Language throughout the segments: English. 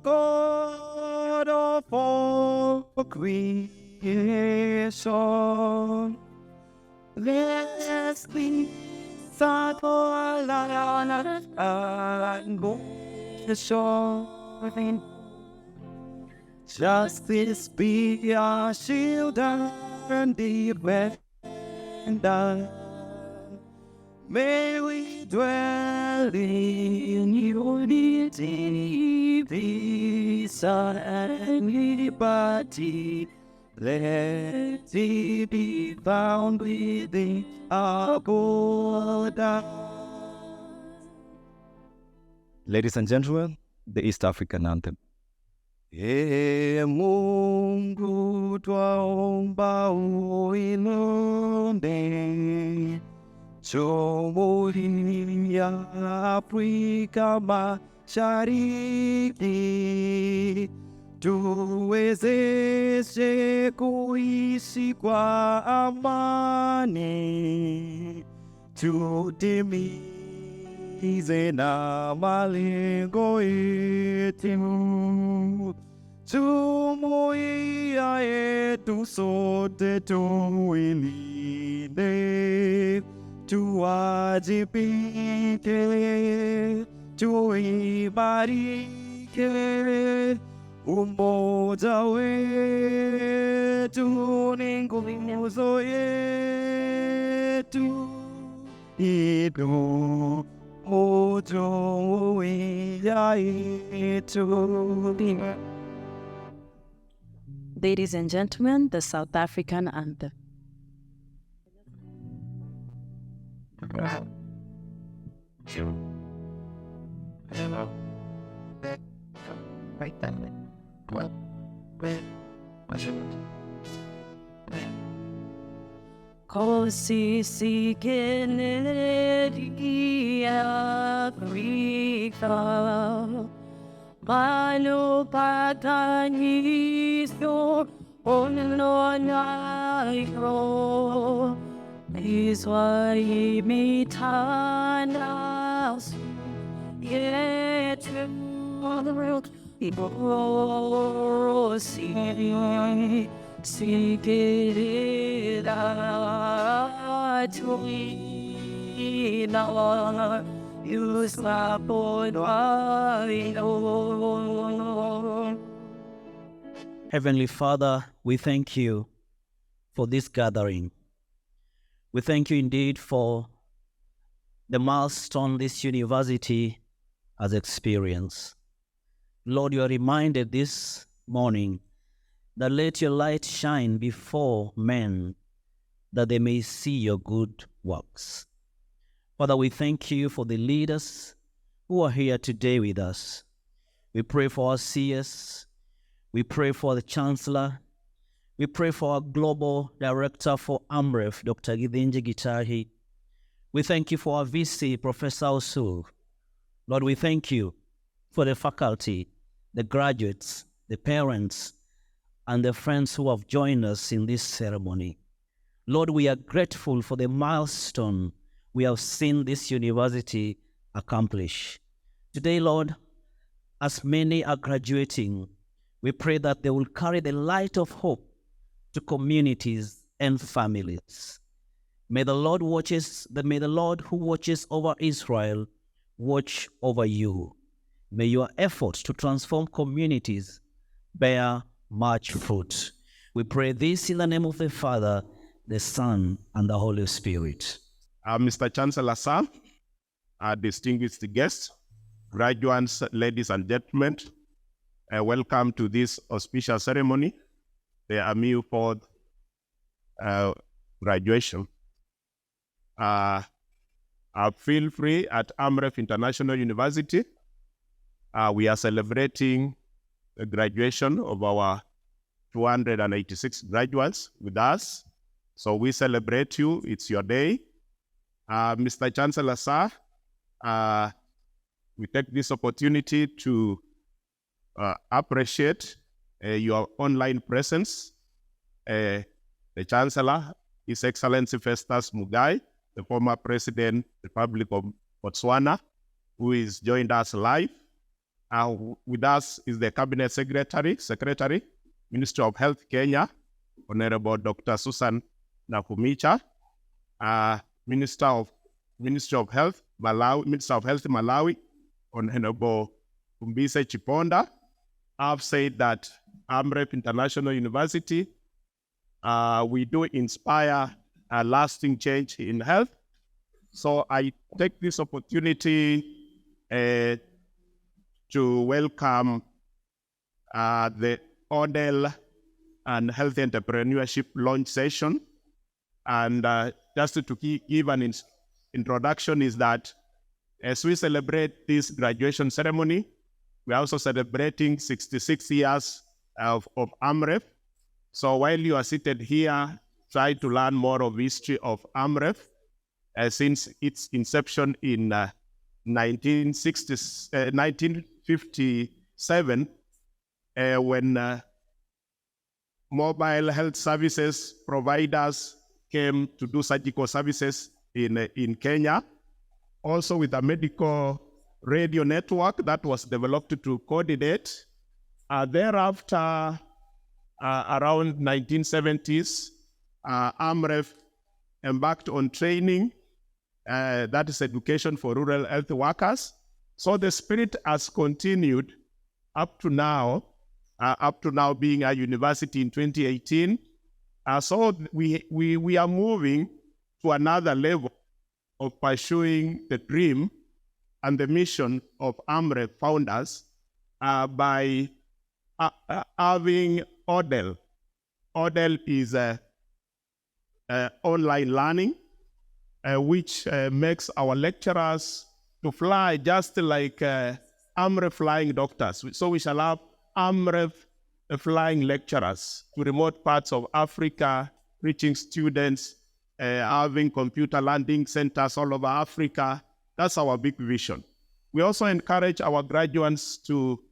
God of all creation. Let's be thankful and go to shore. Justice be our shield and defender. May we dwell in unity, peace and liberty. Let it be found within our borders. Ladies and gentlemen, the East African anthem. Ee Mungu twaomba uilinde Jumuiya ya Afrika Mashariki, tuwezeshe kuishi kwa amani, tutimize na malengo yetu. Jumuiya yetu sote tuilinde, tuwajibike, tuimarike. Umoja wetu ni nguzo yetu. Idu jumuiya yetu. Ladies and gentlemen, the South African anthem. Right that way. Kosi Kennedy Africa, Manu Pataniso, Ononairo, Iswai Mitanas, yet to the world. Seek it out to use my boy. Heavenly Father, we thank you for this gathering. We thank you indeed for the milestone this university has experienced. Lord, you are reminded this morning that let your light shine before men, that they may see your good works. Father, we thank you for the leaders who are here today with us. We pray for our CS. We pray for the Chancellor. We pray for our Global Director for Amref, Dr. Githinji Gitahi. We thank you for our VC, Professor Osul. Lord, we thank you for the faculty, the graduates, the parents, and the friends who have joined us in this ceremony. Lord, we are grateful for the milestone we have seen this university accomplish. Today, Lord, as many are graduating, we pray that they will carry the light of hope to communities and families. May the Lord who watches over Israel watch over you. May your efforts to transform communities bear much fruit. We pray this in the name of the Father, the Son, and the Holy Spirit. Mr. Chancellor, sir, distinguished guests, graduates, ladies and gentlemen, welcome to this auspicious ceremony, the AMU Fourth graduation. Feel free at Amref International University. We are celebrating the graduation of our 286 graduates with us. So we celebrate you. It's your day. Mr. Chancellor, sir, we take this opportunity to appreciate your online presence. The Chancellor, His Excellency Festus Mugai, the former President, Republic of Botswana, who is joined us live. With us is the Cabinet Secretary, Ministry of Health Kenya, Honorable Dr. Susan Nakumicha, Minister of Health Malawi, Honorable Kumbise Chiponda. I've said that Amref International University, we do inspire a lasting change in health. So I take this opportunity to welcome the Odell and Health Entrepreneurship launch session. And just to give an introduction is that as we celebrate this graduation ceremony, we're also celebrating 66 years of Amref. So while you are seated here, try to learn more of history of Amref since its inception in 1957, when mobile health services providers came to do surgical services in Kenya. Also with a medical radio network that was developed to coordinate. Thereafter, around 1970s, Amref embarked on training, that is education for rural health workers. So the spirit has continued up to now being a university in 2018. So we are moving to another level of pursuing the dream and the mission of Amref founders by having Odell. Odell is online learning, which makes our lecturers to fly just like Amref flying doctors. So we shall have Amref flying lecturers to remote parts of Africa, reaching students, having computer learning centers all over Africa. That's our big vision. We also encourage our graduates to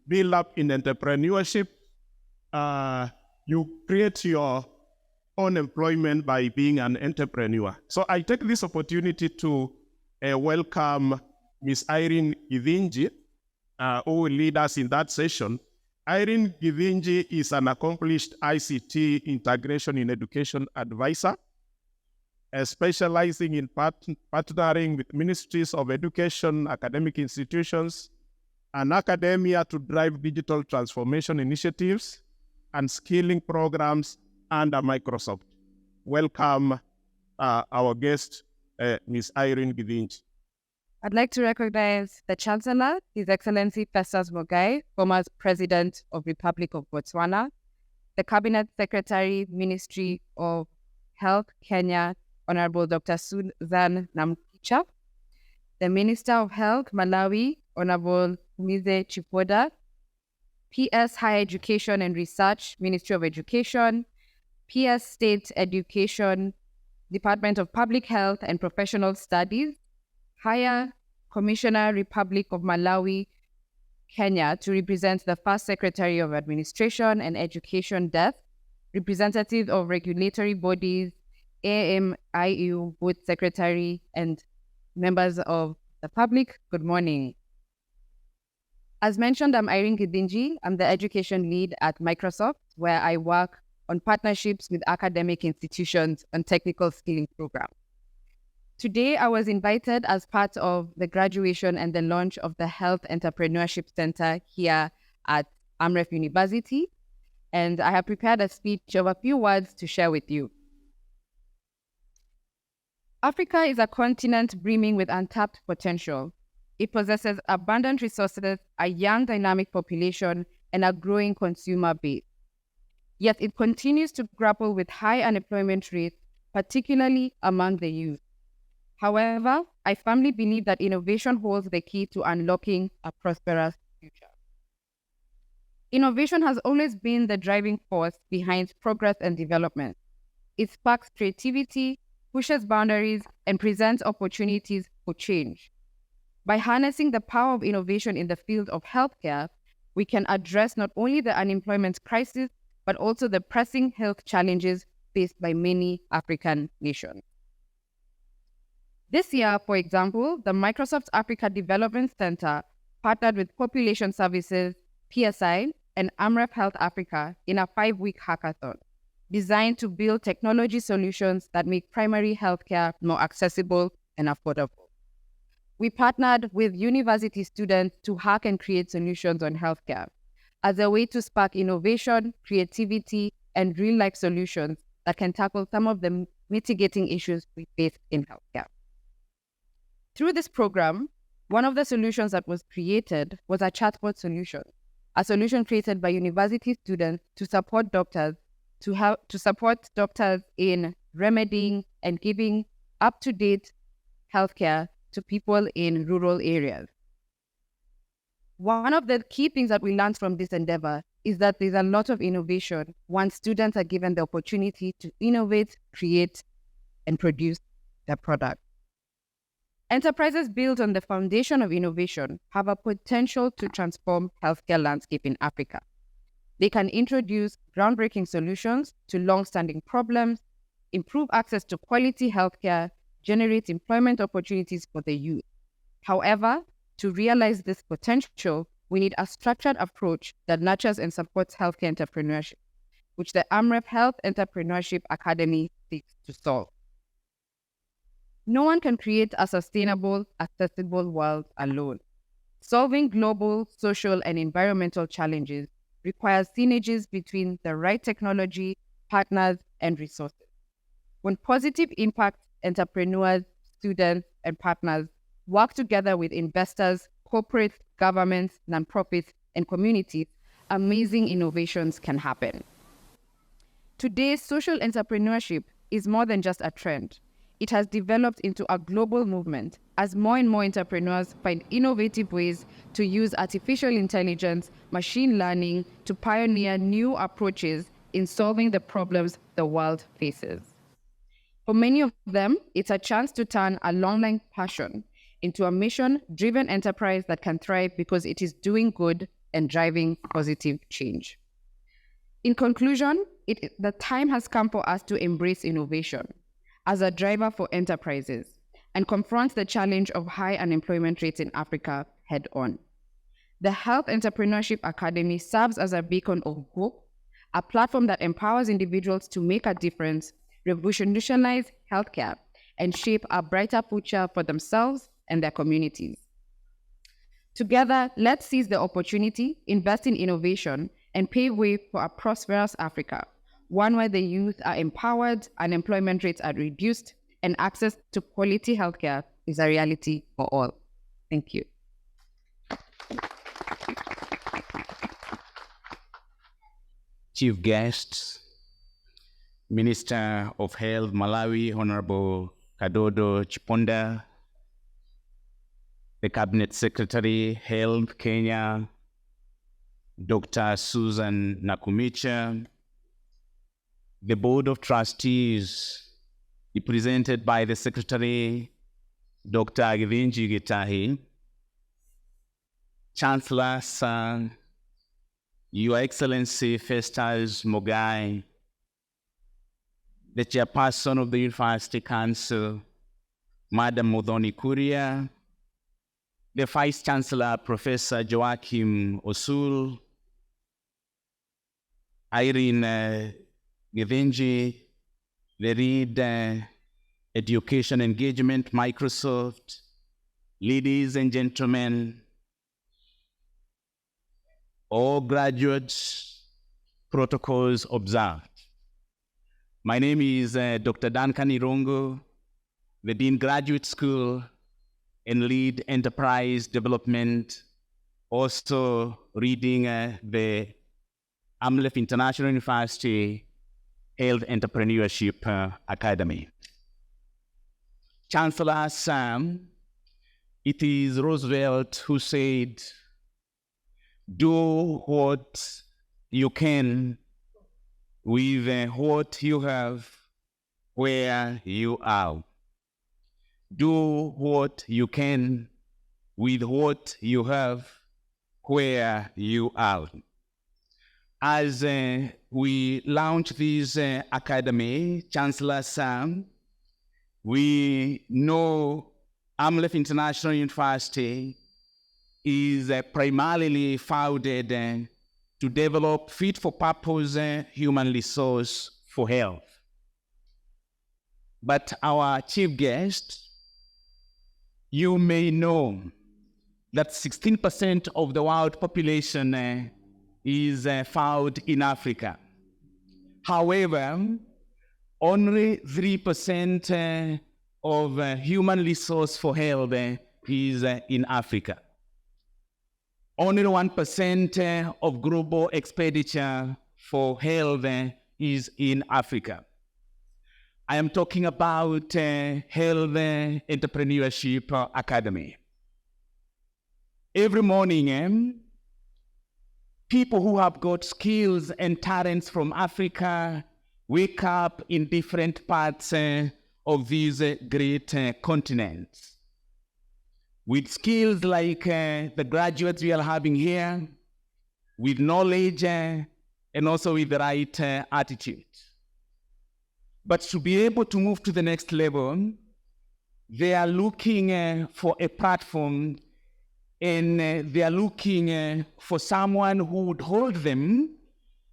build up in entrepreneurship. You create your own employment by being an entrepreneur. So I take this opportunity to welcome Ms. Irene Githinji, who will lead us in that session. Irene Githinji is an accomplished ICT integration in education advisor, specializing in partnering with ministries of education, academic institutions, and academia to drive digital transformation initiatives and skilling programs under Microsoft. Welcome our guest, Ms. Irene Githinji. I'd like to recognize the Chancellor, His Excellency Festus Mogae, former President of Republic of Botswana, the Cabinet Secretary, Ministry of Health, Kenya, Honorable Dr. Susan Nakumicha, the Minister of Health, Malawi, Honorable Kumbise Chiponda, PS Higher Education and Research, Ministry of Education, PS State Education, Department of Public Health and Professional Studies, Higher Commissioner, Republic of Malawi, Kenya, to represent the First Secretary of Administration and Education Desk, representatives of regulatory bodies, AMIU, both Secretary and members of the public, good morning. As mentioned, I'm Irene Githinji. I'm the education lead at Microsoft, where I work on partnerships with academic institutions and technical skilling programs. Today, I was invited as part of the graduation and the launch of the Health Entrepreneurship Center here at Amref University, and I have prepared a speech of a few words to share with you. Africa is a continent brimming with untapped potential. It possesses abundant resources, a young dynamic population, and a growing consumer base. Yet it continues to grapple with high unemployment rates, particularly among the youth. However, I firmly believe that innovation holds the key to unlocking a prosperous future. Innovation has always been the driving force behind progress and development. It sparks creativity, pushes boundaries, and presents opportunities for change. By harnessing the power of innovation in the field of healthcare, we can address not only the unemployment crisis, but also the pressing health challenges faced by many African nations. This year, for example, the Microsoft Africa Development Center partnered with Population Services, PSI, and Amref Health Africa in a 5-week hackathon designed to build technology solutions that make primary healthcare more accessible and affordable. We partnered with university students to hack and create solutions on healthcare as a way to spark innovation, creativity, and real-life solutions that can tackle some of the mitigating issues we face in healthcare. Through this program, one of the solutions that was created was a chatbot solution, a solution created by university students to support doctors in remedying and giving up-to-date healthcare to people in rural areas. One of the key things that we learned from this endeavor is that there's a lot of innovation once students are given the opportunity to innovate, create, and produce their product. Enterprises built on the foundation of innovation have a potential to transform healthcare landscape in Africa. They can introduce groundbreaking solutions to long-standing problems, improve access to quality healthcare, generate employment opportunities for the youth. However, to realize this potential, we need a structured approach that nurtures and supports healthcare entrepreneurship, which the Amref Health Entrepreneurship Academy seeks to solve. No one can create a sustainable, accessible world alone. Solving global, social, and environmental challenges requires synergies between the right technology, partners, and resources. When positive impact entrepreneurs, students, and partners work together with investors, corporates, governments, nonprofits, and communities, amazing innovations can happen. Today, social entrepreneurship is more than just a trend. It has developed into a global movement as more and more entrepreneurs find innovative ways to use artificial intelligence, machine learning to pioneer new approaches in solving the problems the world faces. For many of them, it's a chance to turn a long-line passion into a mission-driven enterprise that can thrive because it is doing good and driving positive change. In conclusion, the time has come for us to embrace innovation as a driver for enterprises and confront the challenge of high unemployment rates in Africa head-on. The Health Entrepreneurship Academy serves as a beacon of hope, a platform that empowers individuals to make a difference, revolutionize healthcare, and shape a brighter future for themselves and their communities. Together, let's seize the opportunity, invest in innovation, and pave way for a prosperous Africa, one where the youth are empowered, unemployment rates are reduced, and access to quality healthcare is a reality for all. Thank you. Chief guests, Minister of Health Malawi, Honorable Kadodo Chiponda, the Cabinet Secretary, Health Kenya, Dr. Susan Nakumicha, the Board of Trustees, represented by the Secretary, Dr. Givinji Gitahi, Chancellor, Sir, Your Excellency Festus Mogai, the Chairperson of the University Council, Madam Modoni Kuria, the Vice Chancellor, Professor Joachim Osul, Irene Givenji, the lead Education Engagement, Microsoft, ladies and gentlemen, all graduates, protocols observed. My name is Dr. Duncan Irongo, the Dean Graduate School and lead enterprise development, also reading the Amref International University Health Entrepreneurship Academy. Chancellor Sam, it is Roosevelt who said, do what you can with what you have where you are. Do what you can with what you have where you are. As we launch this academy, Chancellor Sam, we know Amref International University is primarily founded to develop fit-for-purpose human resource for health. But our chief guest, you may know that 16% of the world population is found in Africa. However, only 3% of human resource for health is in Africa. Only 1% of global expenditure for health is in Africa. I am talking about Health Entrepreneurship Academy. Every morning, people who have got skills and talents from Africa wake up in different parts of these great continents with skills like the graduates we are having here, with knowledge and also with the right attitude. But to be able to move to the next level, they are looking for a platform, and they are looking for someone who would hold them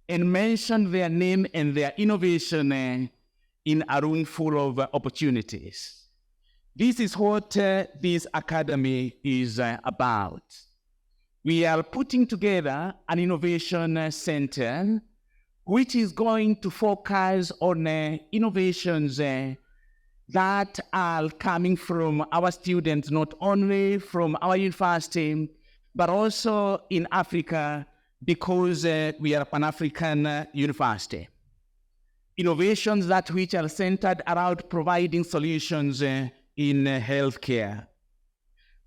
and mention their name and their innovation in a room full of opportunities. This is what this academy is about. We are putting together an innovation center which is going to focus on innovations that are coming from our students, not only from our university, but also in Africa, because we are a Pan-African university. Innovations that which are centered around providing solutions in healthcare.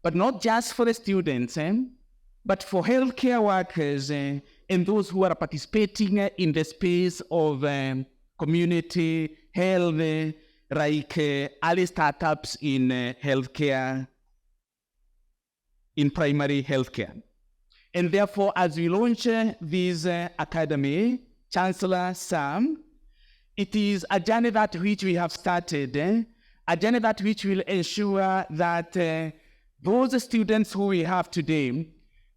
But not just for the students, but for healthcare workers and those who are participating in the space of community health, like early startups in healthcare, in primary healthcare. And therefore, as we launch this academy, Chancellor Sam, it is a journey that which we have started, a journey that which will ensure that those students who we have today,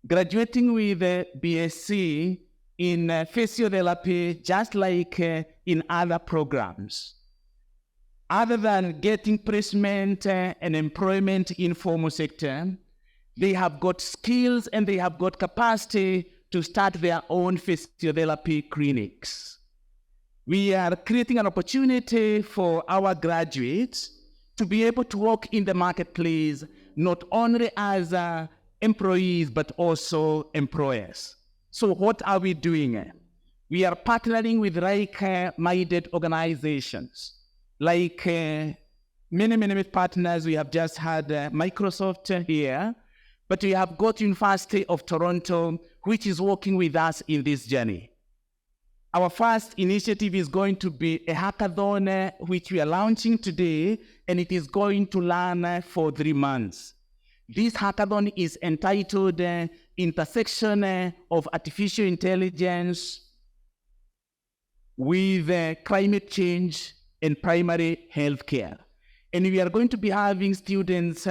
graduating with BSc in physiotherapy, just like in other programs, other than getting placement and employment in formal sector, they have got skills and they have got capacity to start their own physiotherapy clinics. We are creating an opportunity for our graduates to be able to work in the marketplace, not only as employees, but also employers. So what are we doing? We are partnering with like-minded organizations, like many partners. We have just had Microsoft here, but we have got University of Toronto, which is working with us in this journey. Our first initiative is going to be a hackathon, which we are launching today, and it is going to run for 3 months. This hackathon is entitled Intersection of Artificial Intelligence with Climate Change and Primary Healthcare. And we are going to be having students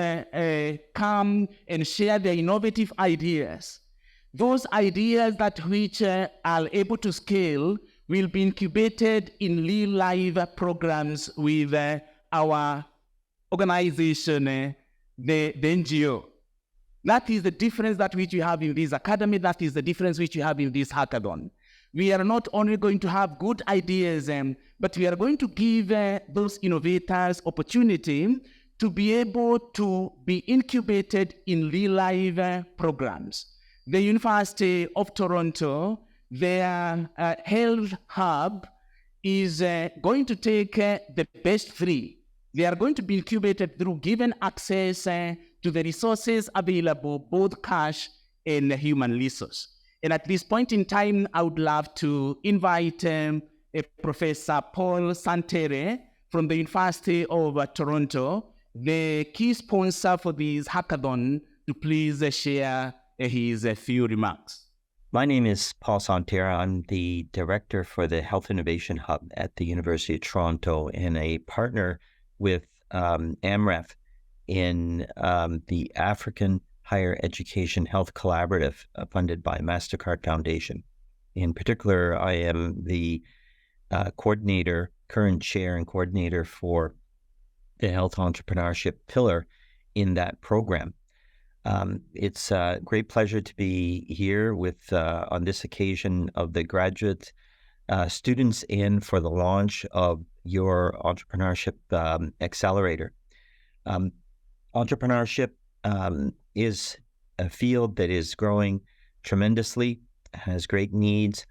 come and share their innovative ideas. Those ideas that which are able to scale will be incubated in real live programs with our organization, the NGO. That is the difference that which we have in this academy. That is the difference which we have in this hackathon. We are not only going to have good ideas, but we are going to give those innovators opportunity to be able to be incubated in real live programs. The University of Toronto, their health hub is going to take the best 3. They are going to be incubated through given access to the resources available, both cash and human resource. And at this point in time, I would love to invite Professor Paul Santere from the University of Toronto, the key sponsor for this hackathon, to please share his few remarks. My name is Paul Santerra. I'm the director for the Health Innovation Hub at the University of Toronto and a partner with Amref in the African Higher Education Health Collaborative funded by MasterCard Foundation. In particular, I am the current chair and coordinator for the health entrepreneurship pillar in that program. It's a great pleasure to be here with on this occasion of the graduate students in for the launch of your Entrepreneurship Accelerator. Entrepreneurship is a field that is growing tremendously, has great needs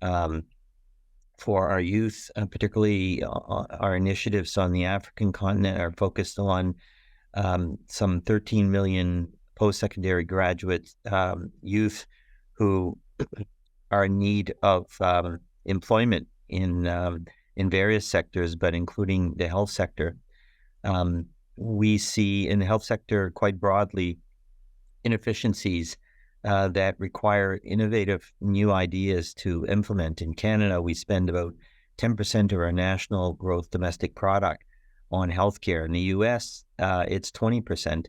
for our youth, particularly our initiatives on the African continent are focused on some 13 million post-secondary graduate youth who are in need of employment in various sectors, but including the health sector. We see in the health sector quite broadly inefficiencies that require innovative new ideas to implement. In Canada, we spend about 10% of our national gross domestic product on healthcare. In the US, it's 20%.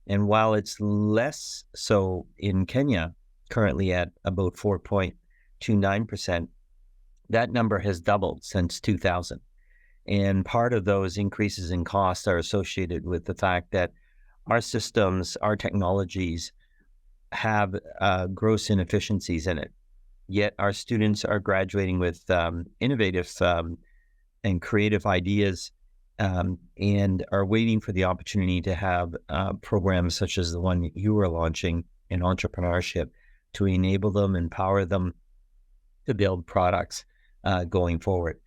And while it's less so in Kenya, currently at about 4.29%, that number has doubled since 2000. And part of those increases in costs are associated with the fact that our systems, our technologies have gross inefficiencies in it. Yet our students are graduating with innovative and creative ideas and are waiting for the opportunity to have programs such as the one you are launching in entrepreneurship to enable them, empower them to build products going forward.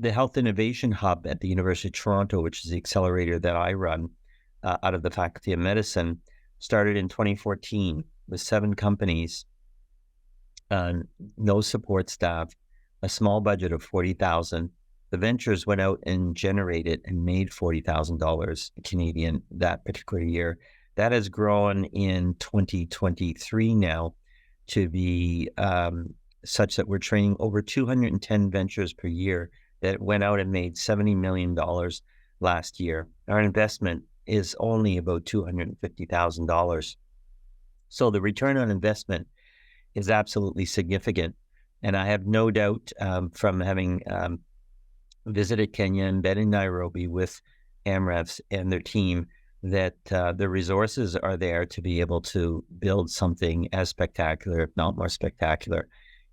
The Health Innovation Hub at the University of Toronto, which is the accelerator that I run out of the Faculty of Medicine, started in 2014 with 7 companies, no support staff, a small budget of $40,000. The ventures went out and generated and made $40,000 Canadian that particular year. That has grown in 2023 now to be such that we're training over 210 ventures per year that went out and made $70 million last year. Our investment is only about $250,000. So the return on investment is absolutely significant. And I have no doubt from having visited Kenya and been in Nairobi with Amref and their team that the resources are there to be able to build something as spectacular, if not more spectacular,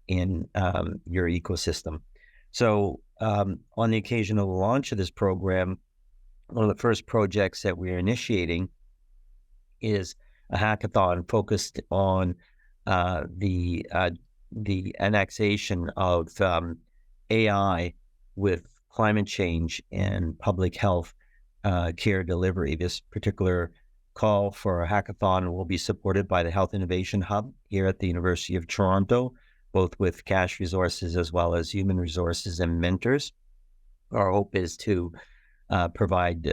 in your ecosystem. So on the occasion of the launch of this program, one of the first projects that we're initiating is a hackathon focused on the annexation of AI with climate change and public health care delivery. This particular call for a hackathon will be supported by the Health Innovation Hub here at the University of Toronto, both with cash resources as well as human resources and mentors. Our hope is to provide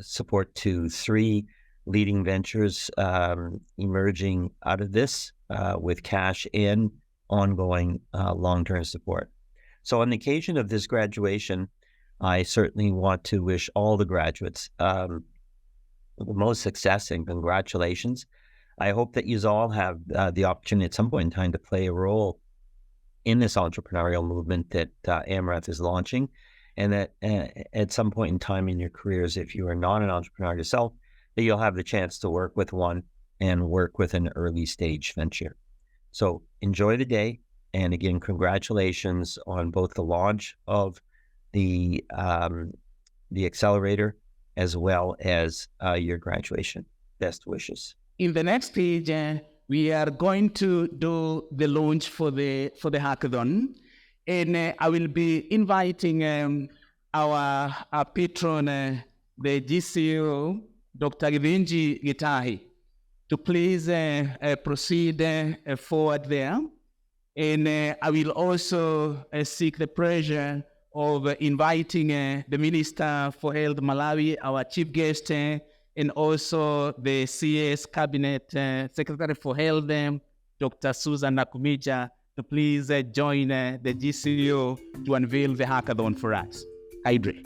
support to 3 leading ventures emerging out of this with cash and ongoing long-term support. So on the occasion of this graduation, I certainly want to wish all the graduates the most success and congratulations. I hope that you all have the opportunity at some point in time to play a role in this entrepreneurial movement that Amref is launching, and that at some point in time in your careers, if you are not an entrepreneur yourself, that you'll have the chance to work with one and work with an early stage venture. So enjoy the day. And again, congratulations on both the launch of the accelerator as well as your graduation. Best wishes. In the next page, we are going to do the launch for the hackathon, and I will be inviting our patron, the GCO, Dr. Givenji Gitahi, to please proceed forward there. And I will also seek the pleasure of inviting the Minister for Health Malawi, our chief guest, and also the CS Cabinet Secretary for Health, Dr. Susan Nakumija, to please join the GCO to unveil the hackathon for us. Hydre.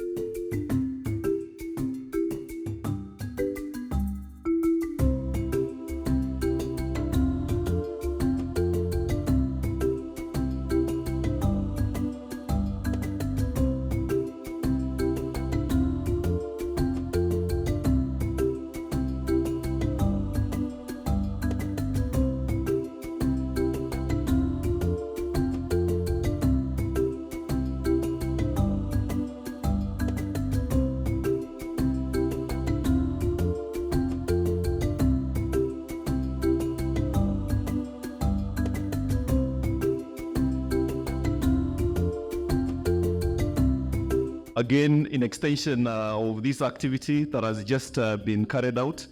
again, in extension of this activity that has just been carried out,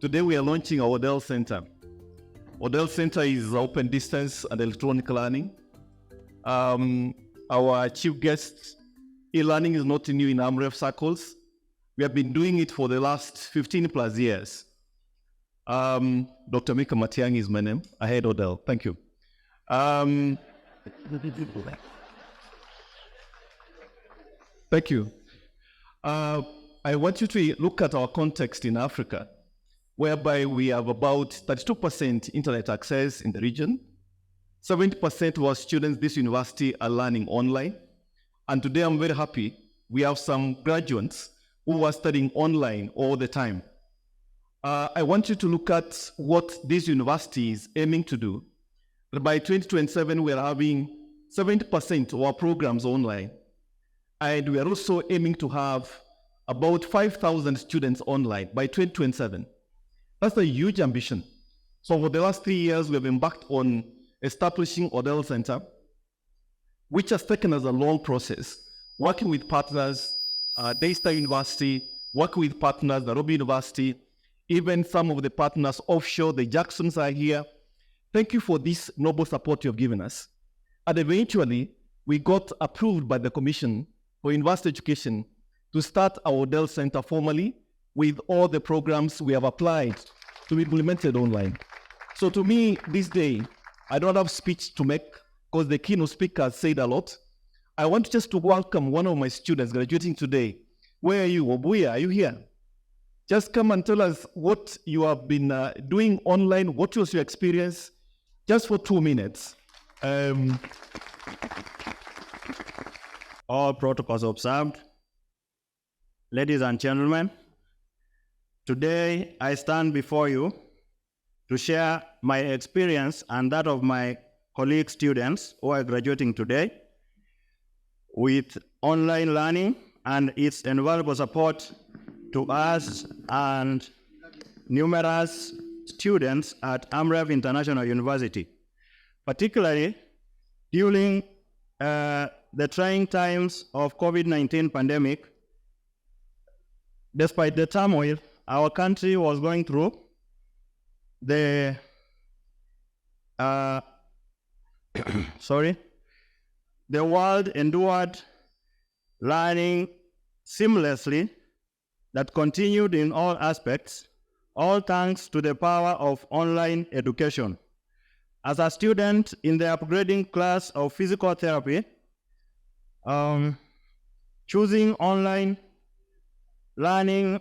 today we are launching our Odell Center. Odell Center is open distance and electronic learning. Our chief guest, e-learning is not new in Amref circles. We have been doing it for the last 15 plus years. Dr. Mika Matiang'i is my name. I head Odell. Thank you. Thank you. I want you to look at our context in Africa, whereby we have about 32% internet access in the region. 70% of our students this university are learning online. And today I'm very happy we have some graduates who are studying online all the time. I want you to look at what this university is aiming to do. By 2027, we're having 70% of our programs online. And we are also aiming to have about 5,000 students online by 2027. That's a huge ambition. So for the last 3 years, we have embarked on establishing Odell Center, which has taken us a long process, working with partners, Daystar University, working with partners, Nairobi University, even some of the partners offshore, the Jacksons are here. Thank you for this noble support you have given us. And eventually, we got approved by the Commission for University Education to start our Odell Center formally with all the programs we have applied to be implemented online. So to me, this day, I don't have speech to make because the keynote speaker said a lot. I want just to welcome one of my students graduating today. Where are you? Obuya, are you here? Just come and tell us what you have been doing online. What was your experience? Just for 2 minutes. All protocols observed. Ladies and gentlemen, today I stand before you to share my experience and that of my colleague students who are graduating today with online learning and its invaluable support to us and numerous students at Amref International University, particularly during the trying times of COVID-19 pandemic. Despite the turmoil our country was going through, the world endured learning seamlessly that continued in all aspects, all thanks to the power of online education. As a student in the upgrading class of physical therapy, choosing online learning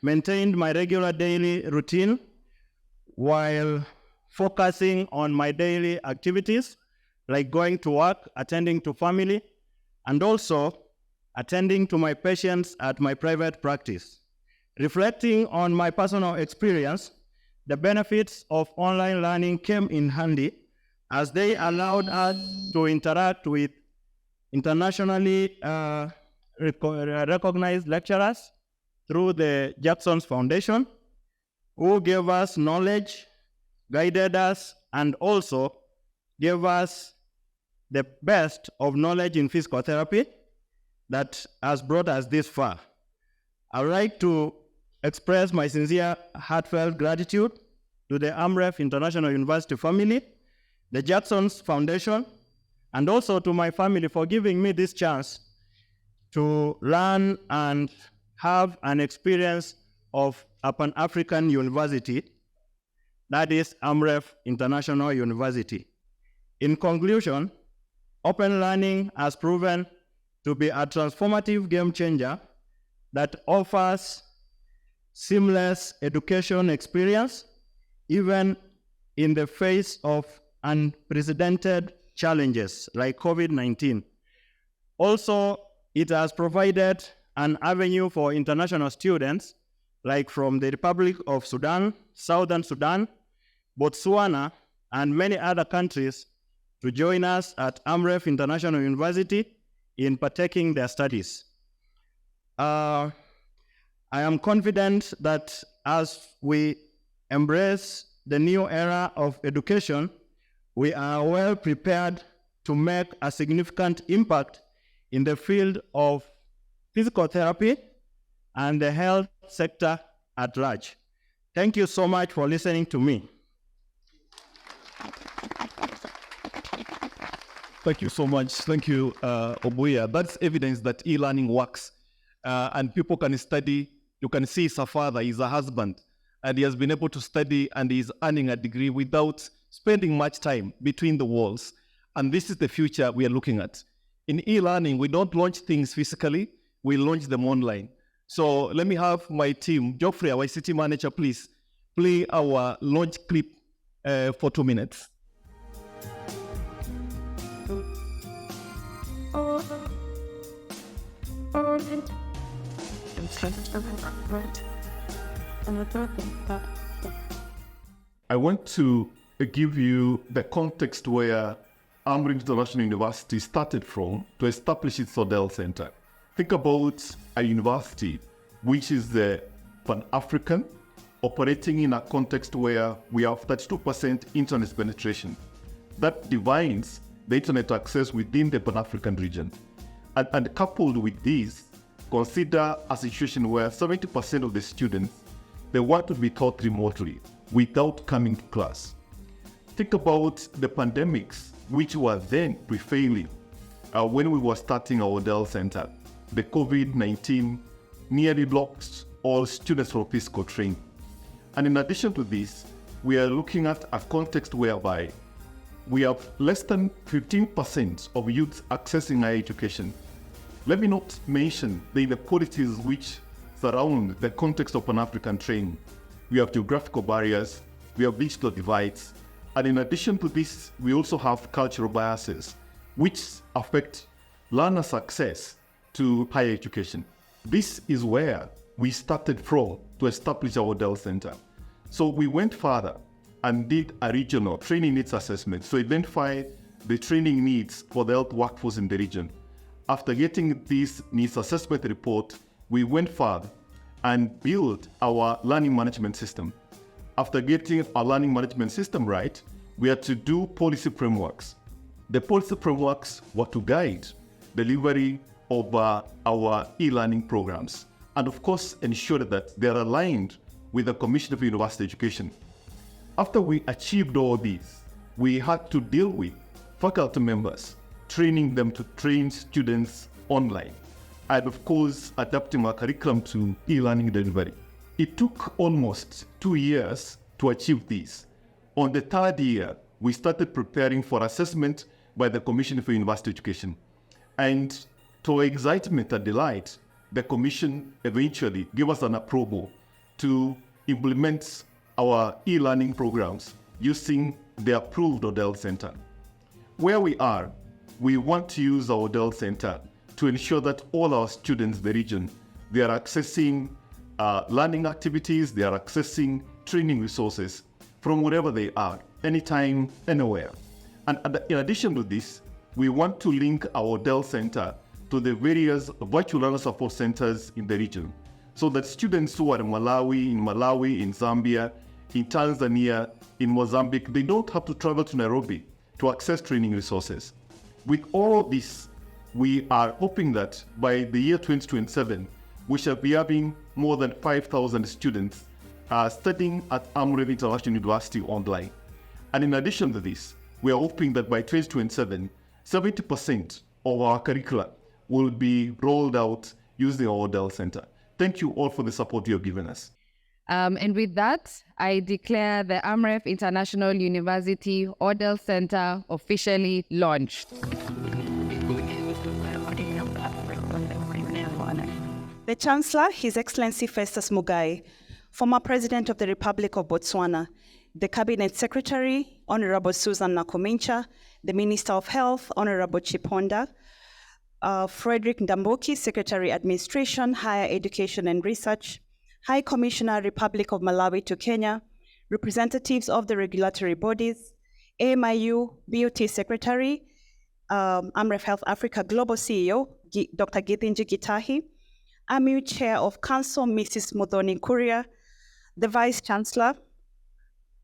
maintained my regular daily routine while focusing on my daily activities like going to work, attending to family, and also attending to my patients at my private practice. Reflecting on my personal experience, the benefits of online learning came in handy as they allowed us to interact with internationally recognized lecturers through the Jackson's Foundation, who gave us knowledge, guided us, and also gave us the best of knowledge in physical therapy that has brought us this far. I would like to express my sincere, heartfelt gratitude to the Amref International University family, the Jackson's Foundation, and also to my family for giving me this chance to learn and have an experience of a Pan-African university, that is Amref International University. In conclusion, open learning has proven to be a transformative game changer that offers seamless education experience, even in the face of unprecedented challenges like COVID-19. Also, it has provided an avenue for international students, like from the Republic of Sudan, Southern Sudan, Botswana, and many other countries to join us at Amref International University in partaking their studies. I am confident that as we embrace the new era of education, we are well prepared to make a significant impact in the field of physical therapy and the health sector at large. Thank you so much for listening to me. Thank you so much. Thank you, Obuya. That's evidence that e-learning works, and people can study. You can see his father, he's a husband, and he has been able to study and he's earning a degree without spending much time between the walls. And this is the future we are looking at. In e-learning, we don't launch things physically, we launch them online. So let me have my team, Geoffrey, our city manager, please play our launch clip for 2 minutes. I want to give you the context where Amref International University started from to establish its Odell Center. Think about a university which is the Pan-African, operating in a context where we have 32% internet penetration. That divides the internet access within the Pan-African region. And coupled with this, consider a situation where 70% of the students, they want to be taught remotely without coming to class. Think about the pandemics, which were then prevailing when we were starting our Odell Center. The COVID-19 nearly locked all students from physical training. And in addition to this, we are looking at a context whereby we have less than 15% of youth accessing higher education. Let me not mention the inequalities which surround the context of Pan-African training. We have geographical barriers, we have digital divides, and in addition to this, we also have cultural biases which affect learners' access to higher education. This is where we started from to establish our Odell Center. So we went further and did a regional training needs assessment to identify the training needs for the health workforce in the region. After getting this needs assessment report, we went further and built our learning management system. After getting our learning management system right, we had to do policy frameworks. The policy frameworks were to guide delivery of our e-learning programs, and of course ensure that they are aligned with the Commission of University Education. After we achieved all these, we had to deal with faculty members, training them to train students online, and of course adapting our curriculum to e-learning delivery. It took almost 2 years to achieve this. On the third year, we started preparing for assessment by the Commission for University Education. And to our excitement and delight, the Commission eventually gave us an approval to implement our e-learning programs using the approved Odell Center. Where we are, we want to use our Odell Center to ensure that all our students in the region, they are accessing learning activities, they are accessing training resources from wherever they are, anytime, anywhere. And in addition to this, we want to link our Odell Center to the various virtual learner support centers in the region, so that students who are in Malawi, in Zambia, in Tanzania, in Mozambique, they don't have to travel to Nairobi to access training resources. With all of this, we are hoping that by the year 2027, we shall be having more than 5,000 students studying at Amref International University online. And in addition to this, we are hoping that by 2027, 70% of our curricula will be rolled out using our Odell Center. Thank you all for the support you have given us. And with that, I declare the Amref International University Odell Center officially launched. The Chancellor, His Excellency Festus Mugai, former President of the Republic of Botswana, the Cabinet Secretary, Honorable Susan Nakomincha, the Minister of Health, Honorable Chiponda, Frederick Ndambuki, Secretary Administration, Higher Education and Research, High Commissioner, Republic of Malawi to Kenya, representatives of the regulatory bodies, AMIU, BOT Secretary, Amref Health Africa Global CEO, Dr. Githinji Gitahi, AMIU Chair of Council, Mrs. Muthoni Kuria, the Vice Chancellor,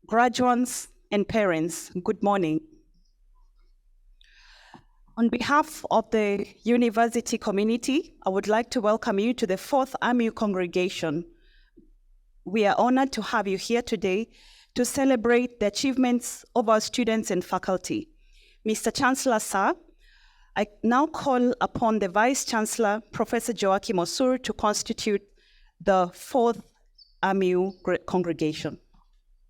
graduates and parents, good morning. On behalf of the university community, I would like to welcome you to the 4th AMU congregation. We are honored to have you here today to celebrate the achievements of our students and faculty. Mr. Chancellor, sir, I now call upon the Vice Chancellor, Professor Joachim Osur, to constitute the 4th AMU congregation.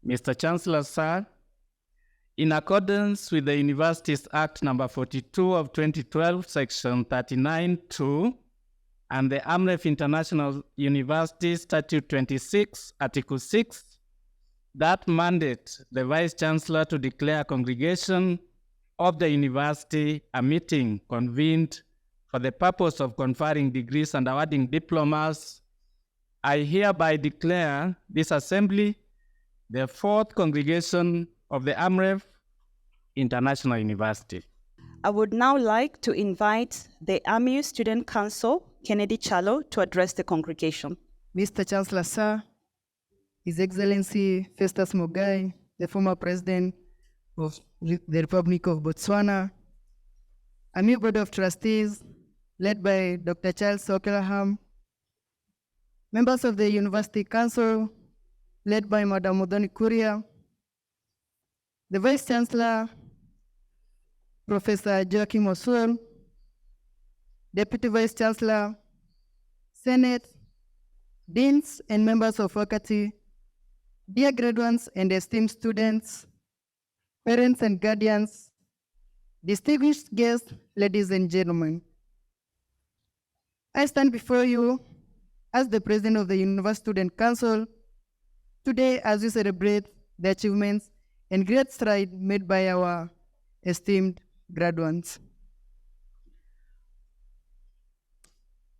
Mr. Chancellor, sir, in accordance with the Universities Act number 42 of 2012, section 39(2), and the Amref International University Statute 26, Article 6, that mandate the Vice Chancellor to declare a congregation of the university a meeting convened for the purpose of conferring degrees and awarding diplomas, I hereby declare this assembly the 4th congregation of the Amref International University. I would now like to invite the AMU Student Council, Kennedy Chalo, to address the congregation. Mr. Chancellor, sir, His Excellency Festus Mogae, the former president of the Republic of Botswana, AMU Board of Trustees, led by Dr. Charles Okelaham, members of the University Council, led by Madam Modoni Kuria, the Vice Chancellor, Professor Joachim Osur, Deputy Vice Chancellor, Senate, Deans and members of faculty, dear graduates and esteemed students, parents and guardians, distinguished guests, ladies and gentlemen. I stand before you as the President of the University Student Council today as we celebrate the achievements and great strides made by our esteemed graduates.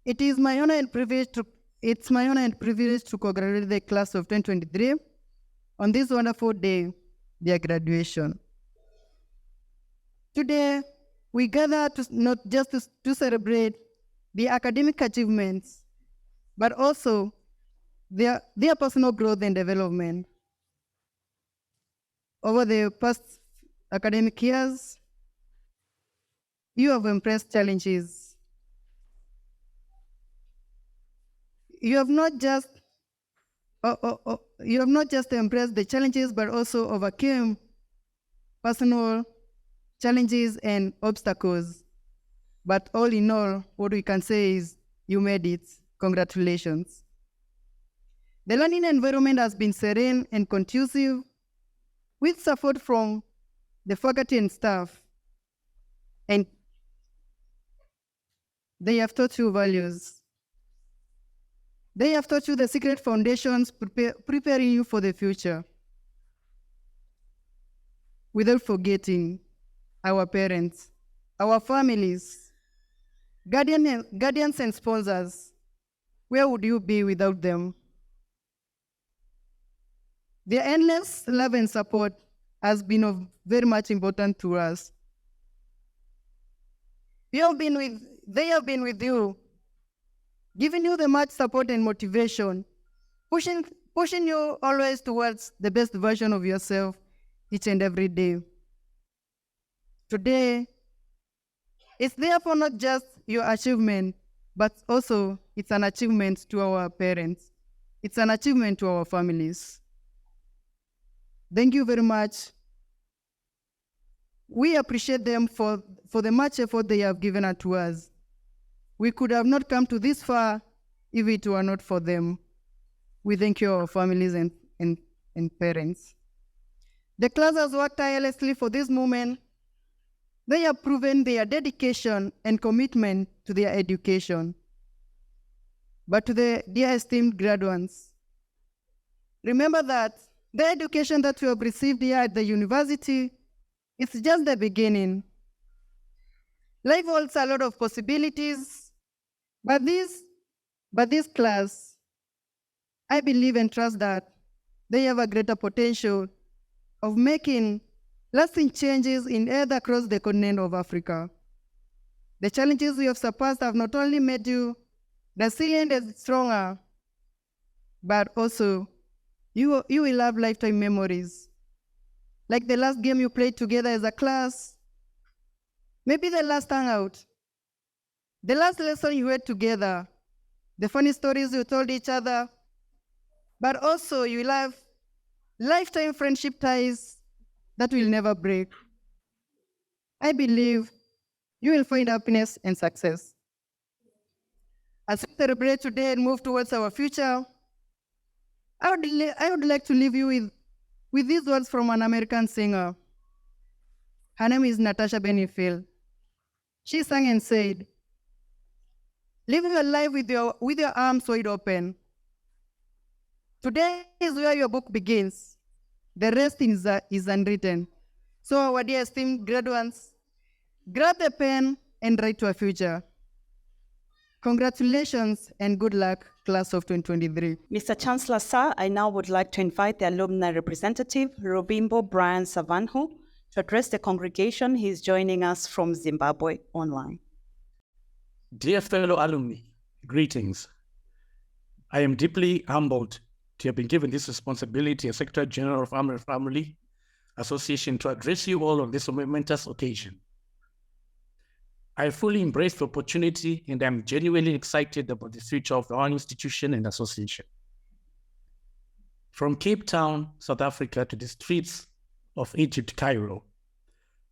It's my honor and privilege to congratulate the class of 2023 on this wonderful day, their graduation. Today, we gather not just to celebrate the academic achievements, but also their personal growth and development. Over the past academic years, you have embraced challenges. You have not just embraced the challenges, but also overcame personal challenges and obstacles. But all in all, what we can say is you made it. Congratulations. The learning environment has been serene and conducive, with support from the faculty and staff. And they have taught you values. They have taught you the secret foundations, preparing you for the future. Without forgetting our parents, our families, guardians and sponsors. Where would you be without them? Their endless love and support has been of very much important to us. They have been with you, giving you the much support and motivation, pushing you always towards the best version of yourself each and every day. Today, it's therefore not just your achievement, but also it's an achievement to our parents. It's an achievement to our families. Thank you very much. We appreciate them for the much effort they have given to us. We could have not come to this far if it were not for them. We thank you, our families and parents. The class has worked tirelessly for this moment. They have proven their dedication and commitment to their education. But to the dear esteemed graduates, remember that the education that you have received here at the university is just the beginning. Life holds a lot of possibilities, but this class, I believe and trust that they have a greater potential of making lasting changes in either across the continent of Africa. The challenges you have surpassed have not only made you resilient and stronger, but also you will have lifetime memories. Like the last game you played together as a class, Maybe the last hangout, the last lesson you had together, the funny stories you told each other, but also you have lifetime friendship ties that will never break. I believe you will find happiness and success. As we celebrate today and move towards our future, I would like to leave you with these words from an American singer. Her name is Natasha Bedingfield. She sang and said, "Live your life with your arms wide open. Today is where your book begins. The rest is unwritten. So our dear esteemed graduates, grab a pen and write to a future. Congratulations and good luck, class of 2023. Mr. Chancellor, sir, I now would like to invite the alumni representative, Robimbo Brian Savanhu, to address the congregation. He is joining us from Zimbabwe online. Dear fellow alumni, greetings. I am deeply humbled to have been given this responsibility as Secretary General of Amref Family Association to address you all on this momentous occasion. I fully embrace the opportunity and I'm genuinely excited about the future of our institution and association. From Cape Town, South Africa to the streets of Egypt, Cairo,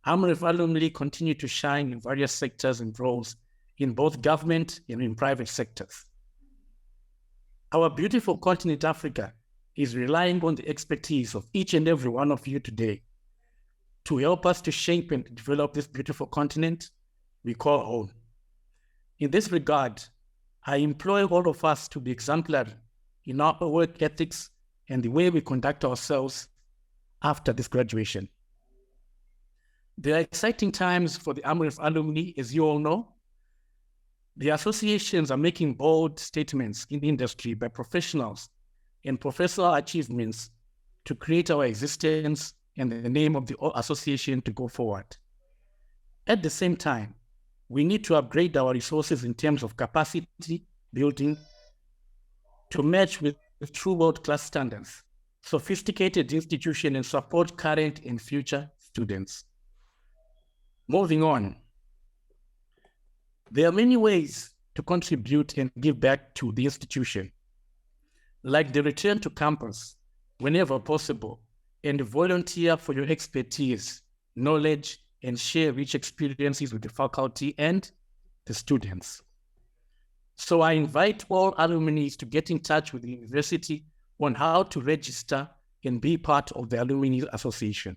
Amref alumni continue to shine in various sectors and roles in both government and in private sectors. Our beautiful continent, Africa, is relying on the expertise of each and every one of you today to help us to shape and develop this beautiful continent we call home. In this regard, I implore all of us to be exemplary in our work ethics and the way we conduct ourselves after this graduation. There are exciting times for the Amref alumni, as you all know. The associations are making bold statements in the industry by professionals and professional achievements to create our existence and the name of the association to go forward. At the same time, we need to upgrade our resources in terms of capacity building to match with true world-class standards, sophisticated institutions, and support current and future students. Moving on, there are many ways to contribute and give back to the institution, like the return to campus whenever possible and volunteer for your expertise, knowledge, and share rich experiences with the faculty and the students. So I invite all alumni to get in touch with the university on how to register and be part of the Alumni Association.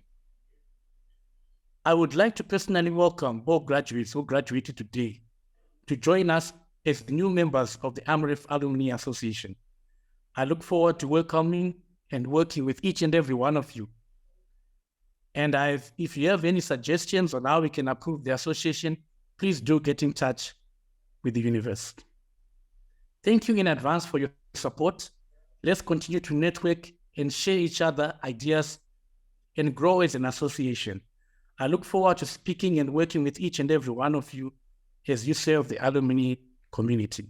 I would like to personally welcome all graduates who graduated today to join us as new members of the Amref Alumni Association. I look forward to welcoming and working with each and every one of you. And if you have any suggestions on how we can improve the association, please do get in touch with the university. Thank you in advance for your support. Let's continue to network and share each other ideas and grow as an association. I look forward to speaking and working with each and every one of you as you serve the alumni community.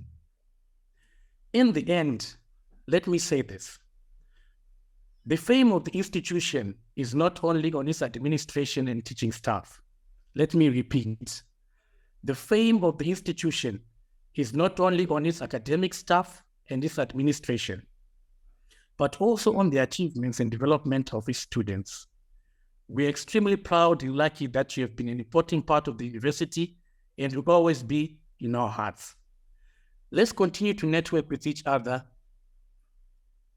In the end, let me say this. The fame of the institution is not only on its administration and teaching staff. Let me repeat. The fame of the institution is not only on its academic staff and its administration, but also on the achievements and development of its students. We are extremely proud and lucky that you have been an important part of the university and will always be in our hearts. Let's continue to network with each other.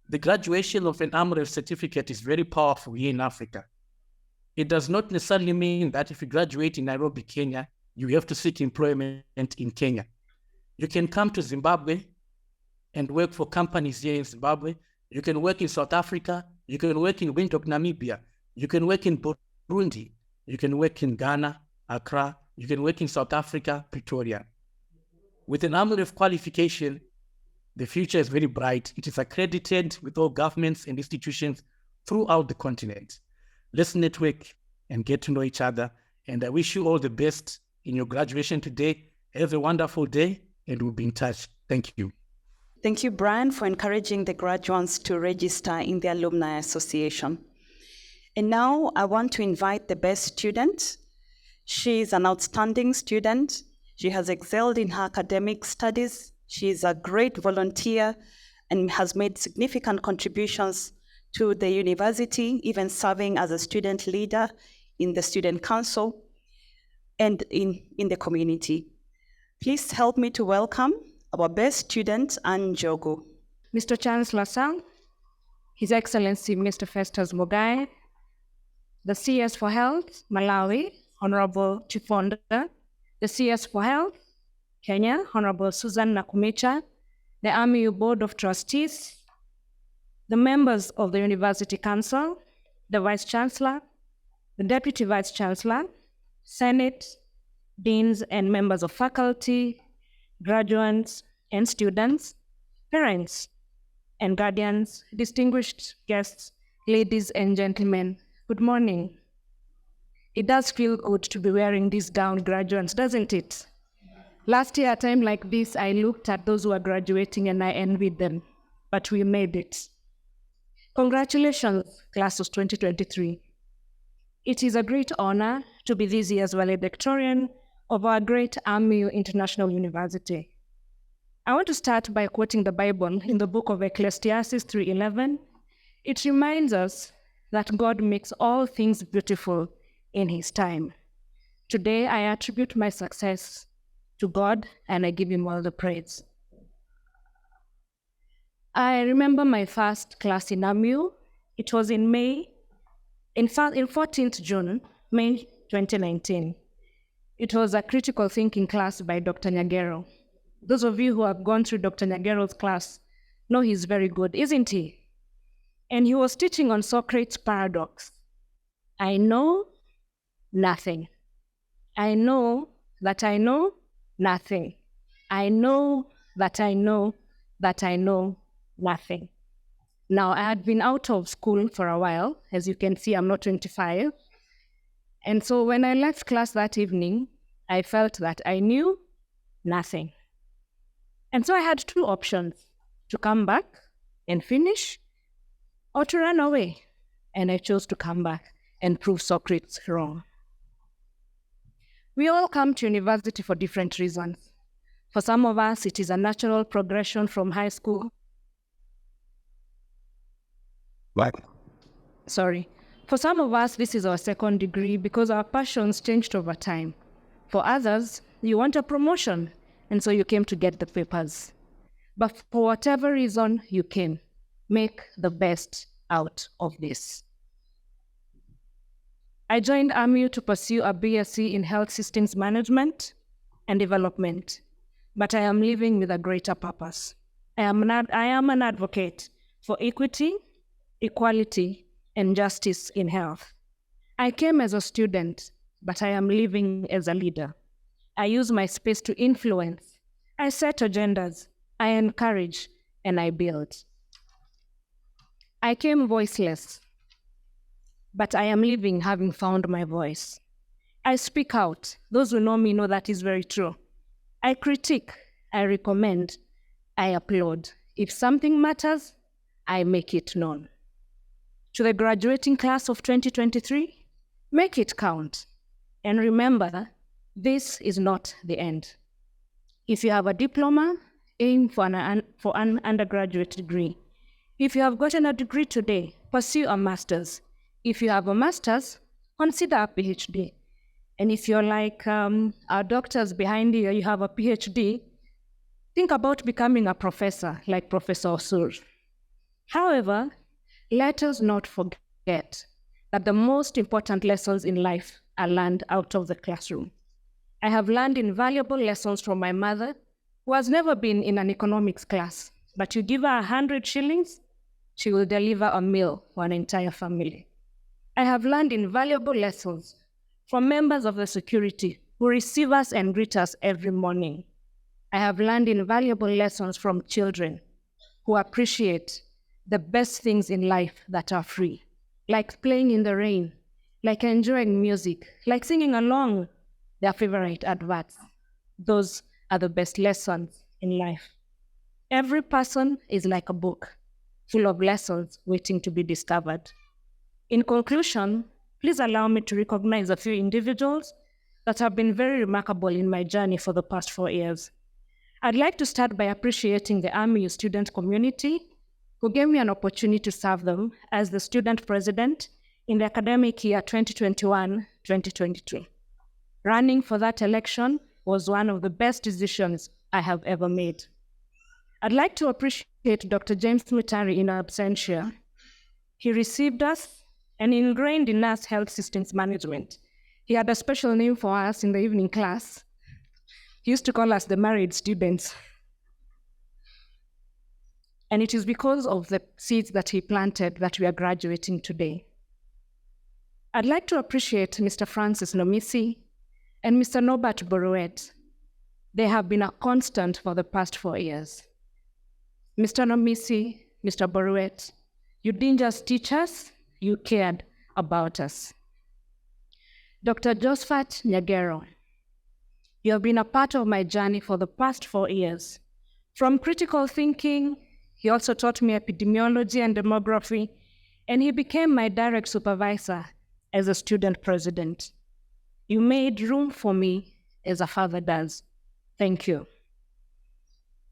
The graduation of an Amref certificate is very powerful here in Africa. It does not necessarily mean that if you graduate in Nairobi, Kenya, you have to seek employment in Kenya. You can come to Zimbabwe and work for companies here in Zimbabwe. You can work in South Africa. You can work in Windhoek, Namibia. You can work in Burundi. You can work in Ghana, Accra. You can work in South Africa, Pretoria. With an Amref qualification, the future is very bright. It is accredited with all governments and institutions throughout the continent. Let's network and get to know each other. And I wish you all the best in your graduation today. Have a wonderful day, and we'll be in touch. Thank you. Thank you, Brian, for encouraging the graduates to register in the Alumni Association. And now I want to invite the best student, She is an outstanding student. She has excelled in her academic studies. She is a great volunteer and has made significant contributions to the university, even serving as a student leader in the student council and in the community. Please help me to welcome our best student, Anne Jogo. Mr. Chancellor Sang, His Excellency Mr. Festus Mogae, the CS for Health, Malawi, Honorable Chifonda, the CS for Health, Kenya, Honorable Susan Nakumicha, the AMU Board of Trustees, the members of the University Council, the Vice Chancellor, the Deputy Vice Chancellor, Senate, deans and members of faculty, graduates and students, parents and guardians, distinguished guests, ladies and gentlemen, good morning. It does feel good to be wearing this gown, graduates, doesn't it? Last year, at a time like this, I looked at those who are graduating and I envied them, but we made it. Congratulations, class of 2023. It is a great honor to be this year's valedictorian of our great AMU International University. I want to start by quoting the Bible in the book of Ecclesiastes 3:11. It reminds us that God makes all things beautiful in His time. Today, I attribute my success to God and I give Him all the praise. I remember my first class in AMU. It was in 14th June, May 2019. It was a critical thinking class by Dr. Nyagero. Those of you who have gone through Dr. Nyagero's class know he's very good, isn't he? And he was teaching on Socrates' paradox. I know nothing. I know that I know nothing. I know that I know that I know nothing. Now, I had been out of school for a while. As you can see, I'm not 25. And so when I left class that evening, I felt that I knew nothing. And so I had two options, to come back and finish, or to run away. And I chose to come back and prove Socrates wrong. We all come to university for different reasons. For some of us, it is a natural progression from high school. For some of us, this is our second degree because our passions changed over time. For others, you want a promotion, and so you came to get the papers. But for whatever reason you came, make the best out of this. I joined AMU to pursue a BSc in Health Systems Management and Development, but I am leaving with a greater purpose. I am an advocate for equity, equality, and justice in health. I came as a student, but I am leaving as a leader. I use my space to influence. I set agendas. I encourage, and I build. I came voiceless, but I am leaving having found my voice. I speak out. Those who know me know that is very true. I critique. I recommend. I applaud. If something matters, I make it known. To the graduating class of 2023, make it count. And remember, this is not the end. If you have a diploma, aim for an undergraduate degree. If you have gotten a degree today, pursue a master's. If you have a master's, consider a PhD. And if you're like our doctors behind you, you have a PhD, think about becoming a professor, like Professor Osur. However, let us not forget that the most important lessons in life are learned out of the classroom. I have learned invaluable lessons from my mother, who has never been in an economics class, but you give her 100 shillings, she will deliver a meal for an entire family. I have learned invaluable lessons from members of the security who receive us and greet us every morning. I have learned invaluable lessons from children who appreciate the best things in life that are free, like playing in the rain, like enjoying music, like singing along their favorite adverts. Those are the best lessons in life. Every person is like a book, full of lessons waiting to be discovered. In conclusion, please allow me to recognize a few individuals that have been very remarkable in my journey for the past 4 years. I'd like to start by appreciating the AMU student community who gave me an opportunity to serve them as the student president in the academic year 2021-2022. Running for that election was one of the best decisions I have ever made. I'd like to appreciate Dr. James Mitari in absentia. He received us and ingrained in us health systems management. He had a special name for us in the evening class. He used to call us the married students. And it is because of the seeds that he planted that we are graduating today. I'd like to appreciate Mr. Francis Nomisi and Mr. Norbert Boruet. They have been a constant for the past 4 years. Mr. Nomisi, Mr. Boruet, you didn't just teach us, you cared about us. Dr. Josephat Nyagero, you have been a part of my journey for the past 4 years. From critical thinking, he also taught me epidemiology and demography, and he became my direct supervisor as a student president. You made room for me as a father does. Thank you.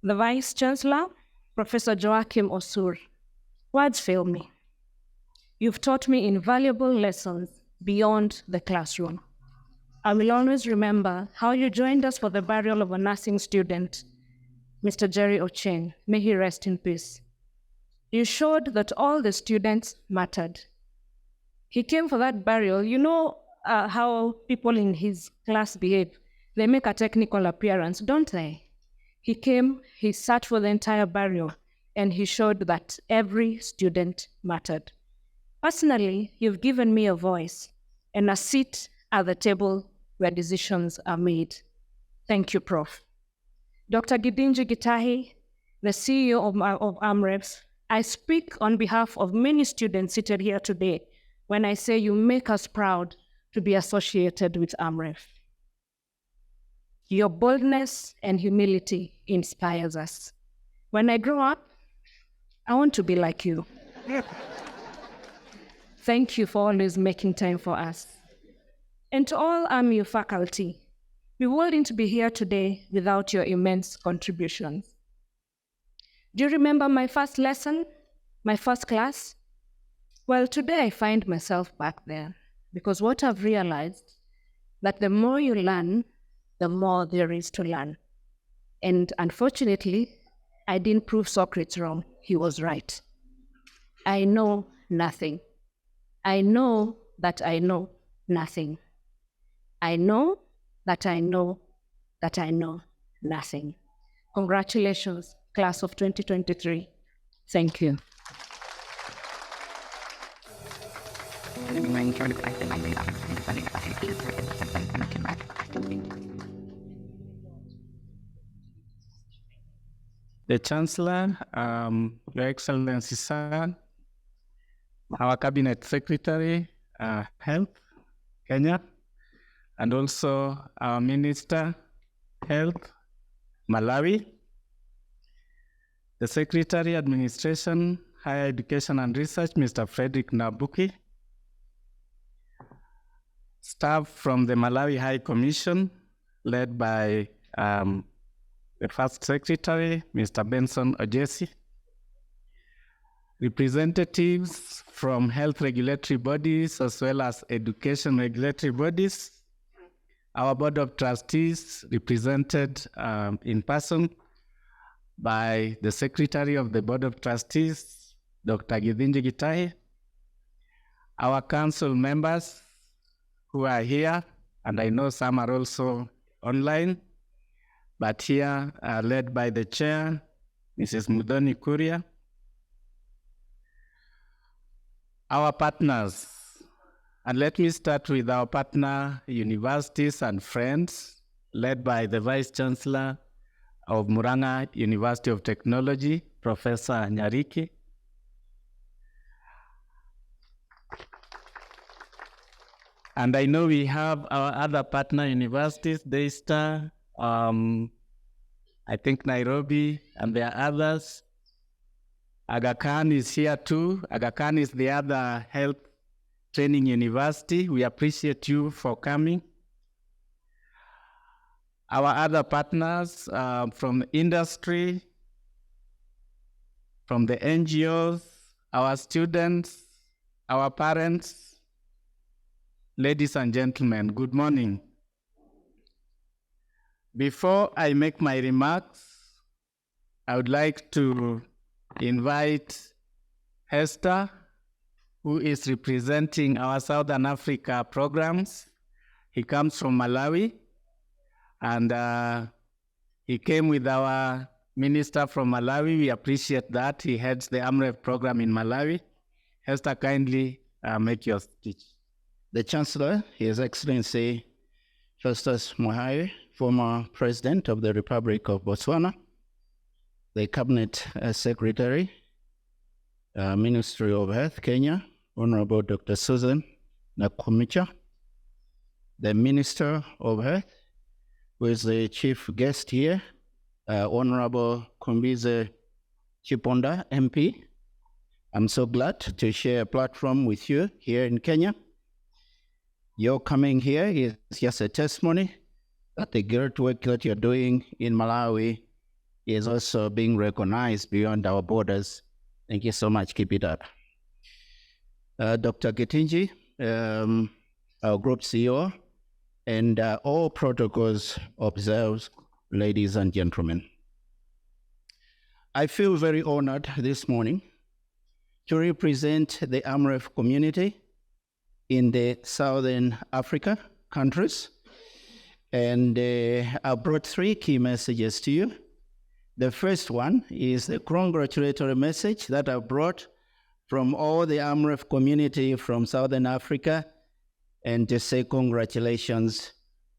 The Vice Chancellor, Professor Joachim Osur, words fail me. You've taught me invaluable lessons beyond the classroom. I will always remember how you joined us for the burial of a nursing student, Mr. Jerry Ochen. May he rest in peace. You showed that all the students mattered. He came for that burial. You know how people in his class behave. They make a technical appearance, don't they? He came, he sat for the entire burial, and he showed that every student mattered. Personally, you've given me a voice and a seat at the table where decisions are made. Thank you, Prof. Dr. Gidinji Gitahi, the CEO of Amref, I speak on behalf of many students seated here today when I say you make us proud to be associated with Amref. Your boldness and humility inspires us. When I grow up, I want to be like you. Thank you for always making time for us. And to all AMU faculty, we wouldn't be here today without your immense contributions. Do you remember my first lesson, my first class? Well, today I find myself back there because what I've realized that the more you learn, the more there is to learn. And unfortunately, I didn't prove Socrates wrong. He was right. I know nothing. I know that I know nothing. I know that I know that I know nothing. Congratulations, class of 2023. Thank you. The Chancellor, Your Excellency Sir, our Cabinet Secretary, Health, Kenya, and also our Minister, Health, Malawi, the Secretary, Administration, Higher Education and Research, Mr. Frederick Nabuki, staff from the Malawi High Commission, led by the First Secretary, Mr. Benson Ojesi, representatives from health regulatory bodies as well as education regulatory bodies, our Board of Trustees represented in person by the Secretary of the Board of Trustees, Dr. Gidinji Gitahi, our council members who are here, and I know some are also online, but here led by the chair, Mrs. Mudoni Kuria. Our partners, and let me start with our partner universities and friends, led by the Vice Chancellor of Muranga University of Technology, Professor Nyariki. And I know we have our other partner universities, Daystar, I think Nairobi, and there are others. Aga Khan is here too. Aga Khan is the other health training university. We appreciate you for coming. our other partners from industry, from the NGOs, our students, our parents, ladies and gentlemen, good morning. Before I make my remarks, I would like to invite Hester, who is representing our Southern Africa programs. He comes from Malawi, and he came with our minister from Malawi. We appreciate that. He heads the Amref program in Malawi. Hester, kindly make your speech. The Chancellor, His Excellency Festus Mogae, former President of the Republic of Botswana, the Cabinet Secretary, Ministry of Health, Kenya, Honorable Dr. Susan Nakumicha, the Minister of Health, who is the chief guest here, Honorable Kumbize Chiponda, MP. I'm so glad to share a platform with you here in Kenya. Your coming here is just a testimony that the great work that you're doing in Malawi is also being recognized beyond our borders. Thank you so much. Keep it up. Dr. Gitinji, our group CEO, and all protocols observed, ladies and gentlemen. I feel very honored this morning to represent the Amref community in the Southern Africa countries. And I brought 3 key messages to you. The first one is the congratulatory message that I brought from all the Amref community from Southern Africa, and to say congratulations.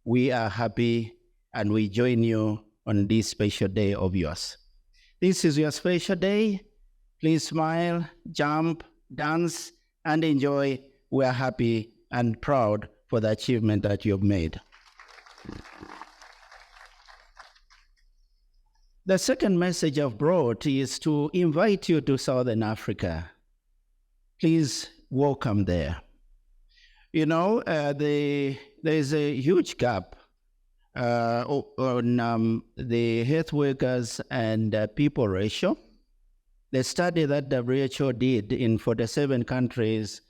We are happy and we join you on this special day of yours. This is your special day. Please smile, jump, dance, and enjoy. We are happy and proud for the achievement that you've made. The second message I've brought is to invite you to Southern Africa. Please welcome there. You know, there's a huge gap on the health workers and people ratio. The study that WHO did in 47 countries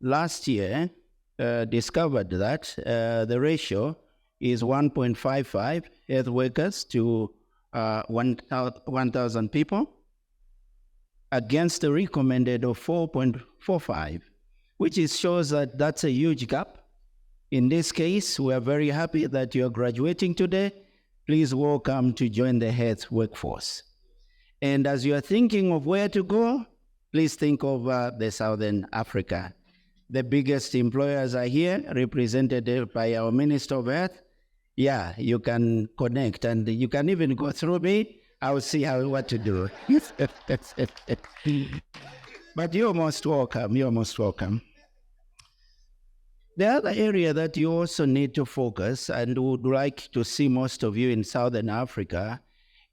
last year discovered that the ratio is 1.55 health workers to 1,000 people against the recommended of 4.45, which shows that that's a huge gap. In this case, we are very happy that you are graduating today. Please welcome to join the health workforce. And as you are thinking of where to go, please think of the Southern Africa. The biggest employers are here, represented by our Minister of Health. Yeah, you can connect, and you can even go through me. I will see what to do. But you're most welcome. You're most welcome. The other area that you also need to focus, and would like to see most of you in Southern Africa,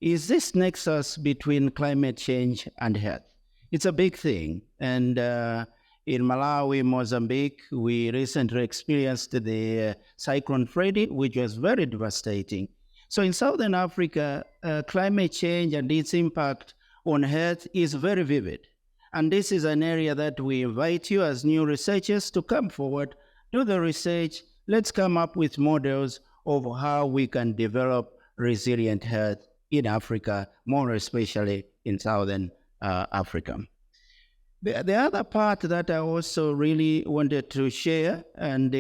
is this nexus between climate change and health. It's a big thing. And in Malawi, Mozambique, we recently experienced the Cyclone Freddy, which was very devastating. So in Southern Africa, climate change and its impact on health is very vivid. And this is an area that we invite you as new researchers to come forward, do the research. Let's come up with models of how we can develop resilient health in Africa, more especially in Southern Africa. The other part that I also really wanted to share, and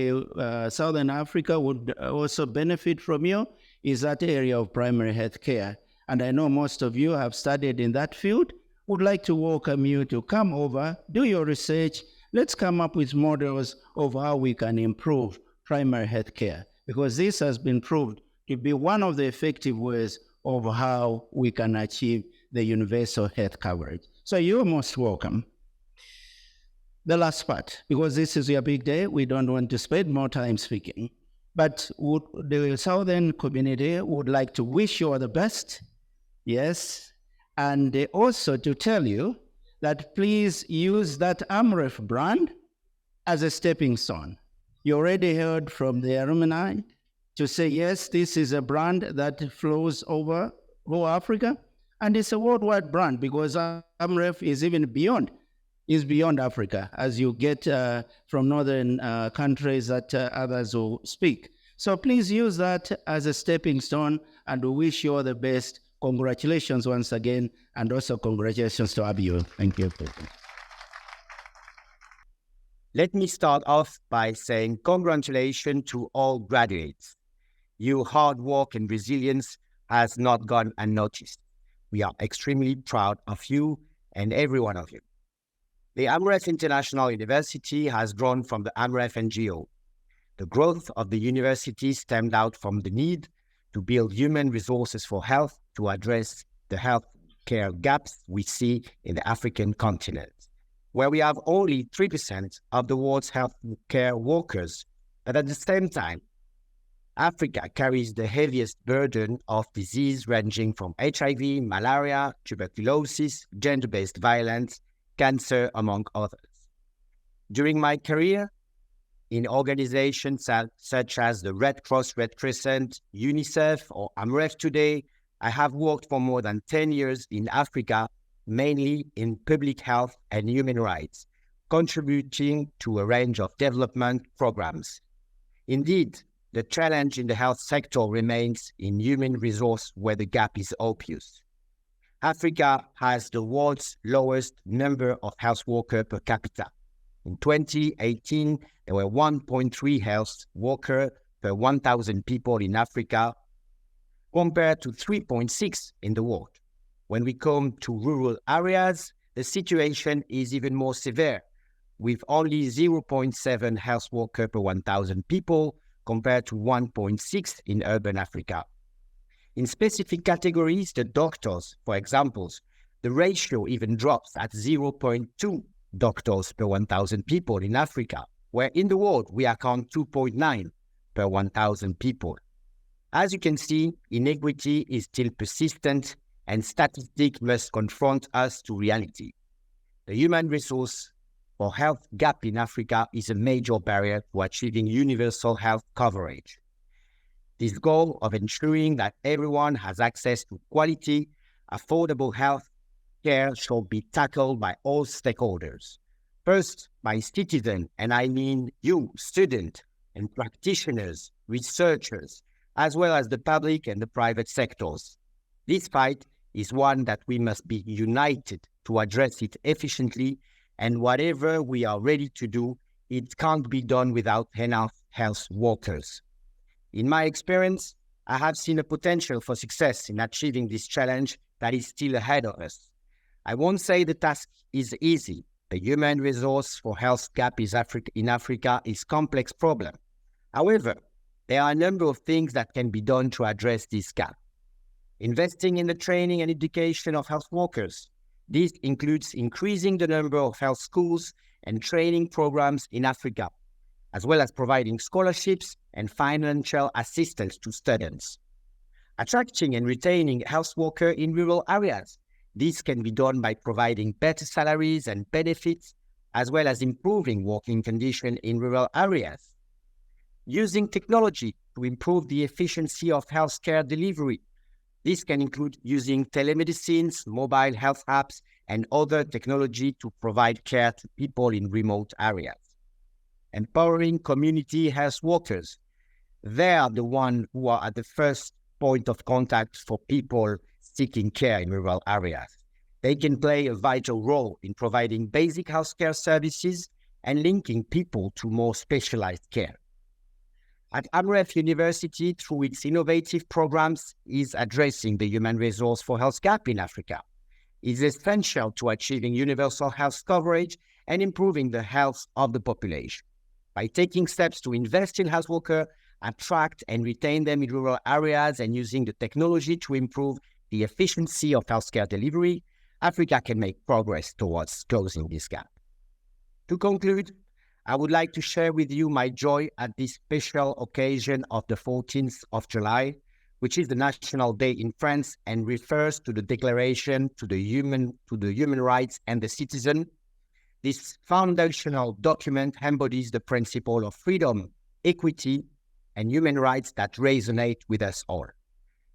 Southern Africa would also benefit from you, is that area of primary health care. And I know most of you have studied in that field. Would like to welcome you to come over, do your research. Let's come up with models of how we can improve primary health care, because this has been proved to be one of the effective ways of how we can achieve the universal health coverage. So you're most welcome. The last part, because this is your big day, we don't want to spend more time speaking, but the Southern community would like to wish you all the best, yes, and also to tell you that please use that Amref brand as a stepping stone. You already heard from the alumni to say, yes, this is a brand that flows over whole Africa. And it's a worldwide brand because Amref is even beyond Africa, as you get from northern countries that others will speak. So please use that as a stepping stone, and we wish you all the best. Congratulations once again, and also congratulations to Abiyo. Thank you. Let me start off by saying congratulations to all graduates. Your hard work and resilience has not gone unnoticed. We are extremely proud of you and every one of you. The Amref International University has grown from the Amref NGO. The growth of the university stemmed out from the need to build human resources for health to address the health care gaps we see in the African continent, where we have only 3% of the world's health care workers, but at the same time, Africa carries the heaviest burden of disease ranging from HIV, malaria, tuberculosis, gender-based violence, cancer, among others. During my career, in organizations such as the Red Cross, Red Crescent, UNICEF, or Amref today, I have worked for more than 10 years in Africa, mainly in public health and human rights, contributing to a range of development programs. Indeed, the challenge in the health sector remains in human resource where the gap is obvious. Africa has the world's lowest number of health workers per capita. In 2018, there were 1.3 health workers per 1,000 people in Africa, compared to 3.6 in the world. When we come to rural areas, the situation is even more severe, with only 0.7 health workers per 1,000 people, compared to 1.6 in urban Africa. In specific categories, the doctors, for example, the ratio even drops at 0.2 doctors per 1,000 people in Africa, where in the world we account 2.9 per 1,000 people. As you can see, inequity is still persistent, and statistics must confront us to reality. The human resource for health gap in Africa is a major barrier to achieving universal health coverage. This goal of ensuring that everyone has access to quality, affordable health care should be tackled by all stakeholders. First, by citizens, and I mean you, students and practitioners, researchers, as well as the public and the private sectors. This fight is one that we must be united to address it efficiently, and whatever we are ready to do, it can't be done without enough health workers. In my experience, I have seen a potential for success in achieving this challenge that is still ahead of us. I won't say the task is easy. The human resource for health gap in Africa is a complex problem. However, there are a number of things that can be done to address this gap. Investing in the training and education of health workers. This includes increasing the number of health schools and training programs in Africa, as well as providing scholarships and financial assistance to students. Attracting and retaining health workers in rural areas. This can be done by providing better salaries and benefits, as well as improving working conditions in rural areas. Using technology to improve the efficiency of healthcare delivery. This can include using telemedicine, mobile health apps, and other technology to provide care to people in remote areas. Empowering community health workers. They are the ones who are at the first point of contact for people seeking care in rural areas. They can play a vital role in providing basic healthcare services and linking people to more specialized care. At Amref University, through its innovative programs, is addressing the human resource for health gap in Africa. It is essential to achieving universal health coverage and improving the health of the population. By taking steps to invest in health workers, attract and retain them in rural areas, and using the technology to improve the efficiency of healthcare delivery, Africa can make progress towards closing this gap. To conclude, I would like to share with you my joy at this special occasion of the 14th of July, which is the National Day in France and refers to the Declaration to the human rights and the citizen. This foundational document embodies the principle of freedom, equity, and human rights that resonate with us all.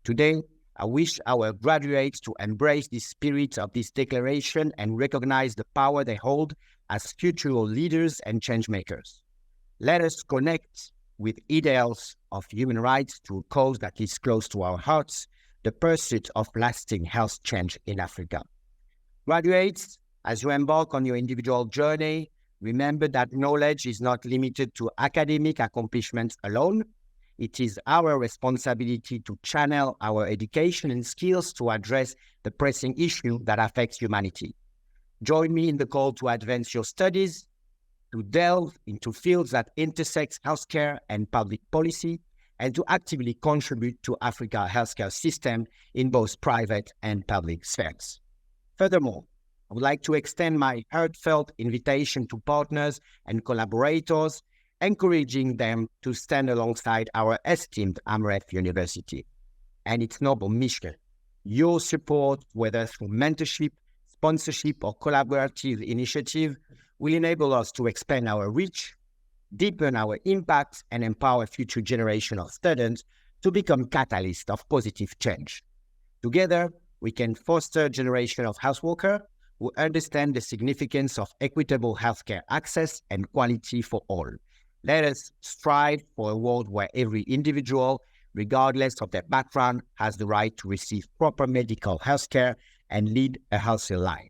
Today, I wish our graduates to embrace the spirit of this declaration and recognize the power they hold as future leaders and change makers. Let us connect with ideals of human rights to a cause that is close to our hearts, the pursuit of lasting health change in Africa. Graduates, as you embark on your individual journey, remember that knowledge is not limited to academic accomplishments alone. It is our responsibility to channel our education and skills to address the pressing issue that affects humanity. Join me in the call to advance your studies, to delve into fields that intersect healthcare and public policy, and to actively contribute to Africa's healthcare system in both private and public spheres. Furthermore, I would like to extend my heartfelt invitation to partners and collaborators, encouraging them to stand alongside our esteemed Amref University and its noble mission. Your support, whether through mentorship, sponsorship, or collaborative initiative, will enable us to expand our reach, deepen our impact, and empower future generations of students to become catalysts of positive change. Together, we can foster a generation of health workers who understand the significance of equitable healthcare access and quality for all. Let us strive for a world where every individual, regardless of their background, has the right to receive proper medical healthcare and lead a healthy life.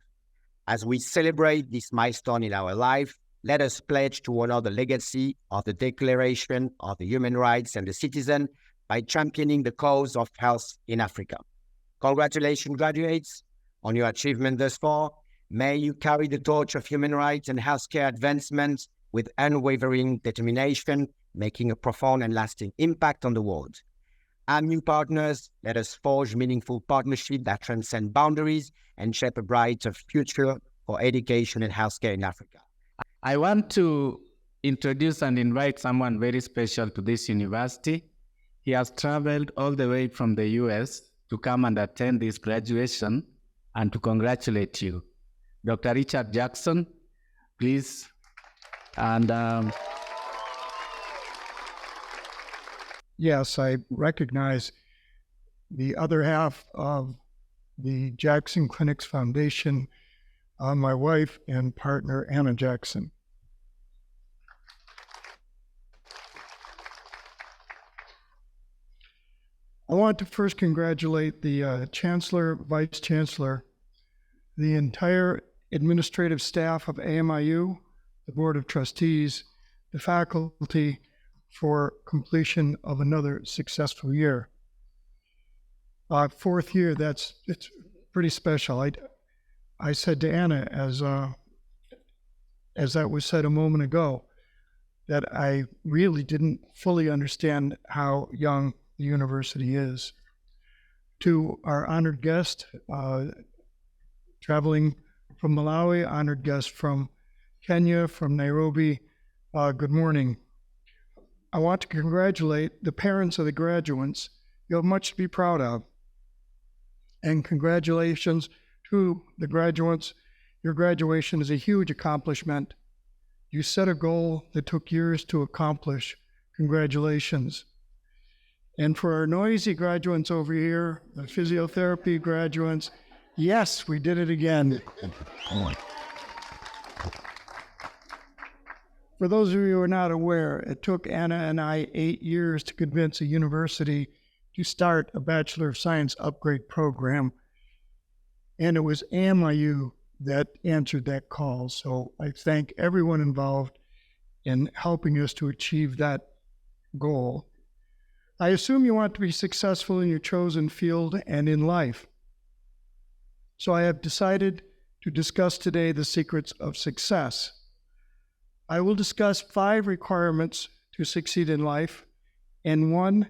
As we celebrate this milestone in our life, let us pledge to honor the legacy of the Declaration of the Human Rights and the Citizen by championing the cause of health in Africa. Congratulations, graduates, on your achievement thus far. May you carry the torch of human rights and healthcare advancement with unwavering determination, making a profound and lasting impact on the world. Our new partners, let us forge meaningful partnerships that transcend boundaries and shape a brighter future for education and healthcare in Africa. I want to introduce and invite someone very special to this university. He has traveled all the way from the US to come and attend this graduation and to congratulate you. Dr. Richard Jackson, please. And yes, I recognize the other half of the Jackson Clinics Foundation, my wife and partner, Anna Jackson. I want to first congratulate the Chancellor, Vice Chancellor, the entire administrative staff of AMIU, the Board of Trustees, the faculty, for completion of another successful year. Fourth year, it's pretty special. I said to Anna, as that was said a moment ago, that I really didn't fully understand how young the university is. To our honored guest, traveling from Malawi, honored guest from Kenya, from Nairobi, good morning. I want to congratulate the parents of the graduates. You have much to be proud of. And congratulations to the graduates. Your graduation is a huge accomplishment. You set a goal that took years to accomplish. Congratulations. And for our noisy graduates over here, the physiotherapy graduates, yes, we did it again. For those of you who are not aware, it took Anna and I 8 years to convince a university to start a Bachelor of Science upgrade program. And it was AMIU that answered that call. So I thank everyone involved in helping us to achieve that goal. I assume you want to be successful in your chosen field and in life. So I have decided to discuss today the secrets of success. I will discuss 5 requirements to succeed in life and 1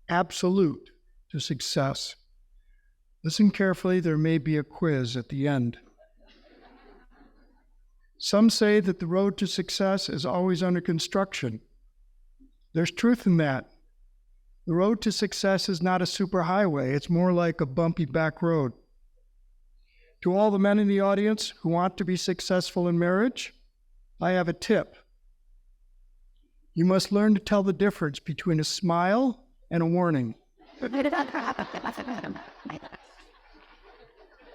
absolute to success. Listen carefully, there may be a quiz at the end. Some say that the road to success is always under construction. There's truth in that. The road to success is not a superhighway, it's more like a bumpy back road. To all the men in the audience who want to be successful in marriage, I have a tip. You must learn to tell the difference between a smile and a warning.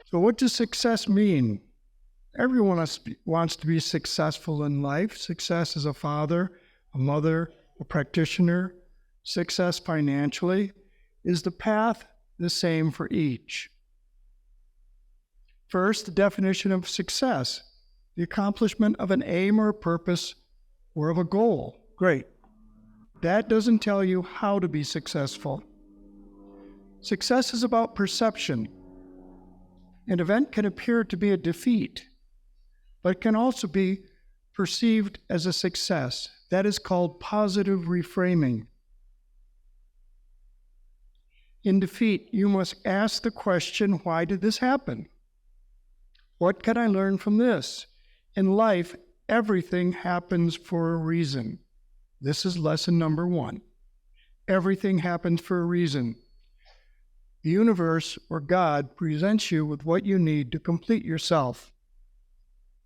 So what does success mean? Everyone wants to be successful in life. Success as a father, a mother, a practitioner. Success financially. Is the path the same for each? First, the definition of success. The accomplishment of an aim or a purpose or of a goal. Great. That doesn't tell you how to be successful. Success is about perception. An event can appear to be a defeat, but can also be perceived as a success. That is called positive reframing. In defeat, you must ask the question, why did this happen? What can I learn from this? In life, everything happens for a reason. This is lesson number 1. Everything happens for a reason. The universe or God presents you with what you need to complete yourself.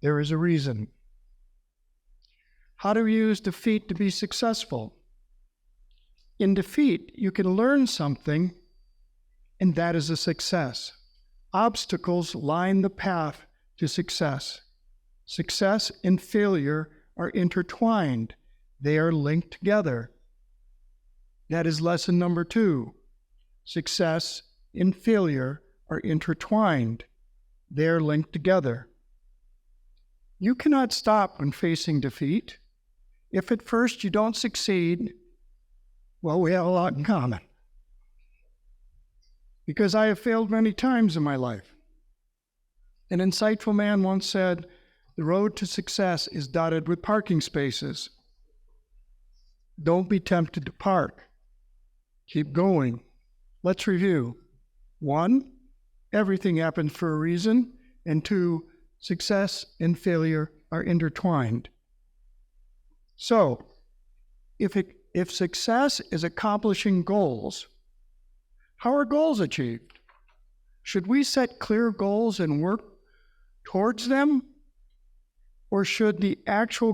There is a reason. How to use defeat to be successful? In defeat, you can learn something, and that is a success. Obstacles line the path to success. Success and failure are intertwined. They are linked together. That is lesson number 2. Success and failure are intertwined. They are linked together. You cannot stop when facing defeat. If at first you don't succeed, well, we have a lot in common. Because I have failed many times in my life. An insightful man once said, the road to success is dotted with parking spaces. Don't be tempted to park. Keep going. Let's review. 1, everything happens for a reason. And 2, success and failure are intertwined. So, if success is accomplishing goals, how are goals achieved? Should we set clear goals and work towards them? Or should the actual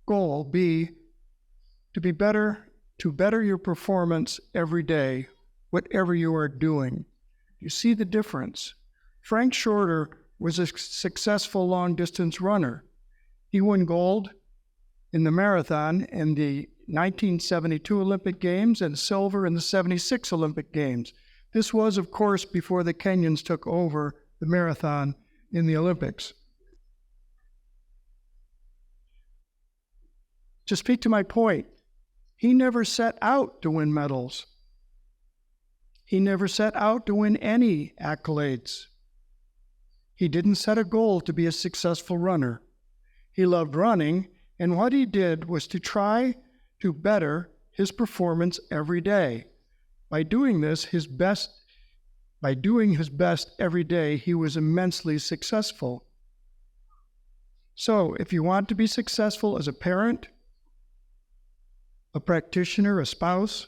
goal be to better your performance every day, whatever you are doing? You see the difference. Frank Shorter was a successful long-distance runner. He won gold in the marathon in the 1972 Olympic Games and silver in the 76 Olympic Games. This was, of course, before the Kenyans took over the marathon in the Olympics. To speak to my point, he never set out to win medals. He never set out to win any accolades. He didn't set a goal to be a successful runner. He loved running, and what he did was to try to better his performance every day. By doing his best every day, he was immensely successful. So, if you want to be successful as a parent, a practitioner, a spouse,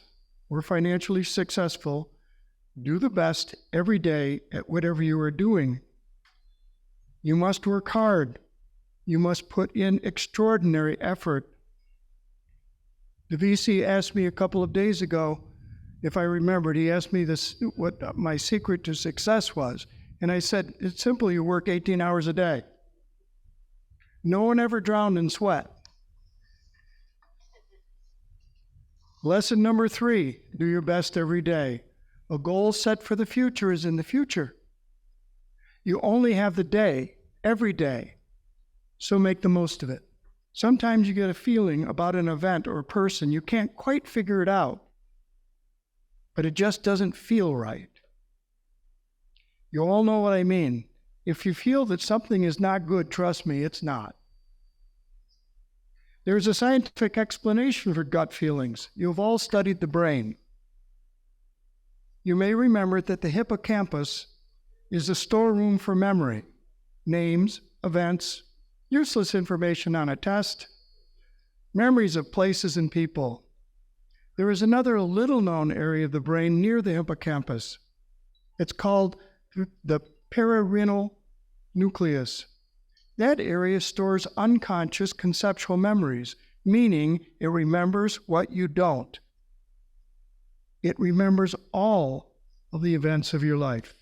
or financially successful, do the best every day at whatever you are doing. You must work hard. You must put in extraordinary effort. The VC asked me a couple of days ago, if I remembered, he asked me what my secret to success was. And I said, it's simple, you work 18 hours a day. No one ever drowned in sweat. Lesson number 3, do your best every day. A goal set for the future is in the future. You only have the day, every day, so make the most of it. Sometimes you get a feeling about an event or a person, you can't quite figure it out, but it just doesn't feel right. You all know what I mean. If you feel that something is not good, trust me, it's not. There's a scientific explanation for gut feelings. You've all studied the brain. You may remember that the hippocampus is a storeroom for memory, names, events, useless information on a test, memories of places and people. There is another little-known area of the brain near the hippocampus. It's called the perirenal nucleus. That area stores unconscious conceptual memories, meaning it remembers what you don't. It remembers all of the events of your life.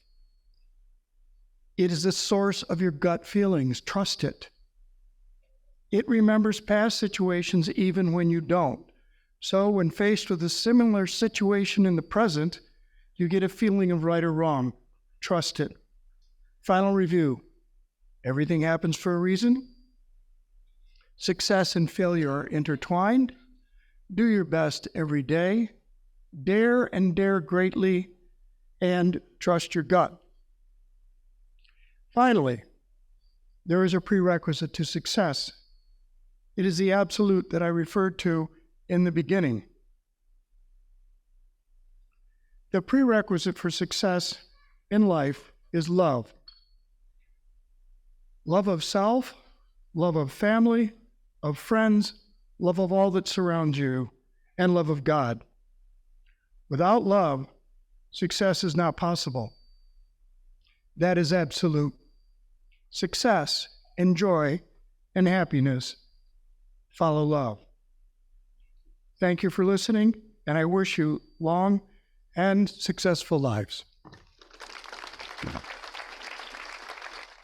It is the source of your gut feelings. Trust it. It remembers past situations even when you don't. So when faced with a similar situation in the present, you get a feeling of right or wrong. Trust it. Final review. Everything happens for a reason. Success and failure are intertwined. Do your best every day. Dare and dare greatly, and trust your gut. Finally, there is a prerequisite to success. It is the absolute that I referred to in the beginning. The prerequisite for success in life is love. Love of self, love of family, of friends, love of all that surrounds you, and love of God. Without love, success is not possible. That is absolute. Success and joy and happiness follow love. Thank you for listening, and I wish you long and successful lives.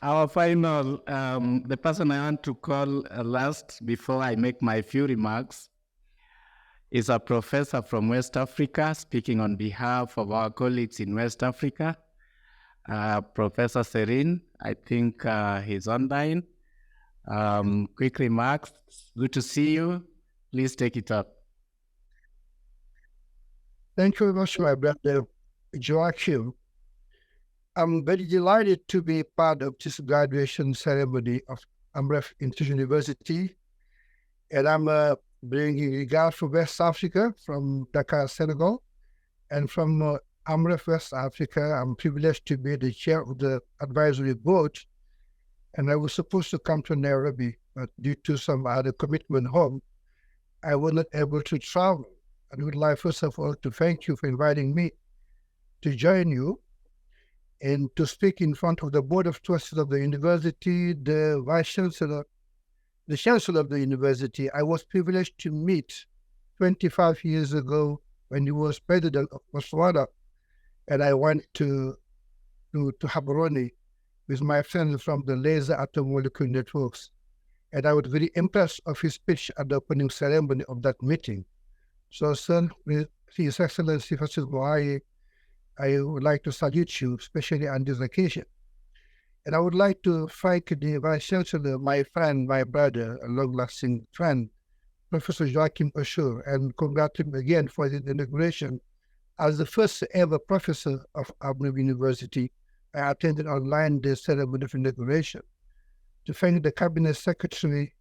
Our final, the person I want to call last before I make my few remarks is a professor from West Africa, speaking on behalf of our colleagues in West Africa. Professor Serene, I think he's online. Quick remarks. Good to see you. Please take it up. Thank you very much, my brother Joachim. I'm very delighted to be part of this graduation ceremony of Amref International University. And I'm bringing regards from West Africa, from Dakar, Senegal. And from Amref West Africa, I'm privileged to be the chair of the advisory board. And I was supposed to come to Nairobi, but due to some other commitment home, I was not able to travel. I would like, first of all, to thank you for inviting me to join you and to speak in front of the Board of Trustees of the university, the Vice Chancellor, the Chancellor of the university. I was privileged to meet 25 years ago when he was president of Botswana, and I went to Gaborone with my friends from the Laser Atom Molecule Networks. And I was very impressed of his speech at the opening ceremony of that meeting. So, sir, with His Excellency Francis Moai, I would like to salute you, especially on this occasion. And I would like to thank the Vice Chancellor, my friend, my brother, a long-lasting friend, Professor Joachim Oshur, and congratulate him again for his inauguration as the first ever professor of Alumni University. I attended online the ceremony of inauguration. To thank the Cabinet Secretary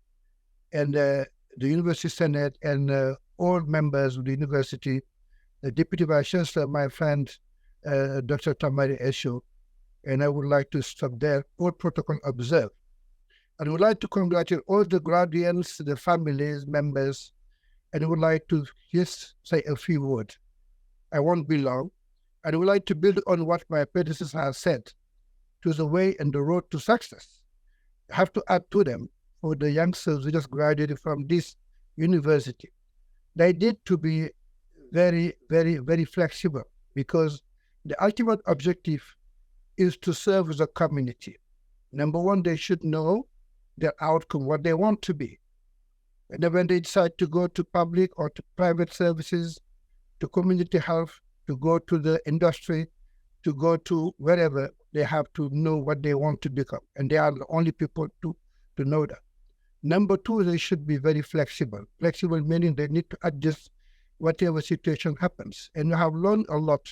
and the University Senate and all members of the university, the Deputy Vice Chancellor, my friend, Dr. Tamari Esho, and I would like to stop there, all protocol observed. And I would like to congratulate all the graduates, the families, members, and I would like to just say a few words. I won't be long. I would like to build on what my predecessors have said to the way and the road to success. I have to add to them for the youngsters who just graduated from this university. They need to be very, very, very flexible because the ultimate objective is to serve the community. Number one, they should know their outcome, what they want to be. And then when they decide to go to public or to private services, to community health, to go to the industry, to go to wherever, they have to know what they want to become. And they are the only people to know that. Number two, they should be very flexible. Flexible meaning they need to adjust whatever situation happens. And we have learned a lot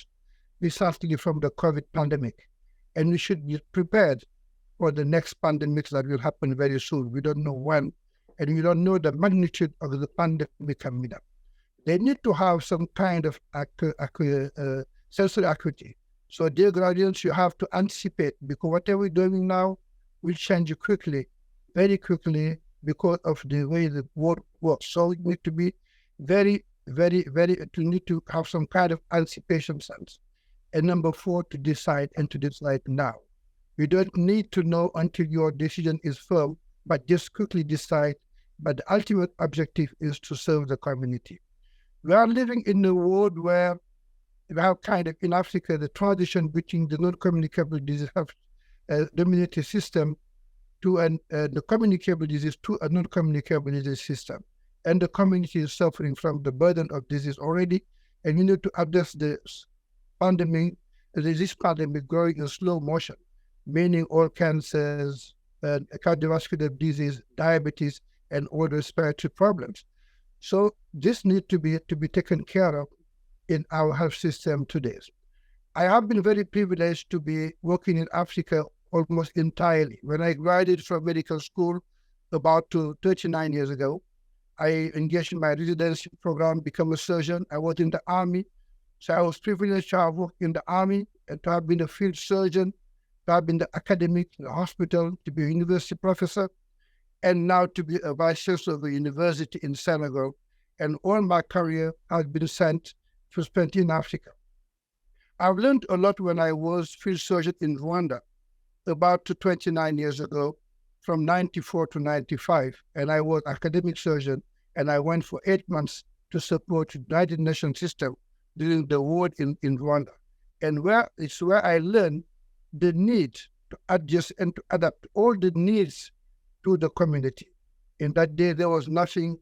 recently from the COVID pandemic. And we should be prepared for the next pandemics that will happen very soon. We don't know when, and we don't know the magnitude of the pandemic coming up. They need to have some kind of sensory acuity. So, dear graduates, you have to anticipate because whatever we're doing now will change quickly, very quickly, because of the way the world works. So, we need to be very, very, to need to have some kind of anticipation sense. And number four, to decide and to decide now. You don't need to know until your decision is firm, but just quickly decide but the ultimate objective is to serve the community. We are living in a world where we have kind of, in Africa, the transition between the non-communicable disease dominated system to the communicable disease to a non-communicable disease system. And the community is suffering from the burden of disease already, and we need to address this pandemic growing in slow motion, meaning all cancers, cardiovascular disease, diabetes, and all respiratory problems. So this needs to be taken care of in our health system today. I have been very privileged to be working in Africa almost entirely. When I graduated from medical school about 39 years ago, I engaged in my residency program, become a surgeon. I was in the army, so I was privileged to have worked in the army and to have been a field surgeon, to have been the academic in the hospital, to be a university professor, and now to be a vice chancellor of a university in Senegal. And all my career has been spent in Africa. I've learned a lot when I was field surgeon in Rwanda about 29 years ago, from 94 to 95, and I was academic surgeon, and I went for 8 months to support the United Nations system during the war in Rwanda. And it's where I learned the need to adjust and to adapt all the needs to the community. In that day, there was nothing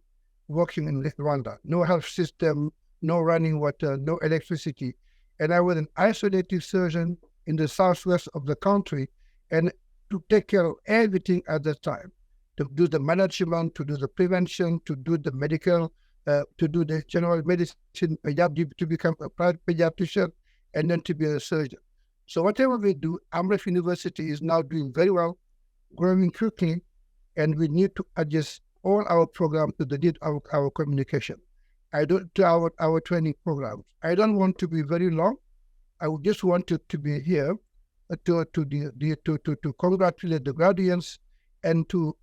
working in Rwanda, no health system, no running water, no electricity. And I was an isolated surgeon in the southwest of the country, and to take care of everything at that time, to do the management, to do the prevention, to do the medical, to do the general medicine, to become a private pediatrician, and then to be a surgeon. So whatever we do, Amref University is now doing very well, growing quickly, and we need to adjust all our programs to the need of our communication. To our training programs. I don't want to be very long. I would just want to be here to congratulate the graduates and to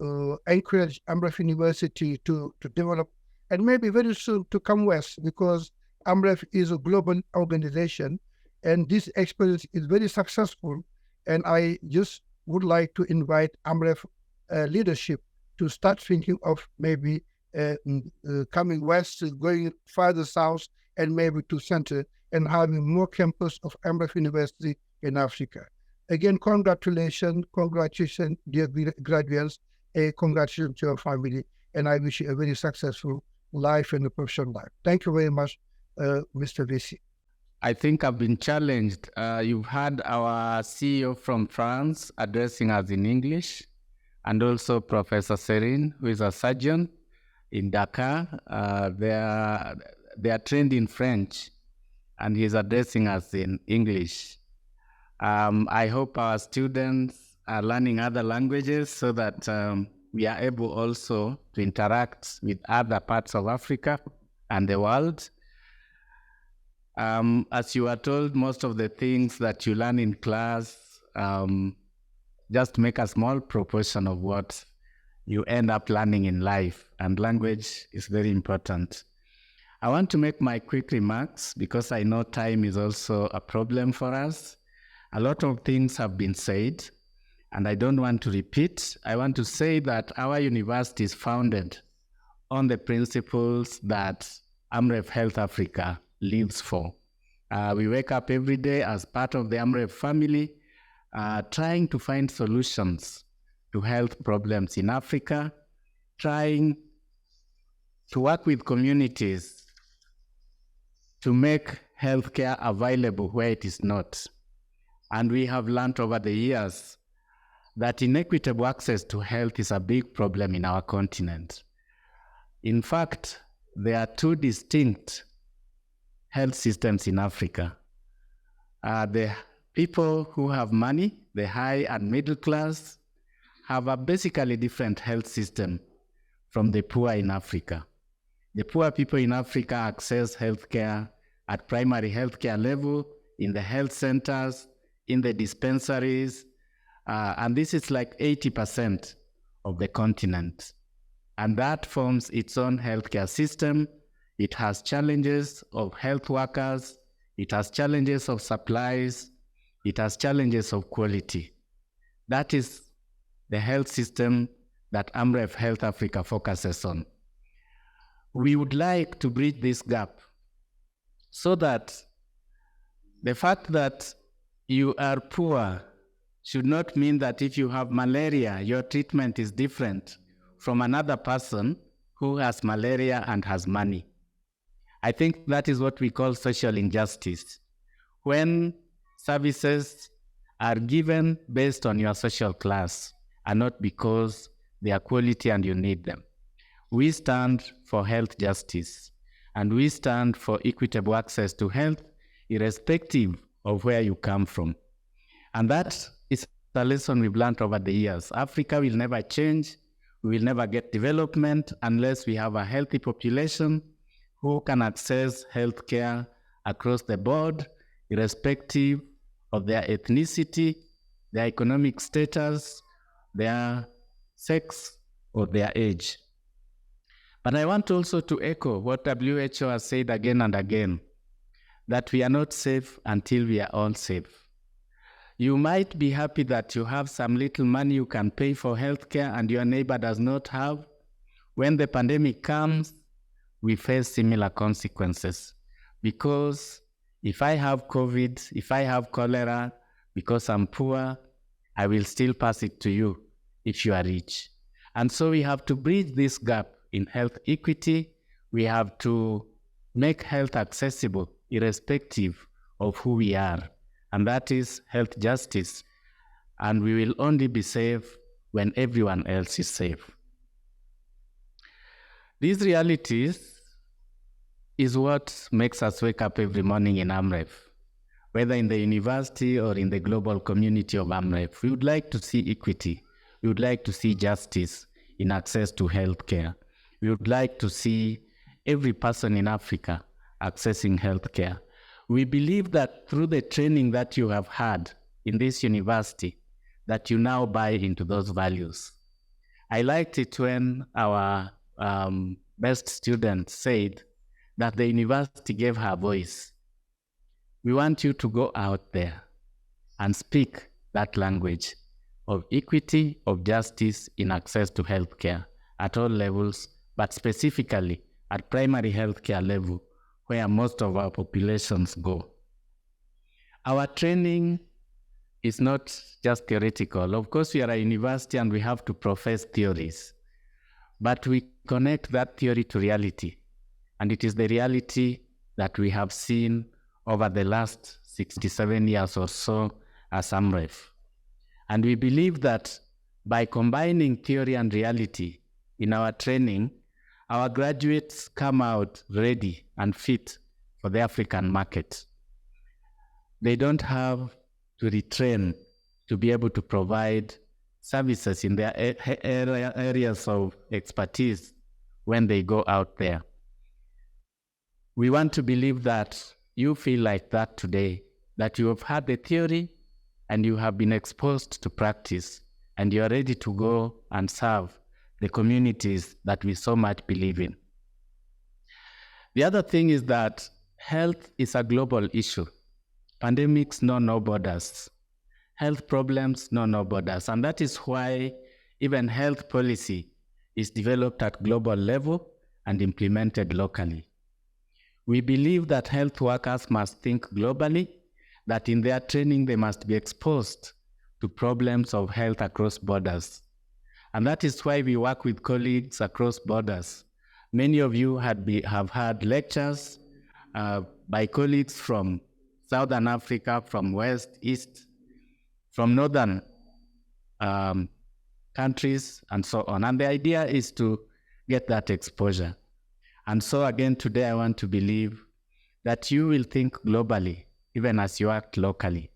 encourage Amref University to develop, and maybe very soon to come west, because Amref is a global organization and this experience is very successful. And I just would like to invite Amref leadership to start thinking of maybe coming west, going farther south, and maybe to center, and having more campus of Amref University in Africa. Again, congratulations, dear graduates, congratulations to your family, and I wish you a very successful life and a professional life. Thank you very much, Mr. VC. I think I've been challenged. You've had our CEO from France addressing us in English, and also Professor Serine, who is a surgeon in Dakar. They are trained in French, and he's addressing us in English. I hope our students are learning other languages so that we are able also to interact with other parts of Africa and the world. As you are told, most of the things that you learn in class just make a small proportion of what you end up learning in life, and language is very important. I want to make my quick remarks because I know time is also a problem for us. A lot of things have been said, and I don't want to repeat. I want to say that our university is founded on the principles that Amref Health Africa lives for. We wake up every day as part of the Amref family, trying to find solutions to health problems in Africa, trying to work with communities to make healthcare available where it is not. And we have learned over the years that inequitable access to health is a big problem in our continent. In fact, there are two distinct health systems in Africa. The people who have money, the high and middle class, have a basically different health system from the poor in Africa. The poor people in Africa access healthcare at primary healthcare level, in the health centers, in the dispensaries, and this is like 80% of the continent. And that forms its own healthcare system. It has challenges of health workers, it has challenges of supplies, it has challenges of quality. That is the health system that Amref Health Africa focuses on. We would like to bridge this gap so that the fact that you are poor should not mean that if you have malaria, your treatment is different from another person who has malaria and has money. I think that is what we call social injustice. When services are given based on your social class and not because they are quality and you need them. We stand for health justice, and we stand for equitable access to health irrespective of where you come from. And that is the lesson we've learned over the years. Africa will never change, we will never get development unless we have a healthy population who can access healthcare across the board, irrespective of their ethnicity, their economic status, their sex, or their age. But I want also to echo what WHO has said again and again, that we are not safe until we are all safe. You might be happy that you have some little money you can pay for healthcare and your neighbor does not have. When the pandemic comes, we face similar consequences. Because if I have COVID, if I have cholera, because I'm poor, I will still pass it to you if you are rich. And so we have to bridge this gap in health equity. We have to make health accessible irrespective of who we are. And that is health justice. And we will only be safe when everyone else is safe. These realities is what makes us wake up every morning in Amref, whether in the university or in the global community of Amref. We would like to see equity. We would like to see justice in access to healthcare. We would like to see every person in Africa accessing healthcare. We believe that through the training that you have had in this university, that you now buy into those values. I liked it when our best student said that the university gave her voice. We want you to go out there and speak that language of equity, of justice in access to healthcare at all levels, but specifically at primary healthcare level, where most of our populations go. Our training is not just theoretical. Of course, we are a university and we have to profess theories, but we connect that theory to reality. And it is the reality that we have seen over the last 67 years or so as Amref. And we believe that by combining theory and reality in our training, our graduates come out ready and fit for the African market. They don't have to retrain to be able to provide services in their areas of expertise when they go out there. We want to believe that you feel like that today, that you have had the theory and you have been exposed to practice and you are ready to go and serve the communities that we so much believe in. The other thing is that health is a global issue. Pandemics know no borders. Health problems know no borders. And that is why even health policy is developed at global level and implemented locally. We believe that health workers must think globally, that in their training they must be exposed to problems of health across borders. And that is why we work with colleagues across borders. Many of you have had lectures by colleagues from Southern Africa, from West, East, from Northern countries, and so on. And the idea is to get that exposure. And so again, today I want to believe that you will think globally, even as you act locally,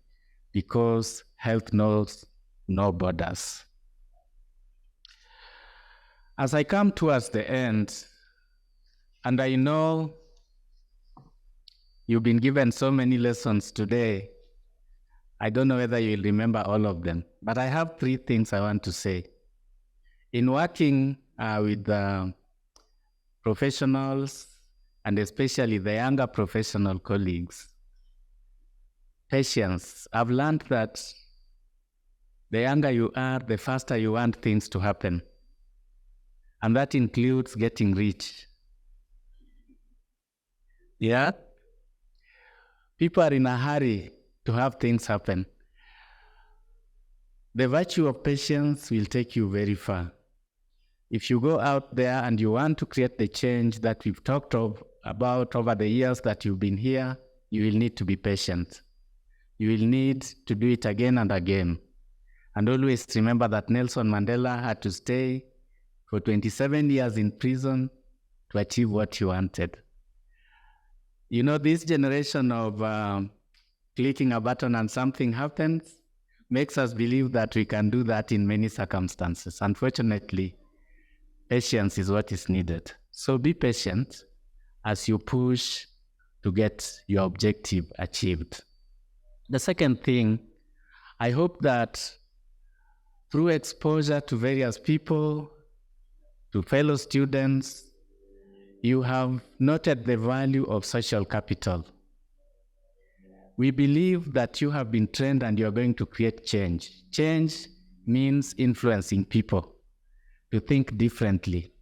because health knows no borders. As I come towards the end, and I know you've been given so many lessons today, I don't know whether you'll remember all of them, but I have 3 things I want to say. In working with professionals, and especially the younger professional colleagues, patience. I've learned that the younger you are, the faster you want things to happen. and that includes getting rich. Yeah? People are in a hurry to have things happen. The virtue of patience will take you very far. If you go out there and you want to create the change that we've talked about over the years that you've been here, you will need to be patient. You will need to do it again and again. And always remember that Nelson Mandela had to stay for 27 years in prison to achieve what he wanted. You know, this generation of clicking a button and something happens makes us believe that we can do that in many circumstances. Unfortunately, patience is what is needed. So be patient as you push to get your objective achieved. The second thing, I hope that through exposure to various people, to fellow students, you have noted the value of social capital. We believe that you have been trained and you are going to create change. Change means influencing people to think differently.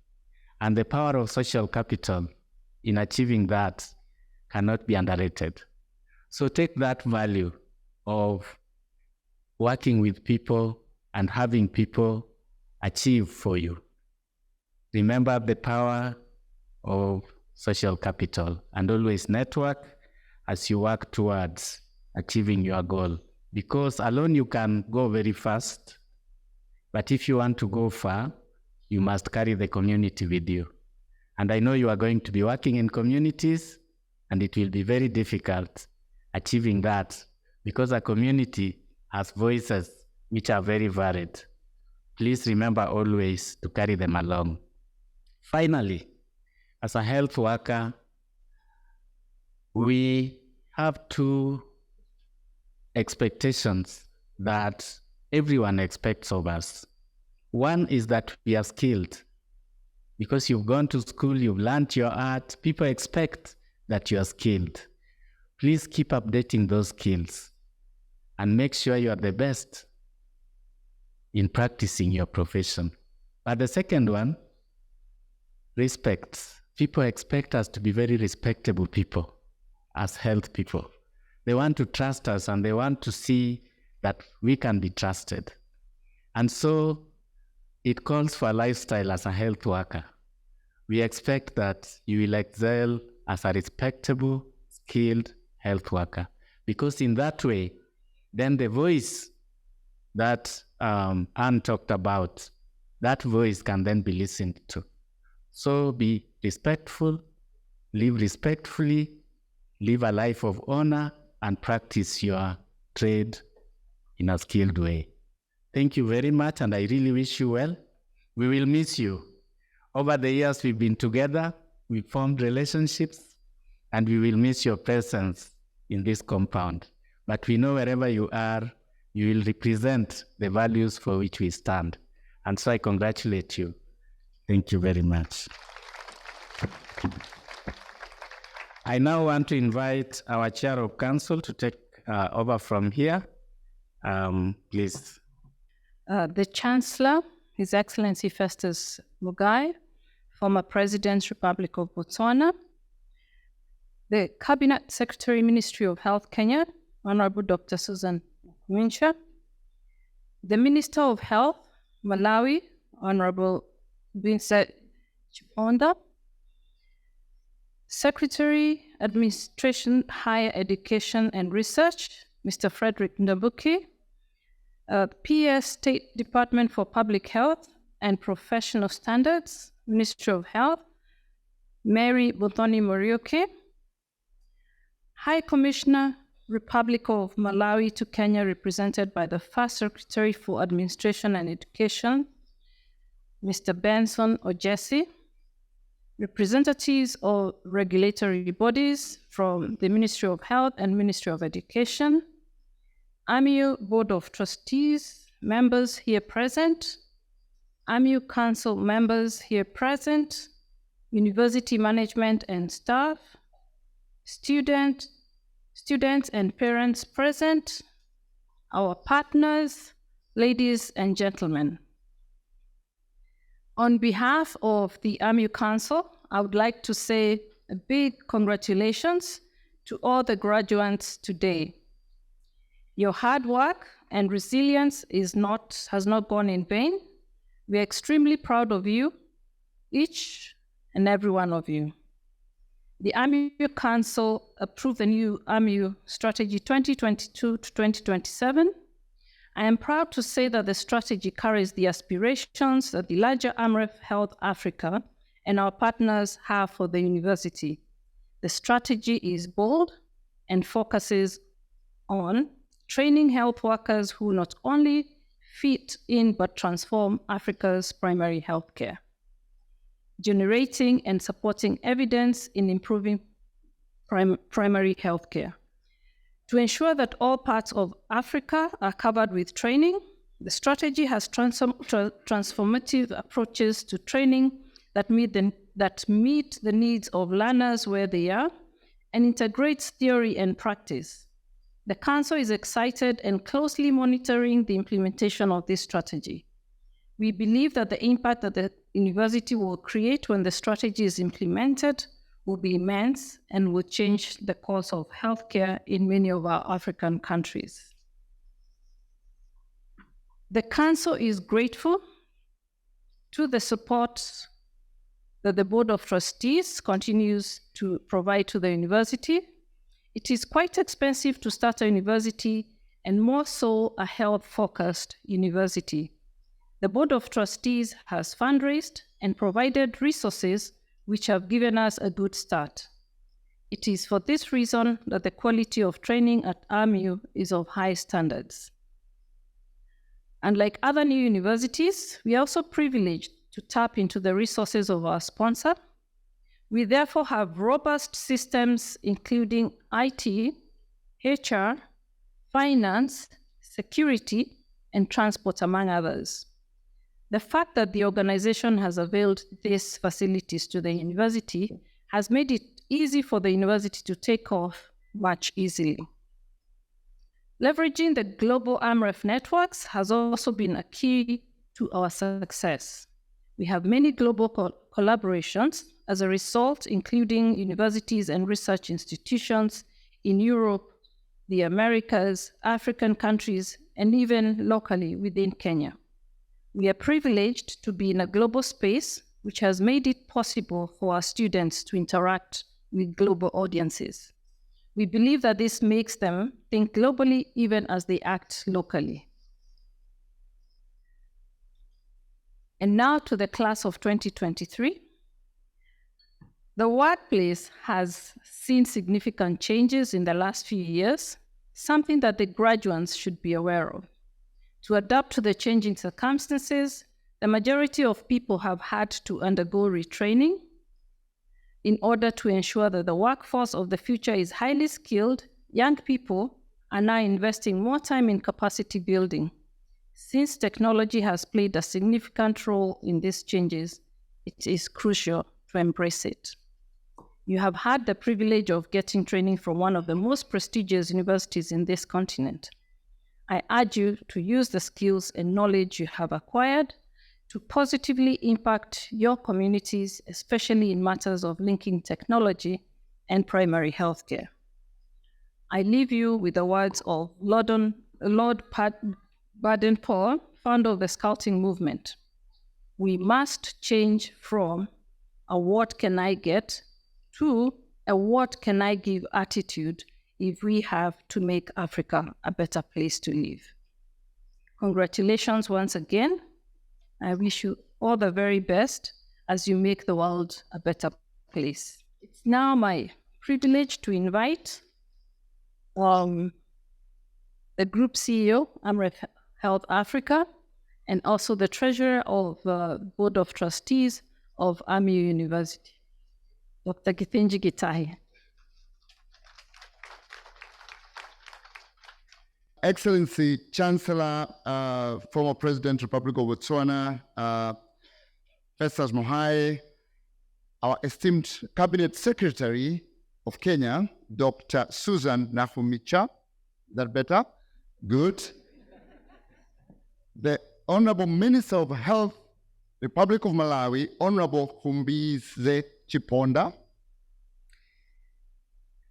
And the power of social capital in achieving that cannot be underrated. So take that value of working with people and having people achieve for you. Remember the power of social capital and always network as you work towards achieving your goal. Because alone you can go very fast, but if you want to go far, you must carry the community with you. And I know you are going to be working in communities, and it will be very difficult achieving that because a community has voices which are very varied. Please remember always to carry them along. Finally, as a health worker, we have two expectations that everyone expects of us. One is that we are skilled. Because you've gone to school, you've learned your art, people expect that you are skilled. Please keep updating those skills and make sure you are the best in practicing your profession. But the second one, respect. People expect us to be very respectable people as health people. They want to trust us and they want to see that we can be trusted. And so it calls for a lifestyle as a health worker. We expect that you will excel as a respectable, skilled health worker. Because in that way, then the voice that Anne talked about, that voice can then be listened to. So be respectful, live respectfully, live a life of honor, and practice your trade in a skilled way. Thank you very much, and I really wish you well. We will miss you. Over the years we've been together, we formed relationships, and we will miss your presence in this compound. But we know wherever you are, you will represent the values for which we stand. And so I congratulate you. Thank you very much. I now want to invite our Chair of Council to take over from here. Please. The Chancellor, His Excellency Festus Mugai, former President, Republic of Botswana. The Cabinet Secretary, Ministry of Health, Kenya, Honorable Dr. Susan Mincha. The Minister of Health, Malawi, Honorable Vincent Chiponda. Secretary, Administration, Higher Education and Research, Mr. Frederick Ndabuki. PS State Department for Public Health and Professional Standards, Ministry of Health, Mary Bothoni Morioke. High Commissioner, Republic of Malawi to Kenya, represented by the First Secretary for Administration and Education, Mr. Benson Ojesi. Representatives of regulatory bodies from the Ministry of Health and Ministry of Education, AMU Board of Trustees, members here present, AMU Council members here present, university management and staff, students and parents present, our partners, ladies and gentlemen. On behalf of the AMU Council, I would like to say a big congratulations to all the graduates today. Your hard work and resilience has not gone in vain. We are extremely proud of you, each and every one of you. The AMU Council approved the new AMU Strategy 2022 to 2027. I am proud to say that the strategy carries the aspirations that the larger Amref Health Africa and our partners have for the university. The strategy is bold and focuses on training health workers who not only fit in but transform Africa's primary healthcare, generating and supporting evidence in improving primary healthcare. To ensure that all parts of Africa are covered with training, the strategy has transformative approaches to training that meet the needs of learners where they are and integrates theory and practice. The Council is excited and closely monitoring the implementation of this strategy. We believe that the impact that the university will create when the strategy is implemented will be immense and will change the course of healthcare in many of our African countries. The Council is grateful to the support that the Board of Trustees continues to provide to the university. It is quite expensive to start a university, and more so a health-focused university. The Board of Trustees has fundraised and provided resources which have given us a good start. It is for this reason that the quality of training at AMU is of high standards. Unlike other new universities, we are also privileged to tap into the resources of our sponsor. We therefore have robust systems including IT, HR, finance, security, and transport, among others. The fact that the organization has availed these facilities to the university has made it easy for the university to take off much easily. Leveraging the global Amref networks has also been a key to our success. We have many global collaborations as a result, including universities and research institutions in Europe, the Americas, African countries, and even locally within Kenya. We are privileged to be in a global space, which has made it possible for our students to interact with global audiences. We believe that this makes them think globally even as they act locally. And now to the class of 2023. The workplace has seen significant changes in the last few years, something that the graduates should be aware of. To adapt to the changing circumstances, the majority of people have had to undergo retraining in order to ensure that the workforce of the future is highly skilled. Young people are now investing more time in capacity building. Since technology has played a significant role in these changes, it is crucial to embrace it. You have had the privilege of getting training from one of the most prestigious universities in this continent. I urge you to use the skills and knowledge you have acquired to positively impact your communities, especially in matters of linking technology and primary healthcare. I leave you with the words of Lord Baden-Powell, founder of the Scouting movement. We must change from a what can I get to a what can I give attitude if we have to make Africa a better place to live. Congratulations once again. I wish you all the very best as you make the world a better place. It's now my privilege to invite the Group CEO, Amref Health Africa, and also the Treasurer of the Board of Trustees of AMU University, Dr. Githinji Gitahi. Excellency Chancellor, former President, Republic of Botswana, Festus Mogae, our esteemed Cabinet Secretary of Kenya, Dr. Susan Nakhumicha. Is that better? Good. The Honorable Minister of Health Republic of Malawi, Honorable Humbize Chiponda,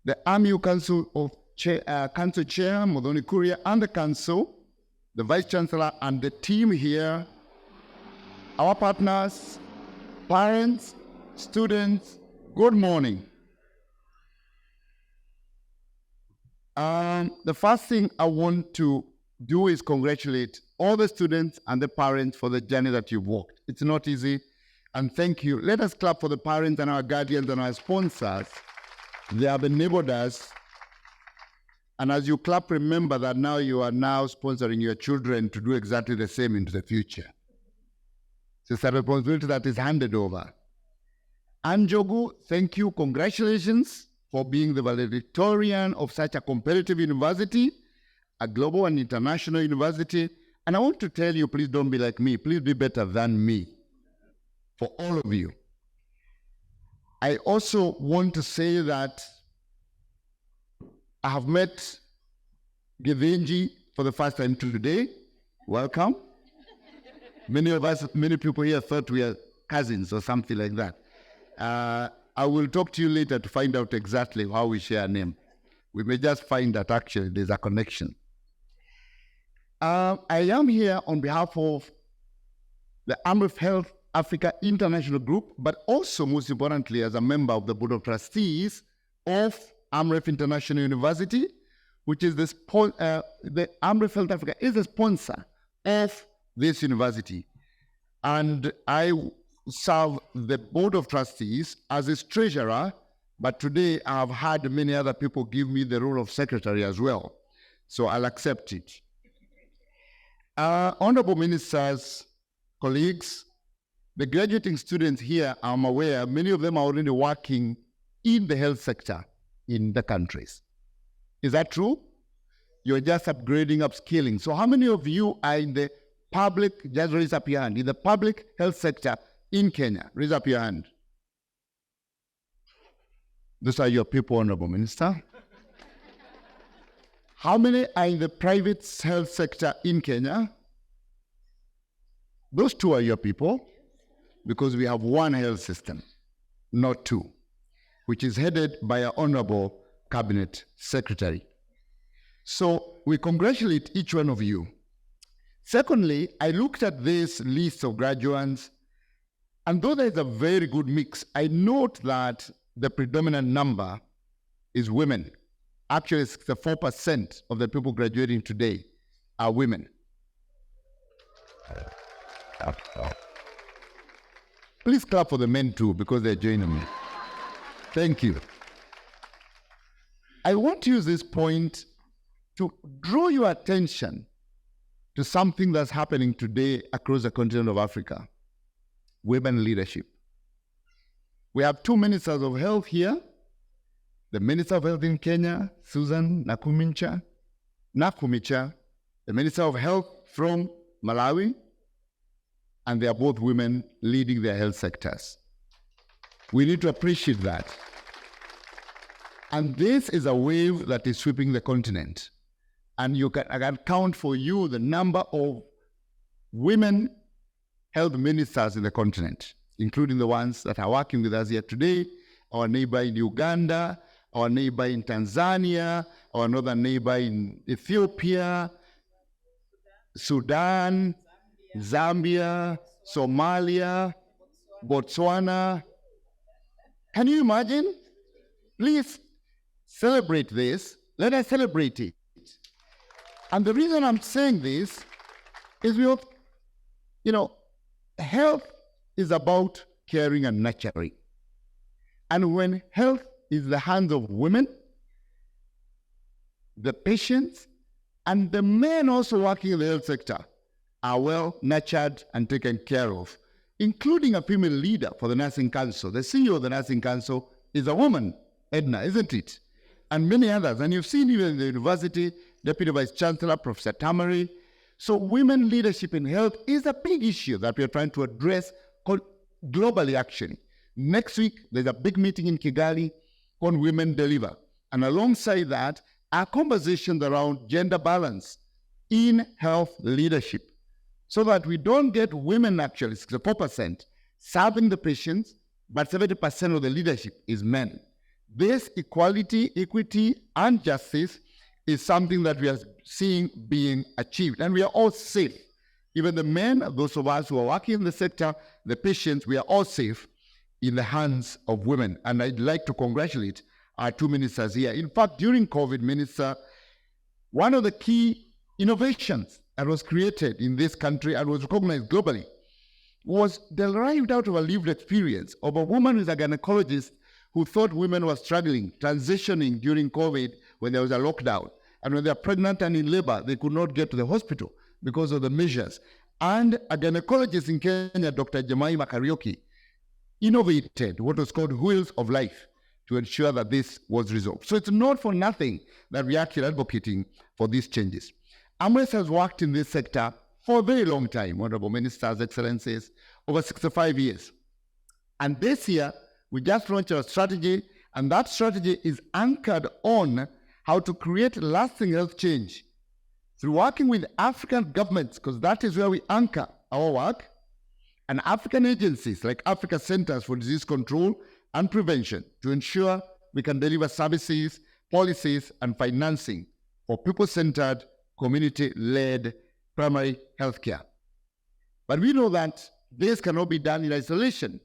the AMU Council of Council Chair, Modoni Kuria, and the Council, the Vice Chancellor, and the team here, our partners, parents, students, good morning. The first thing I want to do is congratulate all the students and the parents for the journey that you've walked. It's not easy, and thank you. Let us clap for the parents and our guardians and our sponsors. They have enabled us. And as you clap, remember that now you are now sponsoring your children to do exactly the same into the future. So it's a responsibility that is handed over. Anjogu, thank you, congratulations for being the valedictorian of such a competitive university, a global and international university. And I want to tell you, please don't be like me, please be better than me, for all of you. I also want to say that I have met Givenji for the first time today. Welcome. Many people here thought we are cousins or something like that. I will talk to you later to find out exactly how we share a name. We may just find that actually there's a connection. I am here on behalf of the Amref Health Africa International Group, but also most importantly as a member of the Board of Trustees of Amref International University, which is the Amref Health Africa is the sponsor of this university. And I serve the Board of Trustees as its treasurer, but today I have had many other people give me the role of secretary as well. So I'll accept it. Honorable ministers, colleagues, the graduating students here, I'm aware, many of them are already working in the health sector in the countries. Is that true? You're just upgrading, upskilling. So how many of you are in the public, just raise up your hand, in the public health sector in Kenya? Raise up your hand. Those are your people, Honorable Minister. How many are in the private health sector in Kenya? Those two are your people, because we have one health system, not two, which is headed by our Honorable Cabinet Secretary. So we congratulate each one of you. Secondly, I looked at this list of graduates, and though there's a very good mix, I note that the predominant number is women. Actually, 64% of the people graduating today are women. Please clap for the men too, because they're joining me. Thank you. I want to use this point to draw your attention to something that's happening today across the continent of Africa: women leadership. We have two ministers of health here. The Minister of Health in Kenya, Susan Nakumicha, the Minister of Health from Malawi, and they are both women leading their health sectors. We need to appreciate that. And this is a wave that is sweeping the continent. And I can count for you the number of women health ministers in the continent, including the ones that are working with us here today, our neighbor in Uganda, our neighbor in Tanzania, our northern neighbor in Ethiopia, Sudan, Zambia, Somalia, Botswana. Can you imagine? Please celebrate this. Let us celebrate it. And the reason I'm saying this is health is about caring and nurturing. And when health is the hands of women, the patients, and the men also working in the health sector are well nurtured and taken care of, including a female leader for the Nursing Council. The CEO of the Nursing Council is a woman, Edna, isn't it? And many others. And you've seen even in the university, Deputy Vice Chancellor, Professor Tamari. So women leadership in health is a big issue that we're trying to address globally, actually. Next week, there's a big meeting in Kigali on Women Deliver. And alongside that, our conversations around gender balance in health leadership. so that we don't get women, actually 64%, serving the patients, but 70% of the leadership is men. This equality, equity, and justice is something that we are seeing being achieved. And we are all safe. Even the men, those of us who are working in the sector, the patients, we are all safe in the hands of women. And I'd like to congratulate our two ministers here. In fact, during COVID, Minister, one of the key innovations that was created in this country and was recognized globally was derived out of a lived experience of a woman who is a gynecologist who thought women were struggling, transitioning during COVID when there was a lockdown. And when they are pregnant and in labor, they could not get to the hospital because of the measures. And a gynecologist in Kenya, Dr. Jemima Kariuki, innovated what was called Wheels of Life to ensure that this was resolved. So it's not for nothing that we are actually advocating for these changes. Amref has worked in this sector for a very long time, Honorable Ministers, Excellencies, over 65 years. And this year, we just launched our strategy, and that strategy is anchored on how to create lasting health change through working with African governments, because that is where we anchor our work, and African agencies like Africa Centers for Disease Control and Prevention to ensure we can deliver services, policies, and financing for people-centered, community-led primary healthcare. But we know that this cannot be done in isolation.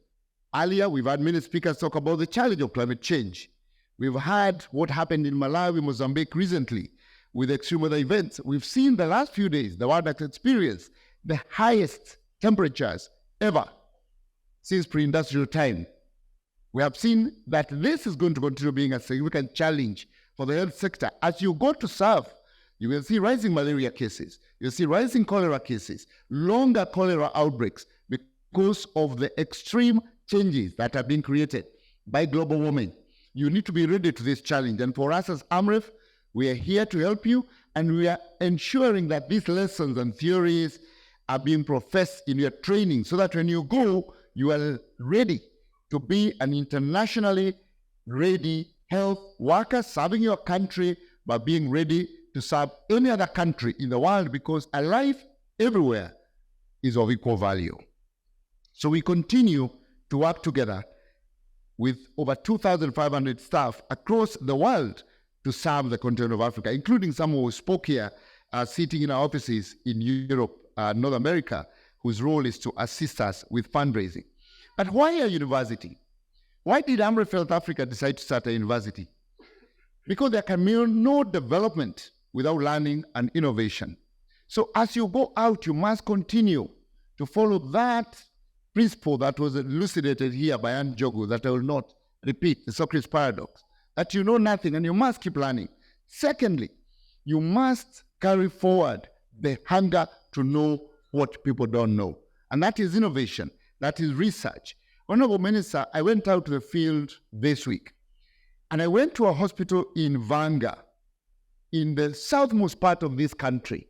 Earlier, we've had many speakers talk about the challenge of climate change. We've had what happened in Malawi, Mozambique recently with extreme weather events. We've seen the last few days, the world has experienced the highest temperatures ever since pre-industrial time. We have seen that this is going to continue being a significant challenge for the health sector. As you go to serve, you will see rising malaria cases, you'll see rising cholera cases, longer cholera outbreaks because of the extreme changes that have been created by global warming. You need to be ready to this challenge. And for us as Amref, we are here to help you, and we are ensuring that these lessons and theories are being professed in your training so that when you go, you are ready to be an internationally ready health worker serving your country, but being ready to serve any other country in the world, because a life everywhere is of equal value. So we continue to work together with over 2,500 staff across the world to serve the continent of Africa, including some who spoke here, sitting in our offices in Europe, North America, whose role is to assist us with fundraising. But why a university? Why did Amref Health Africa decide to start a university? Because there can be no development without learning and innovation. So as you go out, you must continue to follow that principle that was elucidated here by Anne Jogo, that I will not repeat, the Socrates paradox, that you know nothing and you must keep learning. Secondly, you must carry forward the hunger to know what people don't know. And that is innovation, that is research. Honorable Minister, I went out to the field this week, and I went to a hospital in Vanga, in the southmost part of this country,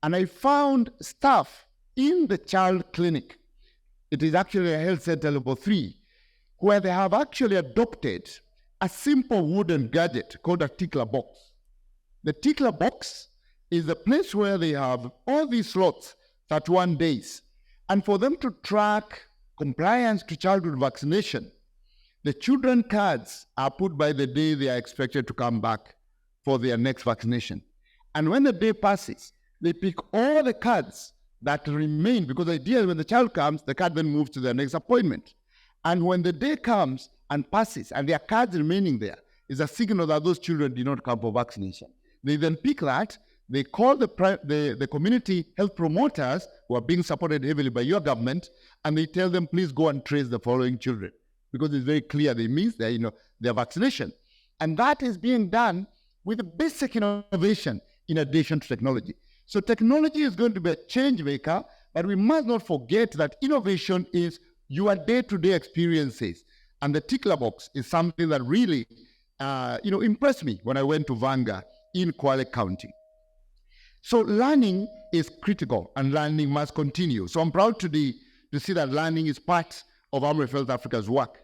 and I found staff in the child clinic. It is actually a health center level 3, where they have actually adopted a simple wooden gadget called a tickler box. The tickler box is the place where they have all these slots, 31 days, and for them to track compliance to childhood vaccination, the children cards are put by the day they are expected to come back for their next vaccination. And when the day passes, they pick all the cards that remain, because the idea is when the child comes, the card then moves to their next appointment. And when the day comes and passes and their cards remaining there, is a signal that those children did not come for vaccination. They then pick that, they call the community health promoters who are being supported heavily by your government, and they tell them, please go and trace the following children, because it's very clear they miss their vaccination. And that is being done with a basic innovation in addition to technology. So technology is going to be a change maker, but we must not forget that innovation is your day-to-day experiences. And the tickler box is something that really impressed me when I went to Vanga in Kwale County. So learning is critical, and learning must continue. So I'm proud today to see that learning is part of Amref Health Africa's work.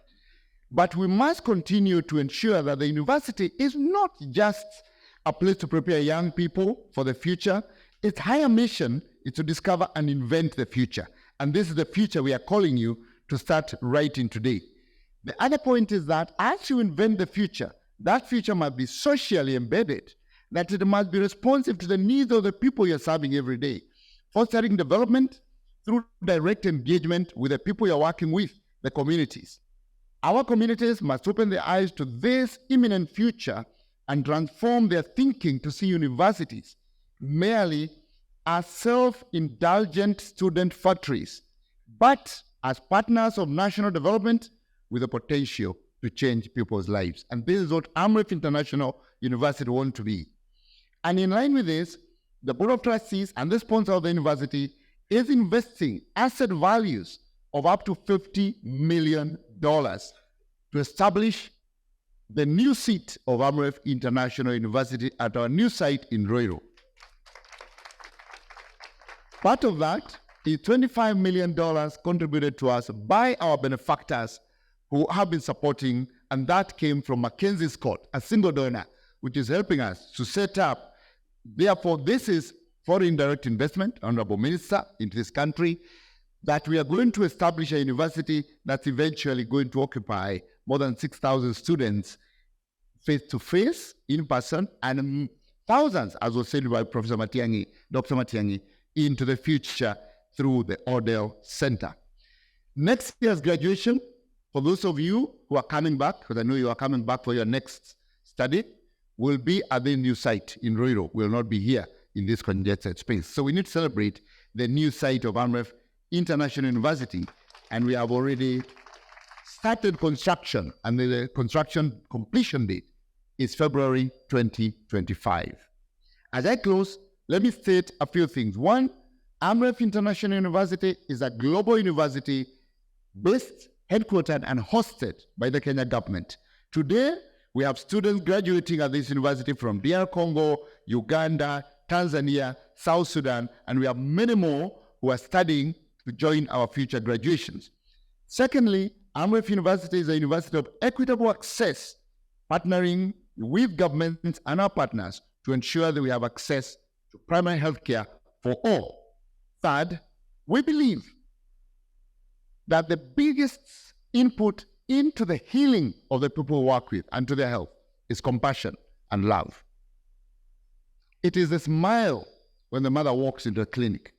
But we must continue to ensure that the university is not just a place to prepare young people for the future. Its higher mission is to discover and invent the future. And this is the future we are calling you to start writing today. The other point is that as you invent the future, that future must be socially embedded, that it must be responsive to the needs of the people you're serving every day, fostering development through direct engagement with the people you're working with, the communities. Our communities must open their eyes to this imminent future and transform their thinking to see universities merely as self-indulgent student factories, but as partners of national development with the potential to change people's lives. And this is what Amref International University wants to be. And in line with this, the Board of Trustees and the sponsor of the university is investing asset values of up to $50 million to establish the new seat of Amref International University at our new site in Roiro. Part of that is $25 million contributed to us by our benefactors who have been supporting, and that came from Mackenzie Scott, a single donor, which is helping us to set up. Therefore, this is foreign direct investment, Honorable Minister, into this country, that we are going to establish a university that's eventually going to occupy more than 6,000 students face-to-face, in person, and thousands, as was said by Professor Matiang'i, Dr. Matiang'i, into the future through the Odell Center. Next year's graduation, for those of you who are coming back, because I know you are coming back for your next study, will be at the new site in Roiro. Will not be here in this congested space. So we need to celebrate the new site of Amref International University, and we have already started construction, and the construction completion date is February 2025. As I close, let me state a few things. One, Amref International University is a global university based, headquartered, and hosted by the Kenya government. Today, we have students graduating at this university from DR Congo, Uganda, Tanzania, South Sudan, and we have many more who are studying to join our future graduations. Secondly, Amref University is a university of equitable access, partnering with governments and our partners to ensure that we have access to primary health care for all. Third, we believe that the biggest input into the healing of the people we work with and to their health is compassion and love. It is the smile when the mother walks into a clinic.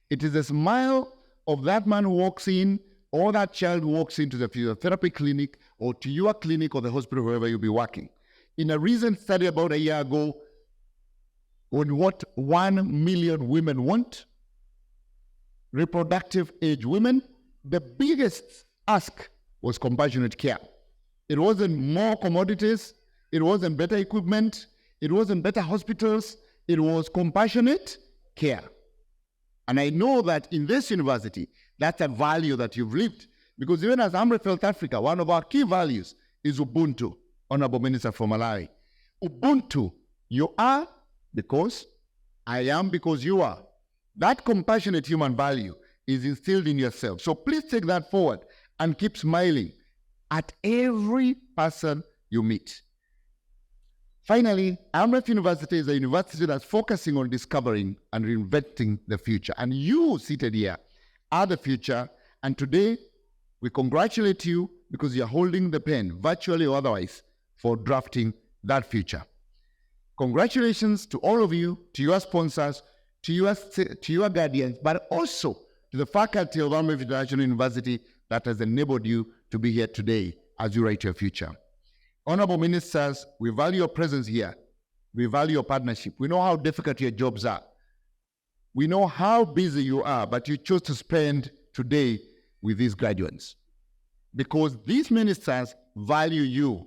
It is the smile of that man who walks in, or that child who walks into the physiotherapy clinic, or to your clinic or the hospital, wherever you'll be working. In a recent study about a year ago, on what 1 million women want, reproductive age women, the biggest ask was compassionate care. It wasn't more commodities, it wasn't better equipment, it wasn't better hospitals, it was compassionate care. And I know that in this university, that's a value that you've lived. Because even as Amref Health Africa, one of our key values is Ubuntu, Honorable Minister from Malawi. Ubuntu, you are because I am because you are. That compassionate human value is instilled in yourself. So please take that forward and keep smiling at every person you meet. Finally, Amref University is a university that's focusing on discovering and reinventing the future. And you seated here are the future. And today, we congratulate you because you're holding the pen, virtually or otherwise, for drafting that future. Congratulations to all of you, to your sponsors, to your guardians, but also to the faculty of Amref International University that has enabled you to be here today as you write your future. Honorable Ministers, we value your presence here. We value your partnership. We know how difficult your jobs are. We know how busy you are, but you chose to spend today with these graduates. Because these ministers value you.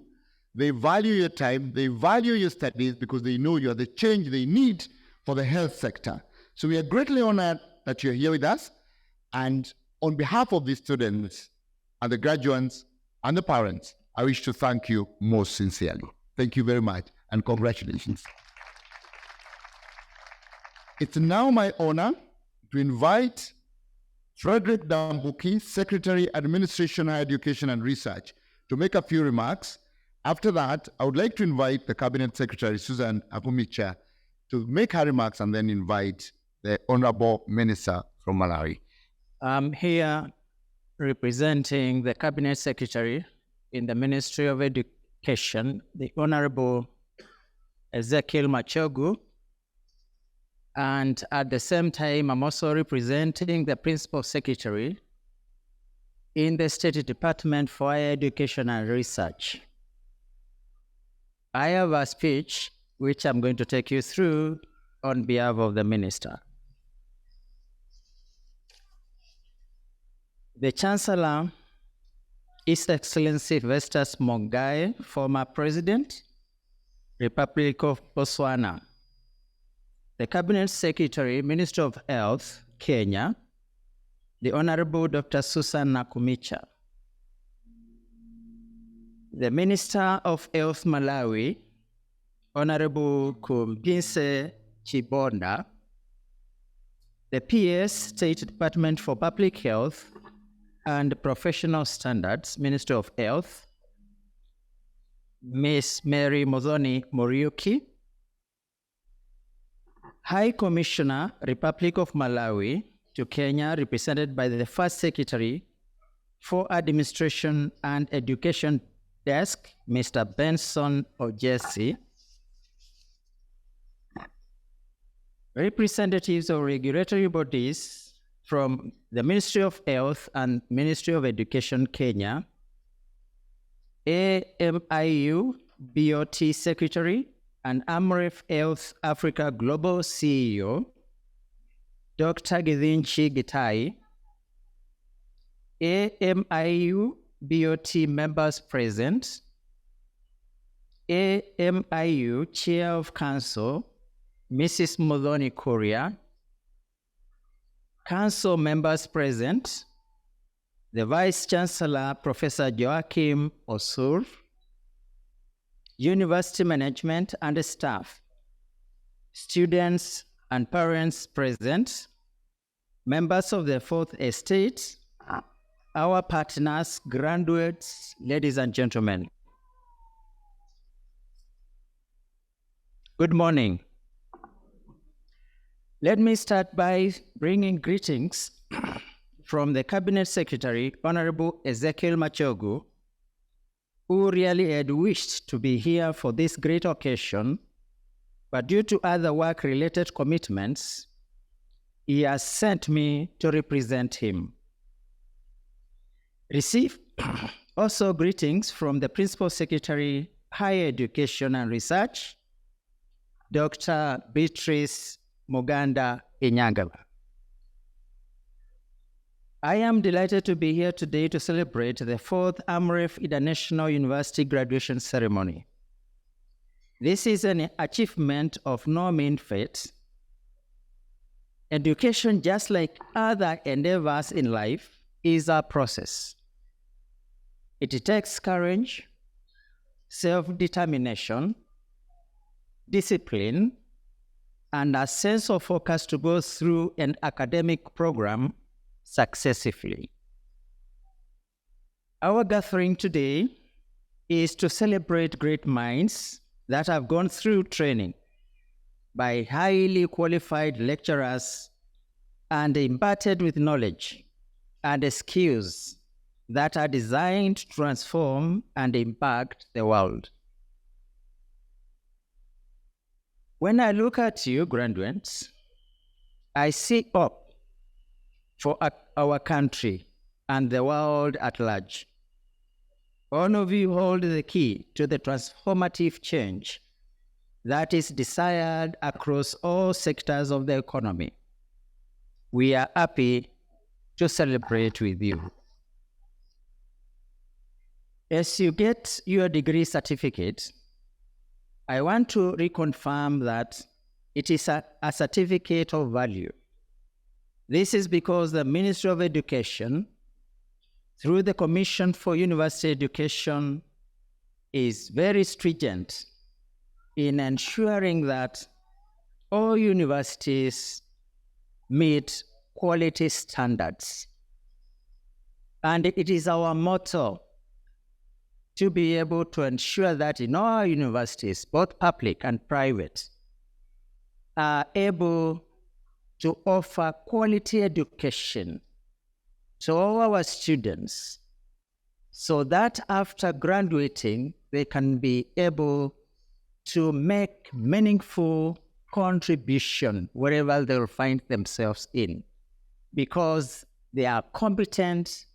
They value your time. They value your studies because they know you are the change they need for the health sector. So we are greatly honored that you're here with us. And on behalf of the students and the graduates and the parents, I wish to thank you most sincerely. Thank you very much and congratulations. It's now my honor to invite Frederick Dambuki, Secretary, Administration, Higher Education and Research, to make a few remarks. After that, I would like to invite the Cabinet Secretary, Susan Apumicha, to make her remarks and then invite the Honorable Minister from Malawi. I'm here representing the Cabinet Secretary in the Ministry of Education, the Honorable Ezekiel Machogu. And at the same time, I'm also representing the Principal Secretary in the State Department for Higher Education and Research. I have a speech which I'm going to take you through on behalf of the Minister. The Chancellor, His Excellency Festus Mogae, former President, Republic of Botswana. The Cabinet Secretary, Minister of Health, Kenya, the Honorable Dr. Susan Nakumicha. The Minister of Health, Malawi, Honorable Kumbinse Chibonda. The PS, State Department for Public Health and Professional Standards, Minister of Health, Ms. Mary Mozoni Moriuki. High Commissioner, Republic of Malawi to Kenya, represented by the First Secretary for Administration and Education Desk, Mr. Benson Ojesi. Representatives of regulatory bodies from the Ministry of Health and Ministry of Education, Kenya, AMIU BOT Secretary and Amref Health Africa Global CEO, Dr. Githinchi Gitai, AMIU BOT members present, AMIU Chair of Council, Mrs. Modoni Korea, Council members present, the Vice Chancellor, Professor Joachim Osur, University management and staff, students and parents present, members of the Fourth Estate, our partners, graduates, ladies and gentlemen. Good morning. Let me start by bringing greetings from the Cabinet Secretary, Honorable Ezekiel Machogu, who really had wished to be here for this great occasion, but due to other work-related commitments, he has sent me to represent him. Receive also greetings from the Principal Secretary, Higher Education and Research, Dr. Beatrice Muganda Inyangala. I am delighted to be here today to celebrate the 4th Amref International University graduation ceremony. This is an achievement of no mean feat. Education, just like other endeavors in life, is a process. It takes courage, self-determination, discipline, and a sense of focus to go through an academic program successfully. Our gathering today is to celebrate great minds that have gone through training by highly qualified lecturers and imparted with knowledge and skills that are designed to transform and impact the world. When I look at you, graduates, I see hope for our country and the world at large. All of you hold the key to the transformative change that is desired across all sectors of the economy. We are happy to celebrate with you. As you get your degree certificate, I want to reconfirm that it is a certificate of value. This is because the Ministry of Education, through the Commission for University Education, is very stringent in ensuring that all universities meet quality standards. And it is our motto to be able to ensure that in all universities, both public and private, are able to offer quality education to all our students so that after graduating, they can be able to make meaningful contribution wherever they'll find themselves in, because they are competent,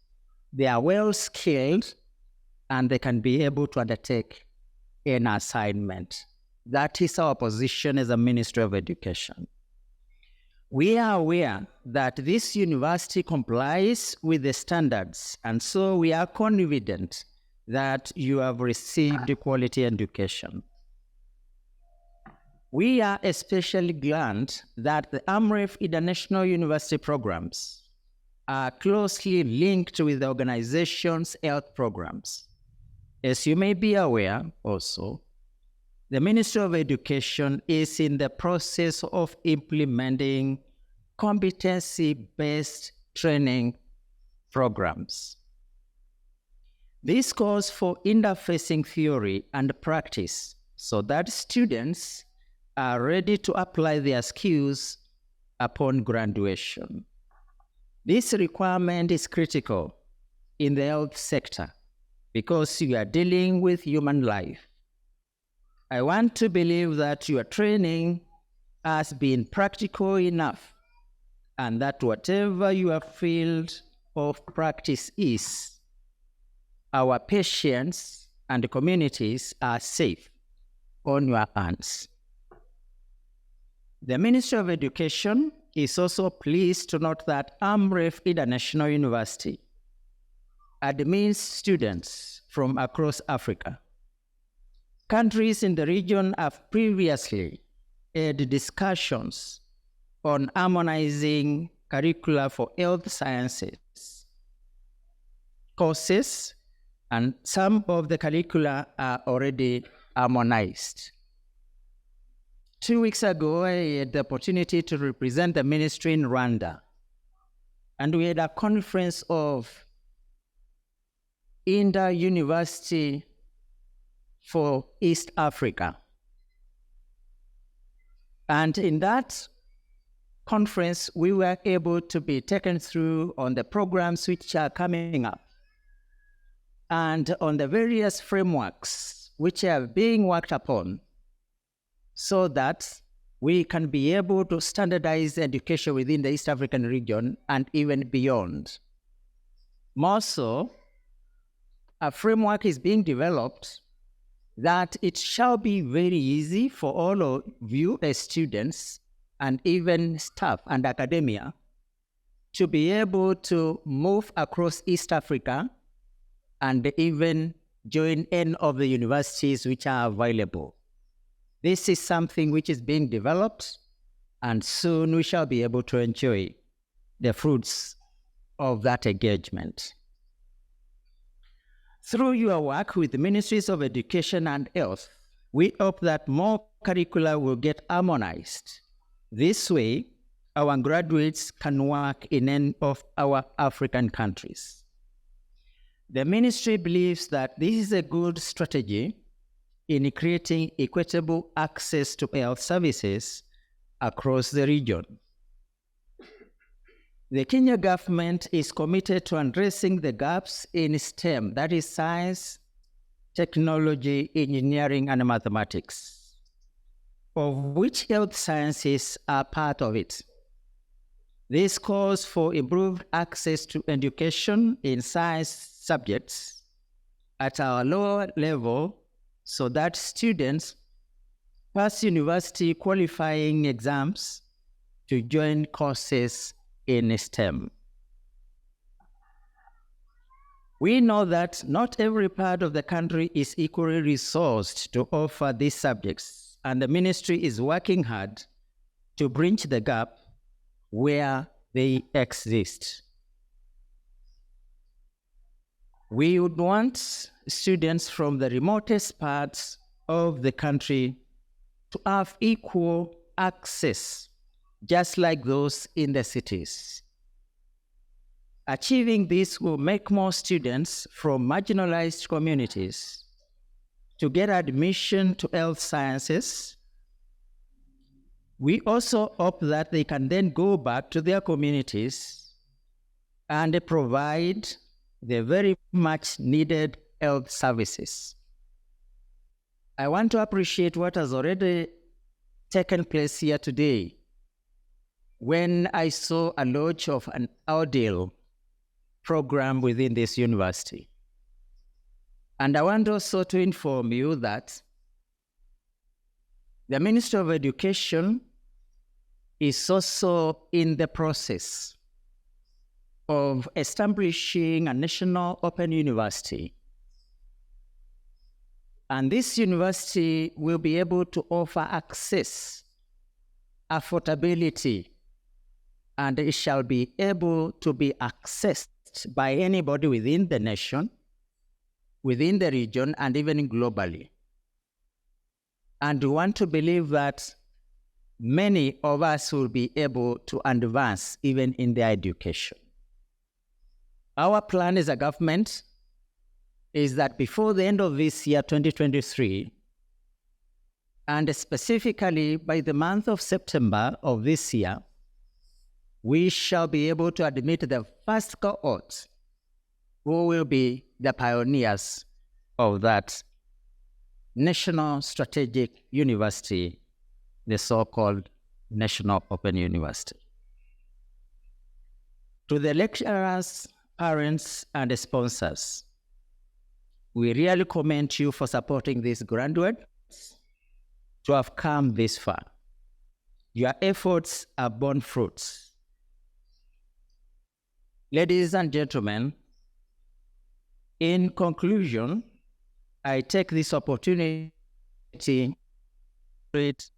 they are well skilled, and they can be able to undertake an assignment. That is our position as a Ministry of Education. We are aware that this university complies with the standards, and so we are confident that you have received quality education. We are especially glad that the Amref International University programs are closely linked with the organization's health programs. As you may be aware also, the Ministry of Education is in the process of implementing competency-based training programs. This calls for interfacing theory and practice so that students are ready to apply their skills upon graduation. This requirement is critical in the health sector because you are dealing with human life. I want to believe that your training has been practical enough and that whatever your field of practice is, our patients and communities are safe on your hands. The Ministry of Education is also pleased to note that Amref International University admits students from across Africa. Countries in the region have previously had discussions on harmonizing curricula for health sciences courses, and some of the curricula are already harmonized. 2 weeks ago, I had the opportunity to represent the ministry in Rwanda, and we had a conference of Inter-University for East Africa. And in that conference, we were able to be taken through on the programs which are coming up and on the various frameworks which are being worked upon so that we can be able to standardize education within the East African region and even beyond. More so, a framework is being developed that it shall be very easy for all of you as students and even staff and academia to be able to move across East Africa and even join any of the universities which are available. This is something which is being developed, and soon we shall be able to enjoy the fruits of that engagement. Through your work with the Ministries of Education and Health, we hope that more curricula will get harmonized. This way, our graduates can work in any of our African countries. The ministry believes that this is a good strategy in creating equitable access to health services across the region. The Kenya government is committed to addressing the gaps in STEM, that is science, technology, engineering, and mathematics, of which health sciences are part of it. This calls for improved access to education in science subjects at our lower level so that students pass university qualifying exams to join courses in STEM. We know that not every part of the country is equally resourced to offer these subjects, and the ministry is working hard to bridge the gap where they exist. We would want students from the remotest parts of the country to have equal access, just like those in the cities. Achieving this will make more students from marginalized communities to get admission to health sciences We also hope that they can then go back to their communities and provide the very much needed health services. I want to appreciate what has already taken place here today when I saw a launch of an Odell program within this university. And I want also to inform you that the Ministry of Education is also in the process of establishing a national open university. And this university will be able to offer access, affordability, and it shall be able to be accessed by anybody within the nation, within the region, and even globally. And we want to believe that many of us will be able to advance even in their education. Our plan as a government is that before the end of this year, 2023, and specifically by the month of September of this year, we shall be able to admit the first cohort who will be the pioneers of that National Strategic University, the so-called National Open University. To the lecturers, parents, and sponsors, we really commend you for supporting these graduates to have come this far. Your efforts are borne fruits. Ladies and gentlemen, in conclusion, I take this opportunity to greet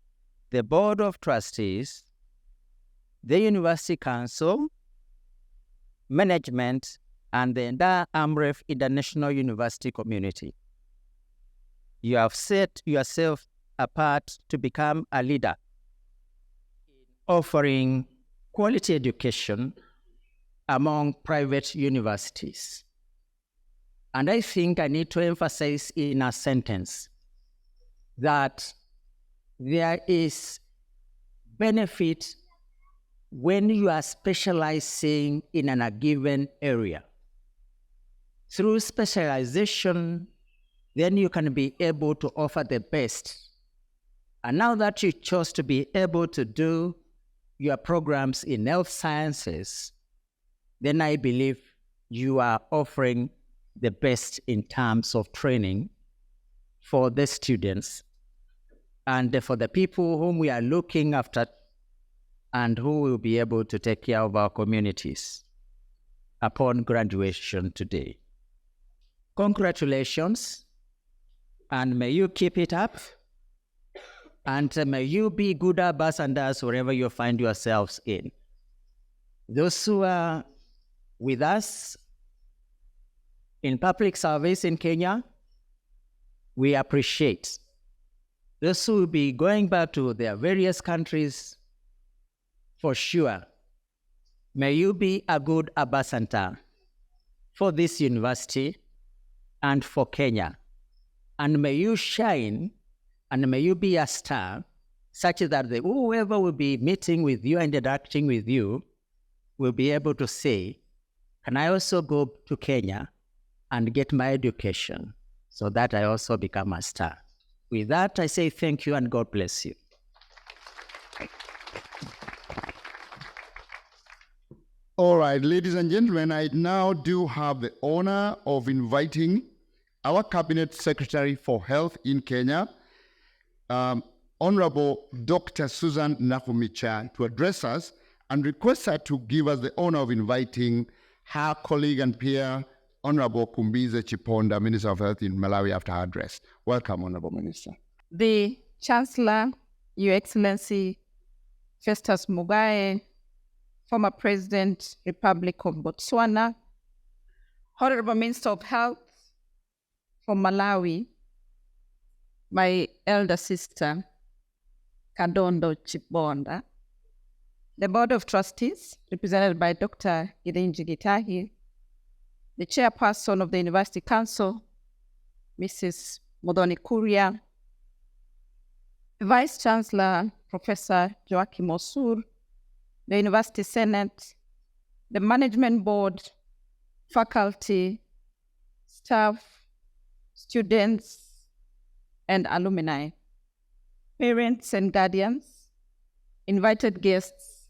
the Board of Trustees, the University Council, management, and the entire Amref International University community. You have set yourself apart to become a leader in offering quality education among private universities. And I think I need to emphasize in a sentence that there is benefit when you are specializing in a given area. Through specialization, then you can be able to offer the best. And now that you chose to be able to do your programs in health sciences, then I believe you are offering the best in terms of training for the students and for the people whom we are looking after and who will be able to take care of our communities upon graduation today. Congratulations, and may you keep it up, and may you be good ambassadors wherever you find yourselves in. Those who are with us in public service in Kenya, we appreciate. Those who will be going back to their various countries, for sure, may you be a good ambassador for this university and for Kenya. And may you shine, and may you be a star, such that whoever will be meeting with you and interacting with you will be able to say, can I also go to Kenya and get my education so that I also become a star? With that, I say thank you and God bless you. All right, ladies and gentlemen, I now do have the honor of inviting our Cabinet Secretary for Health in Kenya, Honorable Dr. Susan Nakumicha, to address us, and request her to give us the honor of inviting her colleague and peer, Honorable Kumbize Chiponda, Minister of Health in Malawi, after her address. Welcome, Honorable Minister. The Chancellor, Your Excellency Festus Mogae, former President, Republic of Botswana, Honorable Minister of Health for Malawi, my elder sister, Kadondo Chibonda, the Board of Trustees, represented by Dr. Gidenji Gitahi, the Chairperson of the University Council, Mrs. Modoni Kuria, Vice Chancellor, Professor Joachim Osur, the University Senate, the Management Board, faculty, staff, students, and alumni, parents and guardians, invited guests,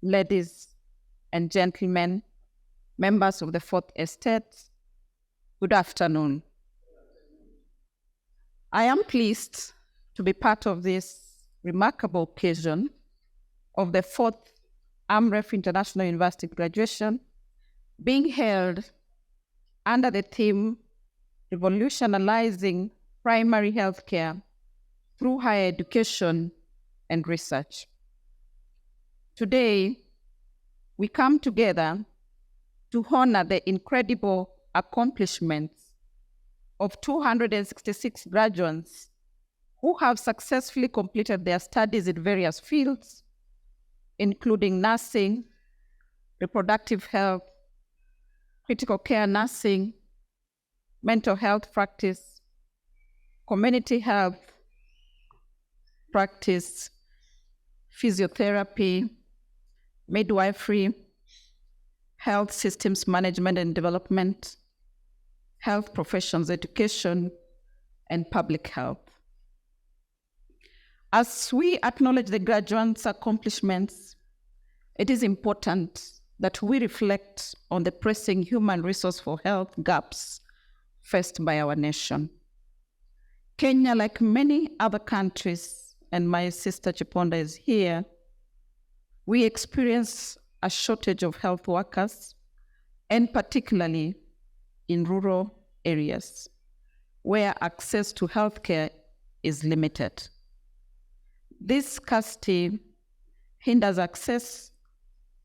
ladies and gentlemen, members of the Fourth Estate, good afternoon. I am pleased to be part of this remarkable occasion of the fourth Amref International University graduation being held under the theme Revolutionizing Primary Healthcare through Higher Education and Research. Today, we come together to honor the incredible accomplishments of 266 graduates who have successfully completed their studies in various fields, including nursing, reproductive health, critical care nursing, mental health practice, community health practice, physiotherapy, midwifery, health systems management and development, health professions education, and public health. As we acknowledge the graduates' accomplishments, it is important that we reflect on the pressing human resource for health gaps faced by our nation. Kenya, like many other countries, and my sister Chiponda is here, we experience a shortage of health workers, and particularly in rural areas where access to healthcare is limited. This scarcity hinders access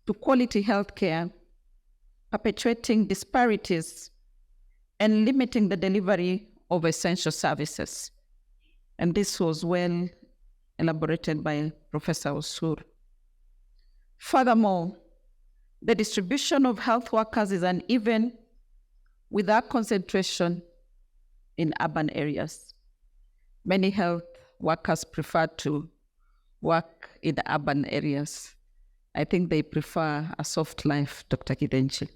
to quality healthcare, perpetuating disparities and limiting the delivery of essential services. And this was well elaborated by Professor Osur. Furthermore, the distribution of health workers is uneven, without concentration in urban areas. Many health workers prefer to work in the urban areas. I think they prefer a soft life, Dr. Kidenchi.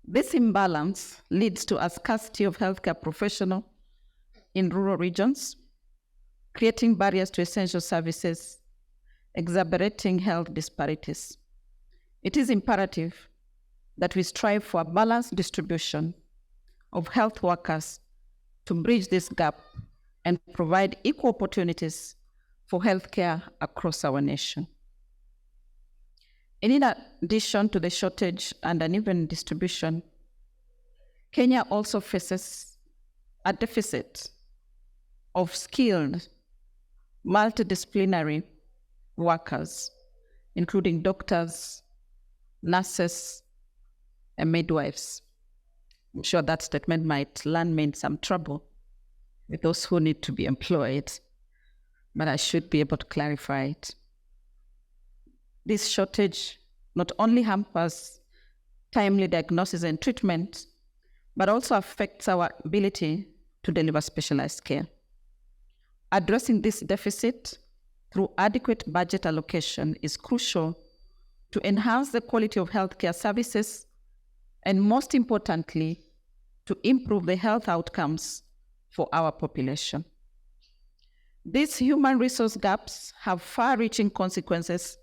This imbalance leads to a scarcity of healthcare professionals in rural regions, creating barriers to essential services, exacerbating health disparities. It is imperative that we strive for a balanced distribution of health workers to bridge this gap and provide equal opportunities for healthcare across our nation. In addition to the shortage and uneven distribution, Kenya also faces a deficit of skilled, multidisciplinary workers, including doctors, nurses, and midwives. I'm sure that statement might land me in some trouble with those who need to be employed, but I should be able to clarify it. This shortage not only hampers timely diagnosis and treatment, but also affects our ability to deliver specialized care. Addressing this deficit through adequate budget allocation is crucial to enhance the quality of healthcare services and, most importantly, to improve the health outcomes for our population. These human resource gaps have far-reaching consequences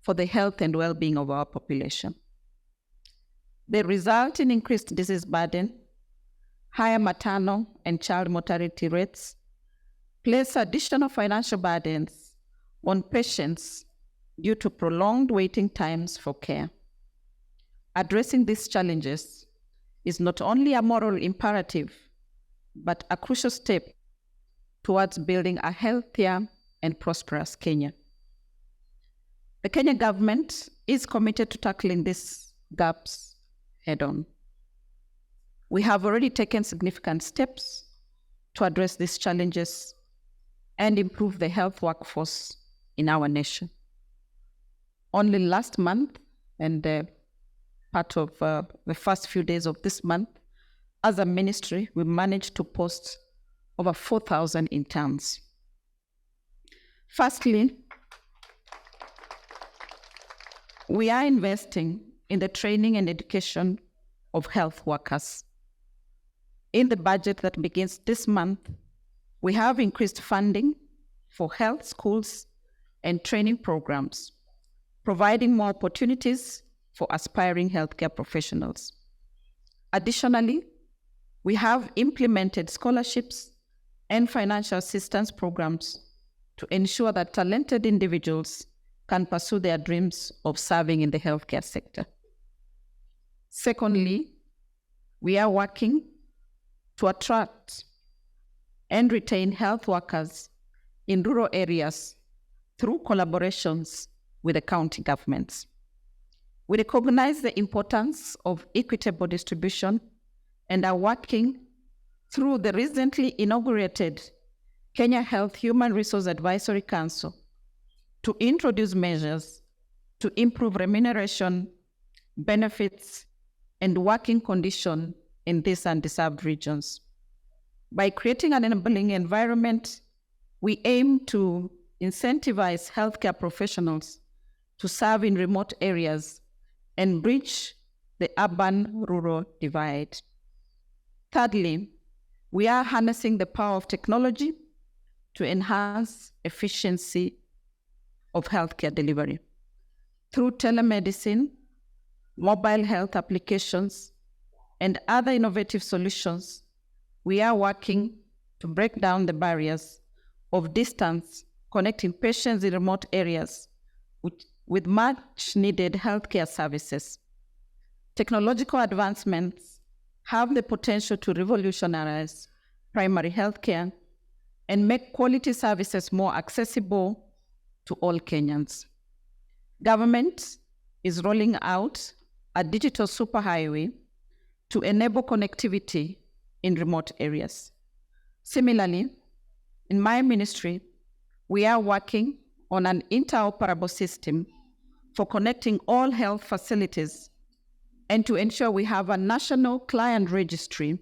for the health and well-being of our population. They result in increased disease burden, higher maternal and child mortality rates, place additional financial burdens on patients due to prolonged waiting times for care. Addressing these challenges is not only a moral imperative, but a crucial step towards building a healthier and prosperous Kenya. The Kenya government is committed to tackling these gaps head-on. We have already taken significant steps to address these challenges and improve the health workforce in our nation. Only last month, and part of the first few days of this month, as a ministry, we managed to post over 4,000 interns. Firstly, we are investing in the training and education of health workers. In the budget that begins this month, we have increased funding for health schools and training programs, providing more opportunities for aspiring healthcare professionals. Additionally, we have implemented scholarships and financial assistance programs to ensure that talented individuals can pursue their dreams of serving in the healthcare sector. Secondly, we are working to attract and retain health workers in rural areas through collaborations with the county governments. We recognize the importance of equitable distribution and are working through the recently inaugurated Kenya Health Human Resource Advisory Council to introduce measures to improve remuneration, benefits, and working conditions in these undeserved regions. By creating an enabling environment, we aim to incentivize healthcare professionals to serve in remote areas and bridge the urban-rural divide. Thirdly, we are harnessing the power of technology to enhance efficiency of healthcare delivery. Through telemedicine, mobile health applications, and other innovative solutions, we are working to break down the barriers of distance connecting patients in remote areas with much needed healthcare services. Technological advancements have the potential to revolutionize primary healthcare and make quality services more accessible to all Kenyans. Government is rolling out a digital superhighway to enable connectivity in remote areas. Similarly, in my ministry, we are working on an interoperable system for connecting all health facilities and to ensure we have a national client registry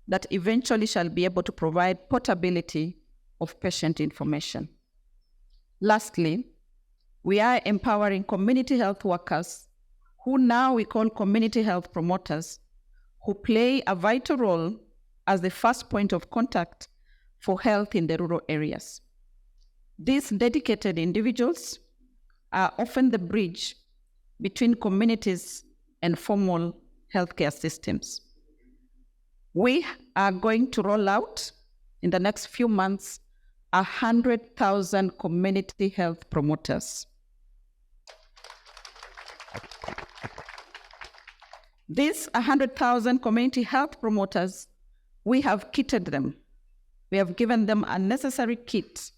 that eventually shall be able to provide portability of patient information. Lastly, we are empowering community health workers, who now we call community health promoters, who play a vital role as the first point of contact for health in the rural areas. These dedicated individuals are often the bridge between communities and formal healthcare systems. We are going to roll out in the next few months 100,000 community health promoters. These 100,000 community health promoters, we have kitted them. We have given them a necessary kit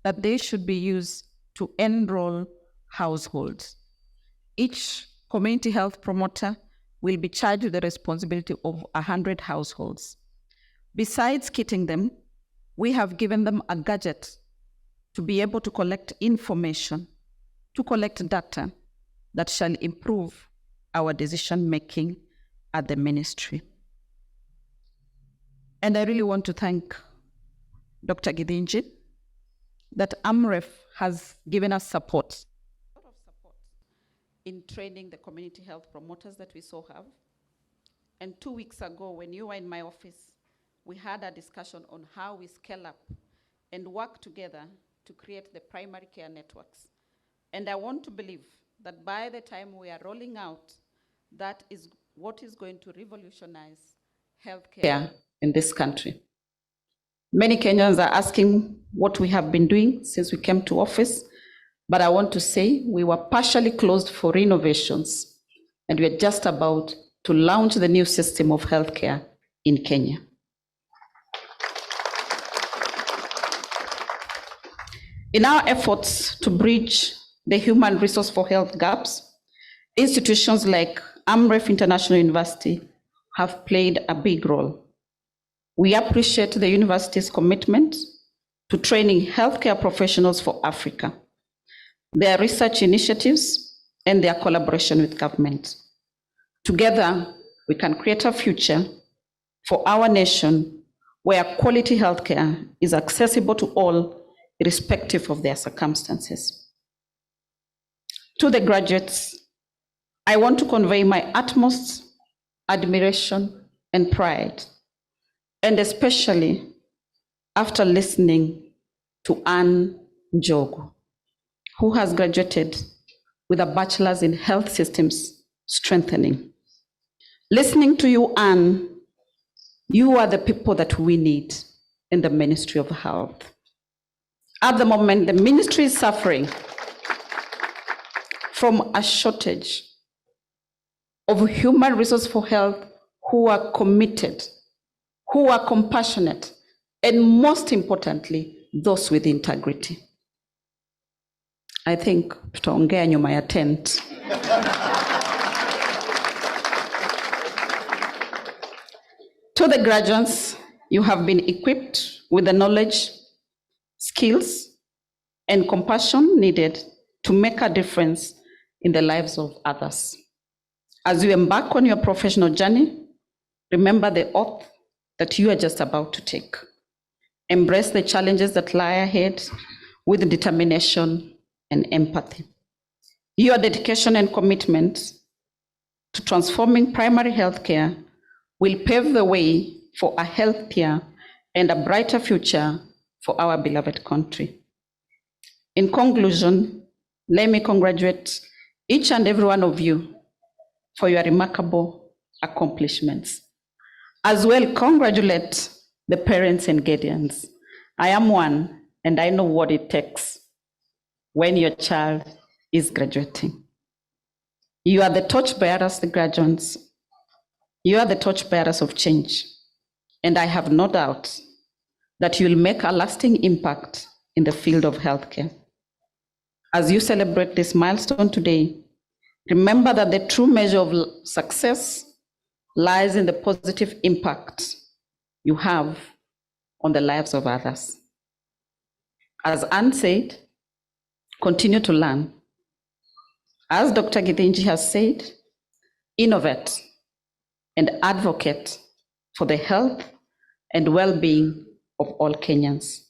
that they should be used to enroll households. Each community health promoter will be charged with the responsibility of 100 households. Besides kitting them, we have given them a gadget to be able to collect information, to collect data that shall improve our decision-making at the ministry. And I really want to thank Dr. Githinji that Amref has given us support. A lot of support in training the community health promoters that we so have. And 2 weeks ago, when you were in my office, we had a discussion on how we scale up and work together to create the primary care networks. And I want to believe that by the time we are rolling out, that is what is going to revolutionize healthcare in this country. Many Kenyans are asking what we have been doing since we came to office, but I want to say we were partially closed for renovations, and we're just about to launch the new system of healthcare in Kenya. In our efforts to bridge the human resource for health gaps, institutions like Amref International University have played a big role. We appreciate the university's commitment to training healthcare professionals for Africa, their research initiatives, and their collaboration with government. Together, we can create a future for our nation where quality healthcare is accessible to all irrespective of their circumstances. To the graduates, I want to convey my utmost admiration and pride, and especially after listening to Anne Njogu, who has graduated with a bachelor's in health systems strengthening. Listening to you, Anne, you are the people that we need in the Ministry of Health. At the moment, the ministry is suffering from a shortage of human resources for health who are committed, who are compassionate, and most importantly, those with integrity. I think tutaongea nyuma ya tent. To the graduates, you have been equipped with the knowledge, skills, and compassion needed to make a difference in the lives of others. As you embark on your professional journey, remember the oath that you are just about to take. Embrace the challenges that lie ahead with determination and empathy. Your dedication and commitment to transforming primary healthcare will pave the way for a healthier and a brighter future for our beloved country. In conclusion, let me congratulate each and every one of you for your remarkable accomplishments. As well, congratulate the parents and guardians. I am one, and I know what it takes when your child is graduating. You are the torchbearers, the graduates. You are the torchbearers of change, and I have no doubt that you will make a lasting impact in the field of healthcare. As you celebrate this milestone today, remember that the true measure of success lies in the positive impact you have on the lives of others. As Anne said, continue to learn. As Dr. Githinji has said, innovate and advocate for the health and well-being of all Kenyans.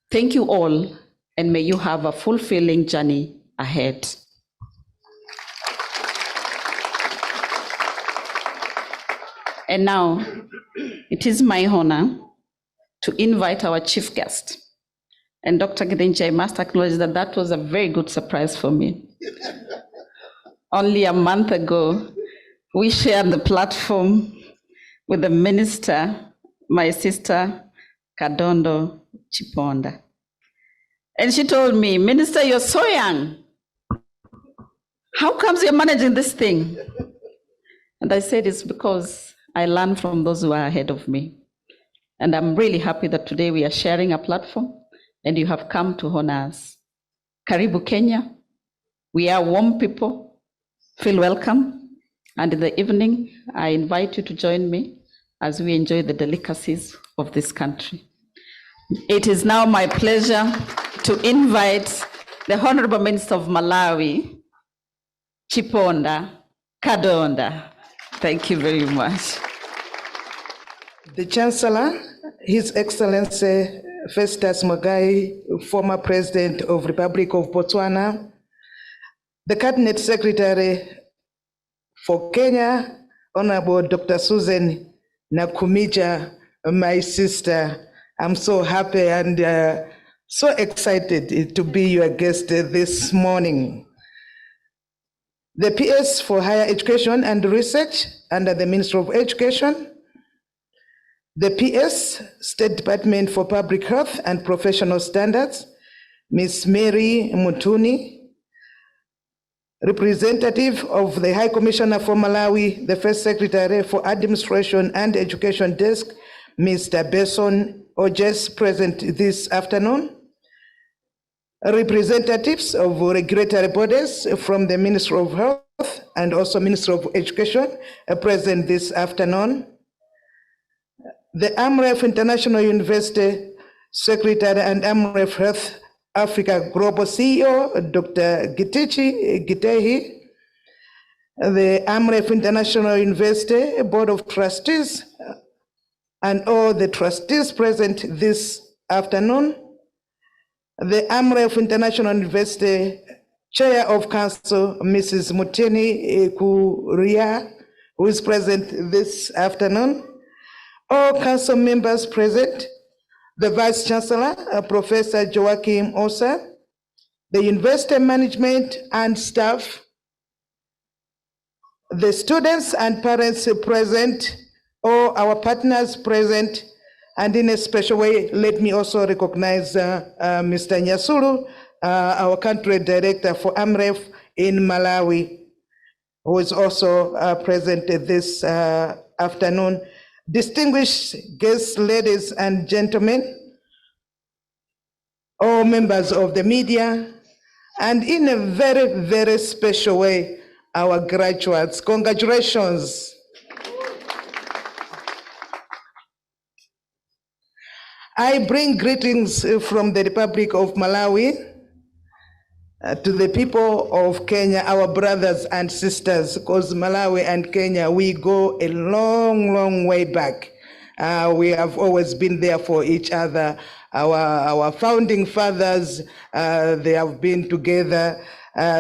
Thank you all, and may you have a fulfilling journey ahead. And now, it is my honor to invite our chief guest. And Dr. Githinji, I must acknowledge that that was a very good surprise for me. Only a month ago, we shared the platform with the minister, my sister, Kadondo Chiponda. And she told me, Minister, you're so young. How comes you're managing this thing? And I said, it's because I learned from those who are ahead of me. And I'm really happy that today we are sharing a platform and you have come to honor us. Karibu Kenya. We are warm people. Feel welcome. And in the evening, I invite you to join me as we enjoy the delicacies of this country. It is now my pleasure to invite the Honorable Minister of Malawi, Chiponda Kadonda. Thank you very much. The Chancellor, His Excellency Festus Mogae, former President of Republic of Botswana, the Cabinet Secretary for Kenya, Honorable Dr. Susan Nakumija, my sister. I'm so happy and so excited to be your guest this morning. The PS for Higher Education and Research under the Ministry of Education, the PS, State Department for Public Health and Professional Standards, Ms. Mary Mutuni, representative of the High Commissioner for Malawi, the First Secretary for Administration and Education Desk, Mr. Besson Ojes, present this afternoon, representatives of regulatory bodies from the Ministry of Health and also Ministry of Education present this afternoon, the Amref International University Secretary and Amref Health Africa Global CEO, Dr. Gitehi, the Amref International University Board of Trustees, and all the trustees present this afternoon, the Amref International University Chair of Council, Mrs. Muteni Kuria, who is present this afternoon, all council members present, the Vice Chancellor, Professor Joachim Osa, the university management and staff, the students and parents present, all our partners present, and in a special way, let me also recognize Mr. Nyasulu, our country director for Amref in Malawi, who is also present this afternoon. Distinguished guests, ladies and gentlemen, all members of the media, and in a very, very special way, our graduates. Congratulations. I bring greetings from the Republic of Malawi to the people of Kenya, our brothers and sisters, because Malawi and Kenya, we go a long, long way back. We have always been there for each other. Our founding fathers, they have been together.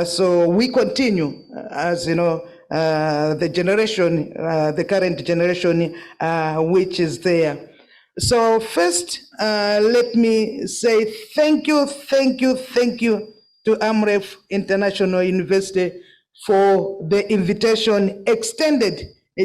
So we continue, as you know, the generation, the current generation, which is there. So first, let me say thank you to Amref International University for the invitation extended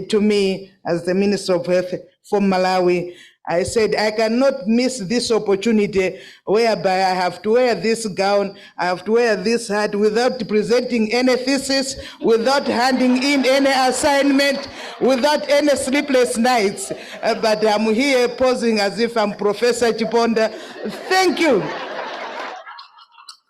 to me as the Minister of Health for Malawi. I said I cannot miss this opportunity whereby I have to wear this gown, I have to wear this hat without presenting any thesis, without handing in any assignment, without any sleepless nights. But I'm here posing as if I'm Professor Chiponda. Thank you.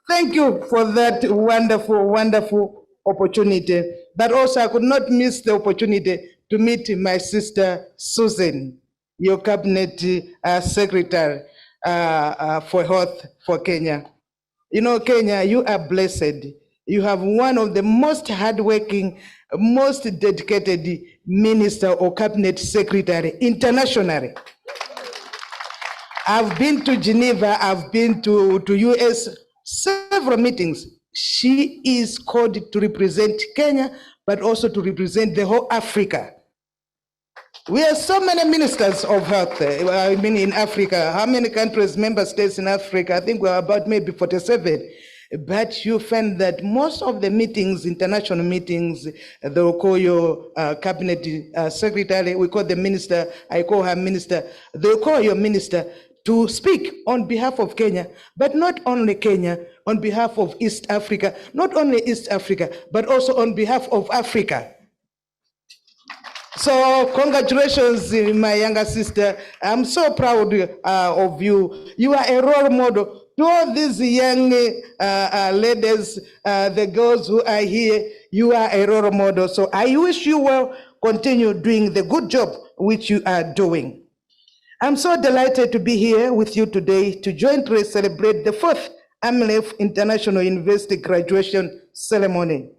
Thank you for that wonderful, wonderful opportunity. But also I could not miss the opportunity to meet my sister Susan, your cabinet secretary for health for Kenya. You know, Kenya, you are blessed. You have one of the most hardworking, most dedicated minister or cabinet secretary internationally. I've been to Geneva, I've been to US, several meetings. She is called to represent Kenya, but also to represent the whole Africa. We have so many ministers of health, I mean in Africa. How many countries, member states in Africa? I think we're about maybe 47. But you find that most of the meetings, international meetings, they'll call your cabinet secretary, we call the minister, I call her minister, they'll call your minister to speak on behalf of Kenya, but not only Kenya, on behalf of East Africa, not only East Africa, but also on behalf of Africa. So congratulations, my younger sister. I'm so proud of you. You are a role model to all these young ladies, the girls who are here. You are a role model. So I wish you will continue doing the good job which you are doing. I'm so delighted to be here with you today to jointly celebrate the 4th Amref International University graduation ceremony.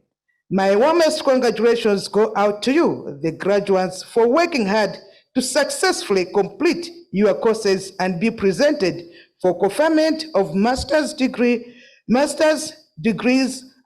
My warmest congratulations go out to you, the graduates, for working hard to successfully complete your courses and be presented for conferment of master's degrees,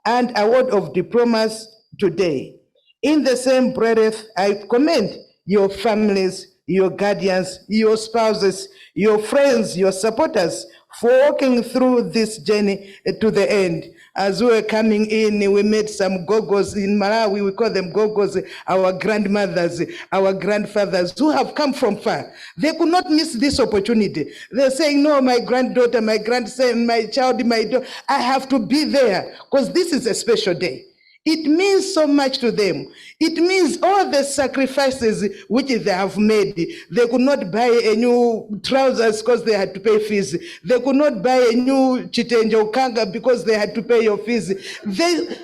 and award of diplomas today. In the same breath, I commend your families, your guardians, your spouses, your friends, your supporters for walking through this journey to the end. As we were coming in, we met some gogos in Malawi. We call them gogos, our grandmothers, our grandfathers who have come from far. They could not miss this opportunity. They're saying, no, my granddaughter, my grandson, my child, my daughter, I have to be there because this is a special day. It means so much to them. It means all the sacrifices which they have made. They could not buy a new trousers because they had to pay fees. They could not buy a new chitenjo kanga because they had to pay your fees. They,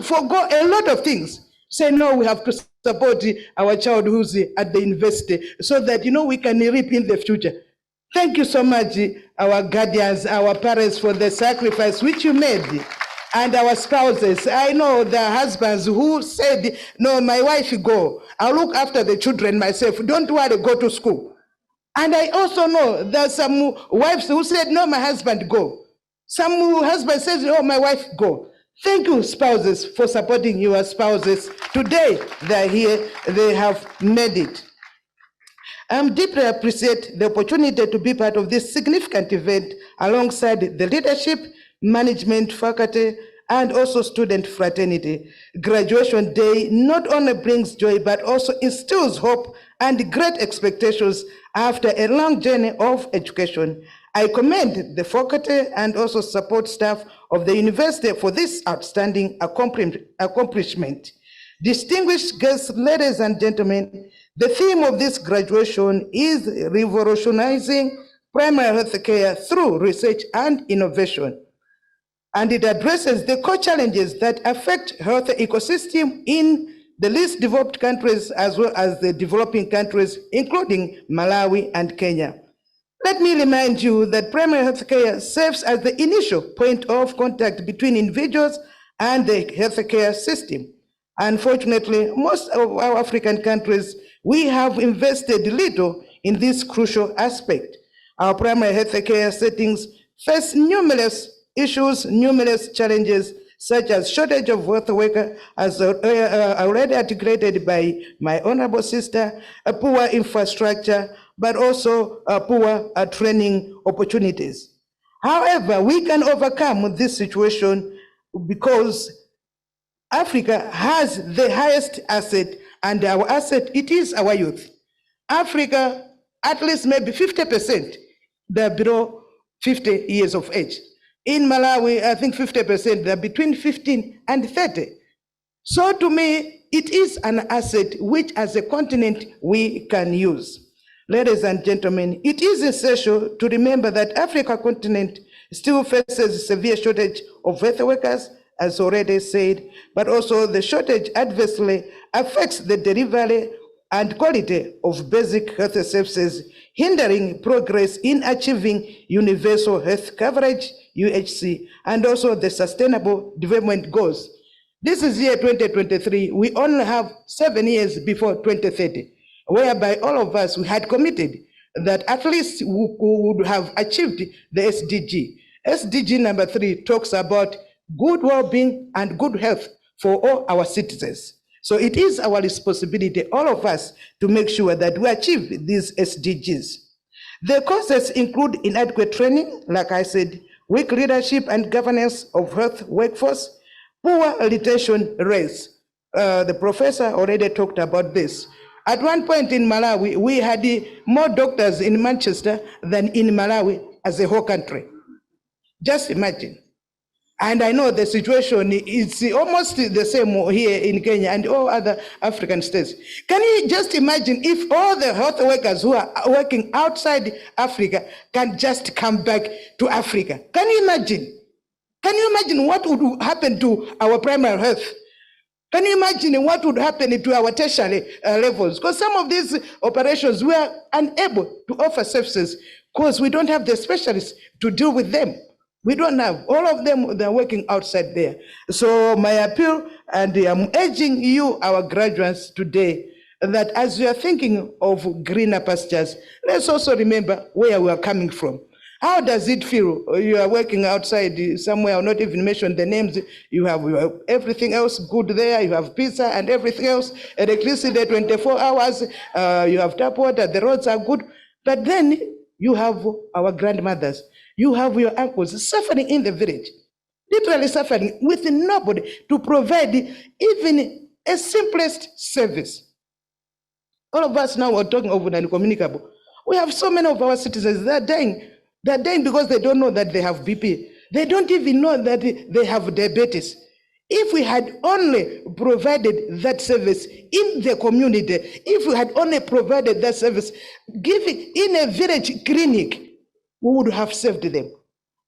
forgo a lot of things. Say, no, we have to support our child who's at the university so that, we can reap in the future. Thank you so much, our guardians, our parents, for the sacrifice which you made. And our spouses, I know the husbands who said, no, my wife go. I'll look after the children myself. Don't worry, go to school. And I also know there's some wives who said, no, my husband go. Some husband says, oh, my wife, go. Thank you, spouses, for supporting your spouses. Today, they're here, they have made it. I deeply appreciate the opportunity to be part of this significant event alongside the leadership, management, faculty, and also student fraternity. Graduation Day not only brings joy, but also instills hope and great expectations after a long journey of education. I commend the faculty and also support staff of the university for this outstanding accomplishment. Distinguished guests, ladies and gentlemen, the theme of this graduation is revolutionizing primary health care through research and innovation. And it addresses the core challenges that affect health ecosystem in the least developed countries as well as the developing countries, including Malawi and Kenya. Let me remind you that primary health care serves as the initial point of contact between individuals and the healthcare system. Unfortunately, most of our African countries, we have invested little in this crucial aspect. Our primary healthcare settings face numerous issues, numerous challenges, such as shortage of health workers, as already articulated by my honorable sister, a poor infrastructure, but also poor training opportunities. However, we can overcome this situation because Africa has the highest asset, and our asset, it is our youth. Africa, at least maybe 50%, they're below 50 years of age. In Malawi, I think 50%, they're between 15 and 30. So to me, it is an asset which as a continent we can use. Ladies and gentlemen, it is essential to remember that Africa continent still faces severe shortage of health workers, as already said, but also the shortage adversely affects the delivery and quality of basic health services, hindering progress in achieving universal health coverage, UHC, and also the Sustainable Development Goals. This is year 2023. We only have 7 years before 2030, whereby all of us, we had committed that at least we would have achieved the SDG. SDG number 3 talks about good well-being and good health for all our citizens. So it is our responsibility, all of us, to make sure that we achieve these SDGs. The causes include inadequate training, like I said, weak leadership and governance of health workforce, poor retention rates. The professor already talked about this. At one point in Malawi, we had more doctors in Manchester than in Malawi as a whole country. Just imagine. And I know the situation is almost the same here in Kenya and all other African states. Can you just imagine if all the health workers who are working outside Africa can just come back to Africa? Can you imagine? Can you imagine what would happen to our primary health? Can you imagine what would happen to our tertiary levels? Because some of these operations, we are unable to offer services because we don't have the specialists to deal with them. We don't have. All of them, they're working outside there. So my appeal, and I'm urging you, our graduates today, that as you are thinking of greener pastures, let's also remember where we are coming from. How does it feel? You are working outside somewhere, I'll not even mention the names. You have everything else good there. You have pizza and everything else, electricity 24 hours. You have tap water, the roads are good. But then you have our grandmothers. You have your uncles suffering in the village, literally suffering with nobody to provide even a simplest service. All of us now are talking of uncommunicable. We have so many of our citizens that are dying. They're dying because they don't know that they have BP. They don't even know that they have diabetes. If we had only provided that service in the community, if we had only provided that service, giving in a village clinic, we would have saved them.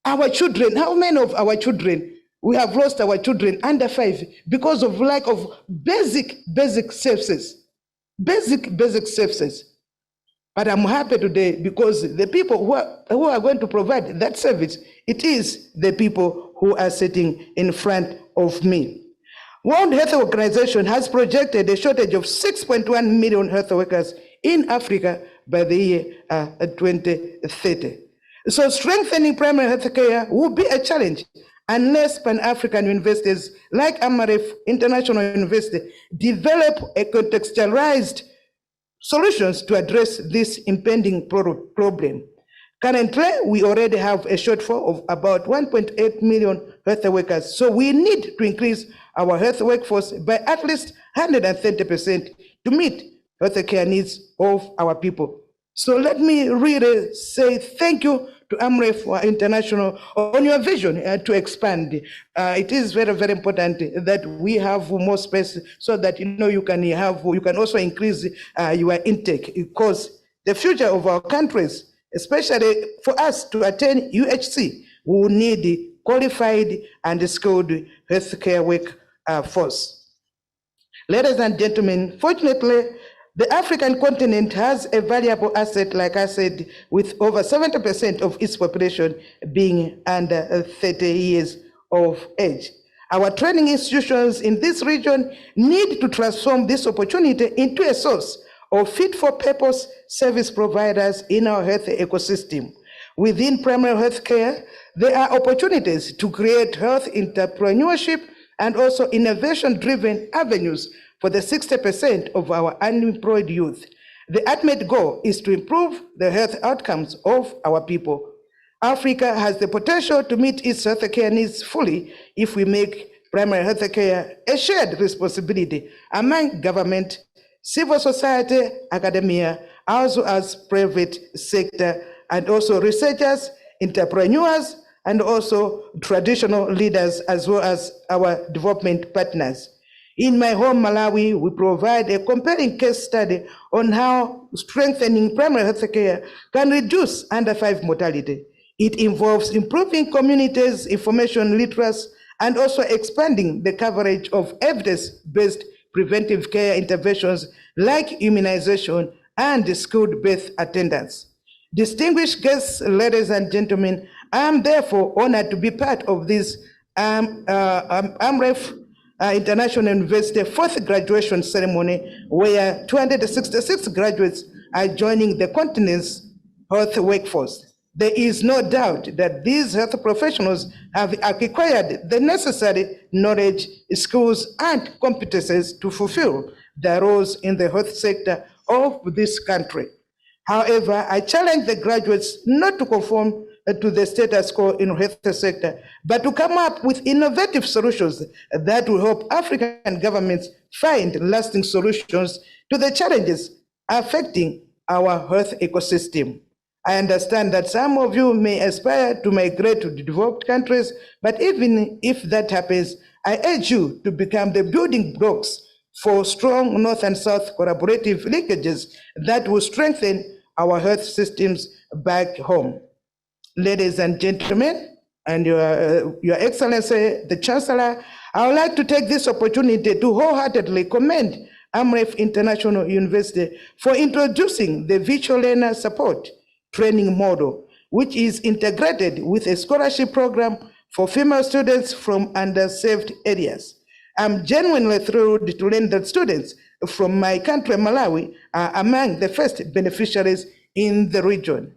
Our children, how many of our children, we have lost our children under 5 because of lack of basic services. Basic services. But I'm happy today because the people who are going to provide that service, it is the people who are sitting in front of me. World Health Organization has projected a shortage of 6.1 million health workers in Africa by the year 2030. So strengthening primary health care will be a challenge unless Pan-African universities like Amref International University develop a contextualized solutions to address this impending problem. Currently, we already have a shortfall of about 1.8 million health workers. So we need to increase our health workforce by at least 130% to meet health care needs of our people. So let me really say thank you to Amref International on your vision to expand. It is very, very important that we have more space so that you can also increase your intake, because the future of our countries, especially for us to attain UHC, we will need qualified and skilled healthcare workforce. Ladies and gentlemen, fortunately, the African continent has a valuable asset, like I said, with over 70% of its population being under 30 years of age. Our training institutions in this region need to transform this opportunity into a source of fit-for-purpose service providers in our health ecosystem. Within primary health care, there are opportunities to create health entrepreneurship and also innovation-driven avenues for the 60% of our unemployed youth. The ultimate goal is to improve the health outcomes of our people. Africa has the potential to meet its health care needs fully if we make primary health care a shared responsibility among government, civil society, academia, also as private sector, and also researchers, entrepreneurs, and also traditional leaders, as well as our development partners. In my home, Malawi, we provide a compelling case study on how strengthening primary health care can reduce under 5 mortality. It involves improving communities' information literacy and also expanding the coverage of evidence-based preventive care interventions like immunization and skilled birth attendance. Distinguished guests, ladies and gentlemen, I am therefore honored to be part of this Amref International University 4th graduation ceremony, where 266 graduates are joining the continent's health workforce. There is no doubt that these health professionals have acquired the necessary knowledge, skills, and competences to fulfill their roles in the health sector of this country. However, I challenge the graduates not to conform to the status quo in the health sector, but to come up with innovative solutions that will help African governments find lasting solutions to the challenges affecting our health ecosystem. I understand that some of you may aspire to migrate to developed countries, but even if that happens, I urge you to become the building blocks for strong North and South collaborative linkages that will strengthen our health systems back home. Ladies and gentlemen, and Your Excellency, the Chancellor, I would like to take this opportunity to wholeheartedly commend Amref International University for introducing the virtual learner support training model, which is integrated with a scholarship program for female students from underserved areas. I'm genuinely thrilled to learn that students from my country, Malawi, are among the first beneficiaries in the region.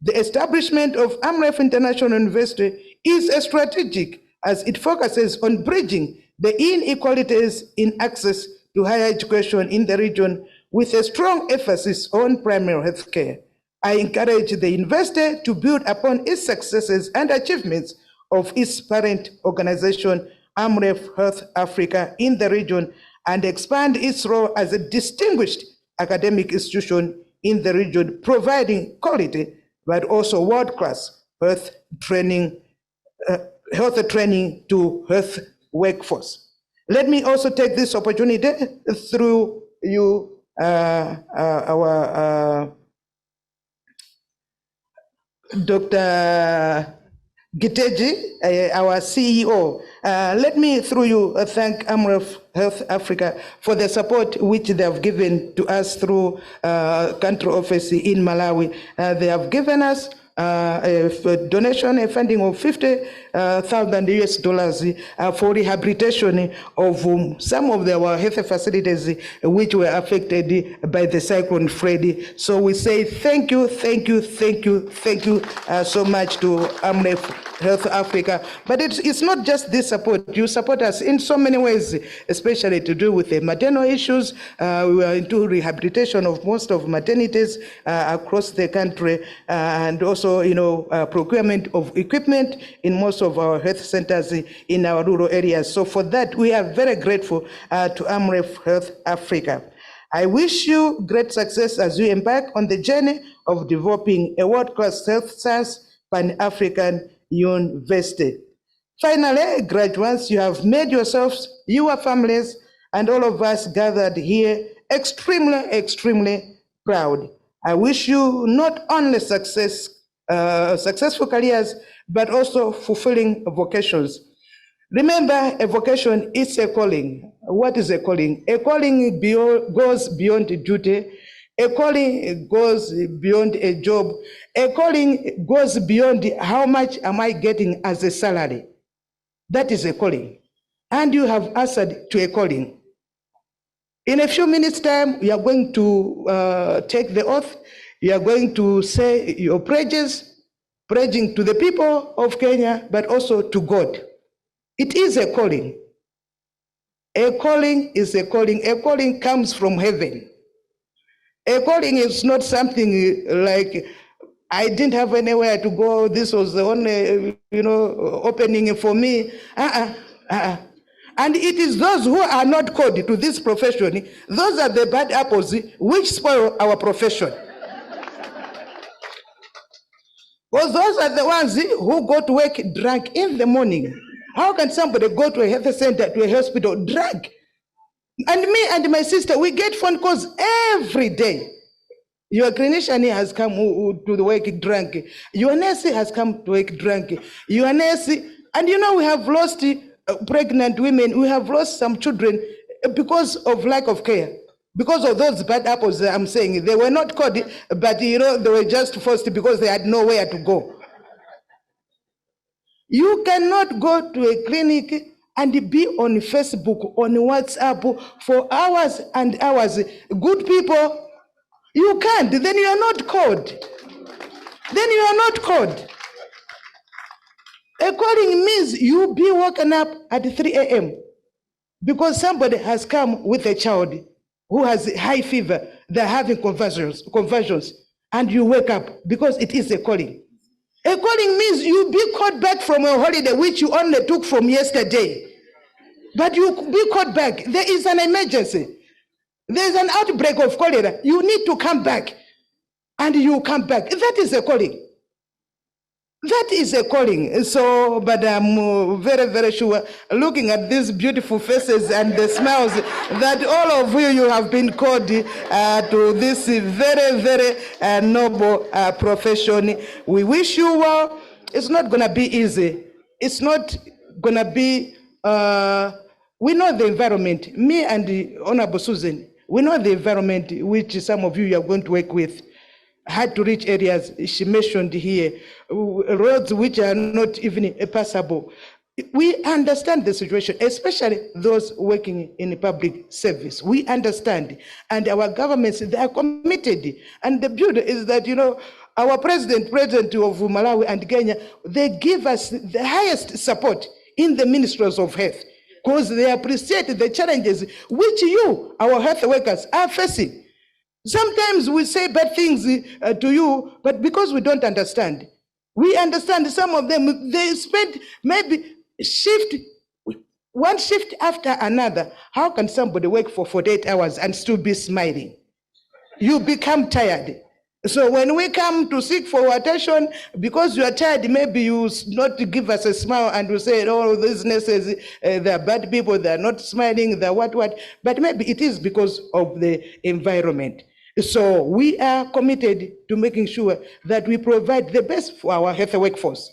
The establishment of Amref International University is a strategic as it focuses on bridging the inequalities in access to higher education in the region with a strong emphasis on primary health care. I encourage the university to build upon its successes and achievements of its parent organization, Amref Health Africa, in the region and expand its role as a distinguished academic institution in the region, providing quality but also world-class health training to health workforce. Let me also take this opportunity through you, our Dr. Giteji, our CEO. Let me, through you, thank Amref Health Africa for the support which they have given to us through country office in Malawi. They have given us a donation, a funding of 50 US dollars for rehabilitation of some of our health facilities which were affected by the cyclone Freddy. So we say thank you so much to Amref Health Africa. But it's not just this support. You support us in so many ways, especially to do with the maternal issues. We are into rehabilitation of most of maternities across the country, and also, procurement of equipment in most of our health centers in our rural areas. So for that, we are very grateful to Amref Health Africa. I wish you great success as you embark on the journey of developing a world-class health science Pan-African university. Finally, graduates, you have made yourselves, your families, and all of us gathered here extremely proud. I wish you not only successful careers, but also fulfilling vocations. Remember, a vocation is a calling. What is a calling? A calling goes beyond duty. A calling goes beyond a job. A calling goes beyond how much am I getting as a salary. That is a calling. And you have answered to a calling. In a few minutes' time, we are going to take the oath. You are going to say your pledges, pledging to the people of Kenya, but also to God. It is a calling. A calling is a calling. A calling comes from heaven. A calling is not something like, I didn't have anywhere to go. This was the only, opening for me. And it is those who are not called to this profession, those are the bad apples which spoil our profession. Because those are the ones who go to work drunk in the morning. How can somebody go to a health center, to a hospital, drunk? And me and my sister, we get phone calls every day. Your clinician has come to the work drunk. Your nurse has come to work drunk. Your nurse, and we have lost pregnant women. We have lost some children because of lack of care. Because of those bad apples that I'm saying. They were not caught, but they were just forced because they had nowhere to go. You cannot go to a clinic and be on Facebook, on WhatsApp for hours and hours. Good people, you can't. Then you are not called. A calling means you be woken up at 3 a.m. because somebody has come with a child who has high fever. They're having conversions, and you wake up because it is a calling. A calling means you be called back from a holiday which you only took from yesterday. But you be called back. There is an emergency. There is an outbreak of cholera. You need to come back. And you come back. That is a calling. That is a calling. So, but I'm very sure, looking at these beautiful faces and the smiles, that all of you have been called to this very noble profession. We wish you well. It's not going to be easy. It's not going to be, we know the environment. Me and the Honorable Susan, we know the environment which some of you are going to work with. Hard to reach areas, she mentioned here, roads which are not even passable. We understand the situation, especially those working in public service. We understand, and our governments, they are committed. And the beauty is that, our president of Malawi and Kenya, they give us the highest support in the ministries of health, because they appreciate the challenges which you, our health workers, are facing. Sometimes we say bad things to you, but because we don't understand. We understand some of them, they spend maybe one shift after another. How can somebody work for 48 hours and still be smiling? You become tired. So when we come to seek for attention, because you are tired, maybe you not give us a smile and you say, oh, these nurses, they're bad people, they're not smiling, they're what. But maybe it is because of the environment. So we are committed to making sure that we provide the best for our health workforce.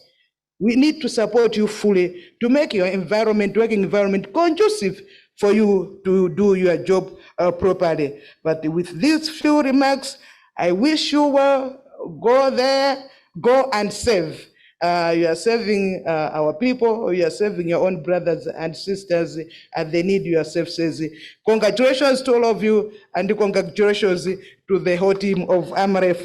We need to support you fully to make your working environment conducive for you to do your job properly. But with these few remarks, I wish you well. Go there, go and serve. You are serving our people, or you are serving your own brothers and sisters, and they need your services. Congratulations to all of you, and congratulations to the whole team of Amref